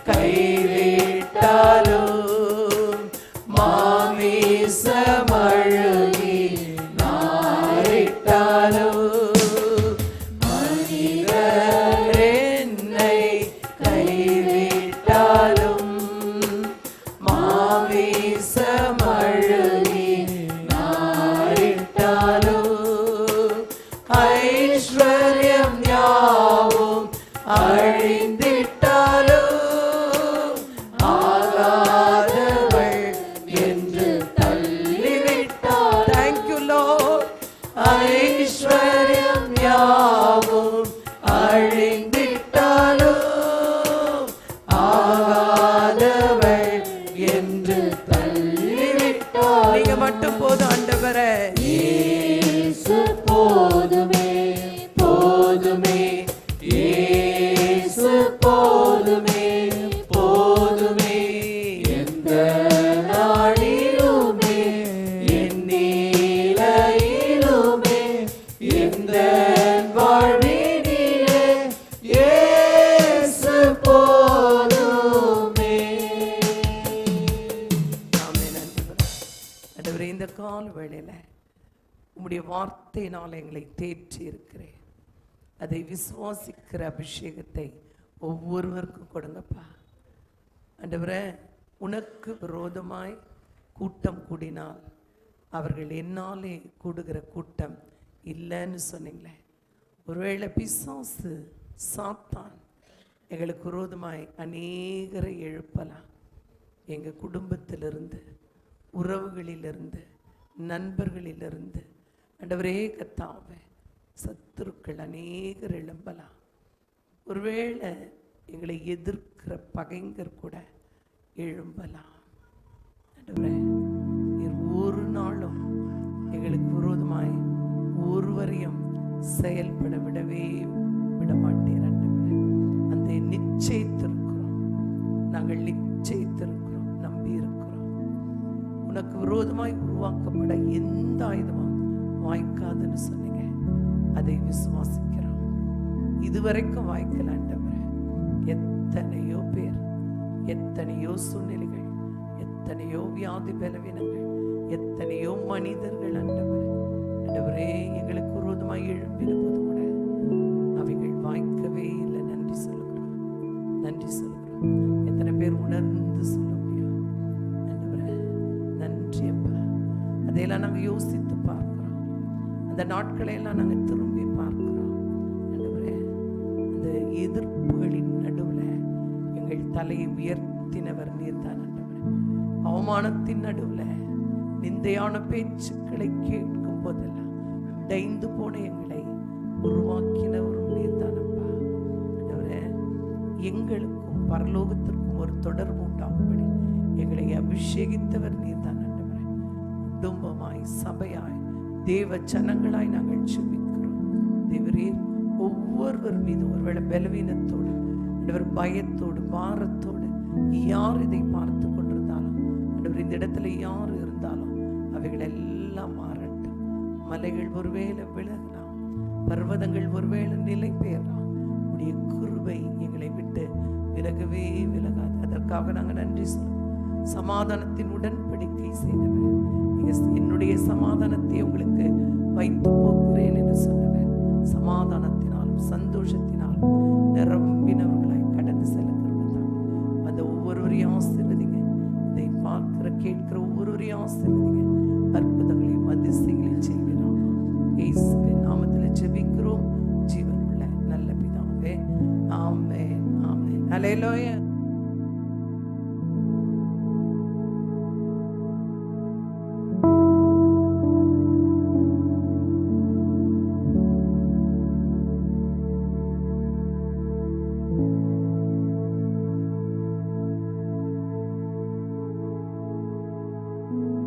கைவிட்டாலும் மாமிசமழுகி நாரிட்டாலும், மனிதர் என்னை கைவிட்டாலும் மாமிசமழுகி நாரிட்டாலும், ஐஸ்வர்யம் யாவும் அழிந்திட்டாலும் மட்டும் போதும் ஆண்டவரே. இயேசு போதுமே போதுமே இயேசு போதுமே போதுமே எந்த நாளிலுமே என் நிலையிலுமே எந்த வாழ்வினிலே இயேசு போதுமே. ஆமென் ஆண்டவரே. ஆண்டவரே, இந்த கால வேளையில உம்முடைய வார்த்தையினால் எங்களை தேற்றி இருக்கிறேன். அதை விசுவாசிக்கிற அபிஷேகத்தை ஒவ்வொருவருக்கும் கொடுங்கப்பா. ஆண்டவரே, உனக்கு விரோதமாய் கூட்டம் கூடினால் அவர்கள் என்னாலே கூடுகிற கூட்டம் இல்லைன்னு சொன்னீங்களே. ஒருவேளை பிசாசு சாத்தான் எங்களுக்கு விரோதமாய் அநேகரை எழுப்பலாம். எங்கள் குடும்பத்திலிருந்து, உறவுகளிலிருந்து, நண்பர்களிலிருந்து ஆண்டவரே கர்த்தாவே, சத்துருக்கள் அநேகர் எழும்பலாம். ஒருவேளை எங்களை எதிர்க்கிற பகைஞர் கூட எழும்பலாம். ஆண்டவரே, நீர் ஒரு நாளும் எங்களுக்கு விரோதமாய் ஒருவரையும் செயல்பட விடவே விடமாட்டீர். ஆண்டவரே, அந்த நிச்சயித்திருக்கிறோம், நாங்கள் நிச்சயித்திருக்கிறோம், நம்பி இருக்கிறோம். உனக்கு விரோதமாய் உருவாக்கப்பட எந்த ஆயுதமும் வாய்க்காதுன்னு சொன்னீங்க. அதை விசுவாசிக்கிறோம். இதுவரைக்கும் வாய்க்கல ஆண்டவரே. எத்தனையோ பேர், எத்தனையோ சூழ்நிலைகள், எத்தனையோ வியாதி பலவீனங்கள், எத்தனையோ மனிதர்கள் ஆண்டவரே ஆண்டவரே எங்களுக்கு விரோதமாய் எழும்பின போது கூட அவைகள் வாய்க்கவே இல்லை. நன்றி சொல்லுகிறோம், நன்றி சொல்லுகிறோம். எத்தனை பேர் உணர்ந்து சொல்ல முடியும் ஆண்டவரே. நன்றி அப்பா. அதையெல்லாம் நாங்கள் யோசித்து பார்க்கிறோம். அந்த நாட்களை எல்லாம் நாங்கள் திரும்பி பார்க்கிறோம் ஆண்டவரே. அந்த எதிர்ப்புகளின் நடுவில் எங்கள் தலையை உயர்த்தினவர் நீர்தான் ஆண்டவரே. அவமானத்தின் நடுவில் நிந்தையான பேச்சுக்களை கேட்கும் போதெல்லாம் உடைந்து போன எங்களை உருவாக்கினவரும் நீர்தான் அப்பா ஆண்டவரே. எங்களுக்கும் பரலோகத்திற்கும் ஒரு தொடர்பு உண்டாகும்படி எங்களை அபிஷேகித்தவர் நீர்தான் ஆண்டவரே. குடும்பமாய், சபையாய், தேவ ஜனங்களாய் நாங்கள் ஜெபிக்கிறோம். தேவரே, ஒவ்வொருவர் மீது ஒருவேளை பலவீனத்தோடு, ஆண்டவர் பயத்தோடு, பாரத்தோடு யார் இதை பார்த்து கொண்டிருந்தாலும், ஆண்டவர் இந்த இடத்துல யார் இருந்தாலும் அவைகள் எல்லாம் மாறட்டும். மலைகள் ஒருவேளை விலகலாம், பர்வதங்கள் ஒருவேளை நிலை பெயரலாம். உடைய கிருபை எங்களை விட்டு விலகவே விலகாது. அதற்காக நாங்கள் நன்றி சொல்லுவோம். சமாதானத்தின் உடன்படிக்கை செய்தவர், என்னுடைய சமாதானத்தை உங்களுக்கு வைத்து போகிறேன் என்று சொன்னவர், சமாதானத்தினாலும் சந்தோஷத்தினாலும் நிரம்பினவர்களாய் கடந்து செல்ல கிருபைதான். அந்த ஒவ்வொருவரையும் ஆசீர்வதிங்க. இதை பார்க்கிற கேட்கிற ஒவ்வொருவரையும் ஆசீர்வதிங்க. அற்புதங்களையும் அதிசயங்களையும் செய்கிறோம். இயேசுவின் நாமத்தில் ஜெபிக்கிறோம் ஜீவனுள்ள நல்ல பிதாவே. ஆமென், ஆமென். அல்லேலூயா.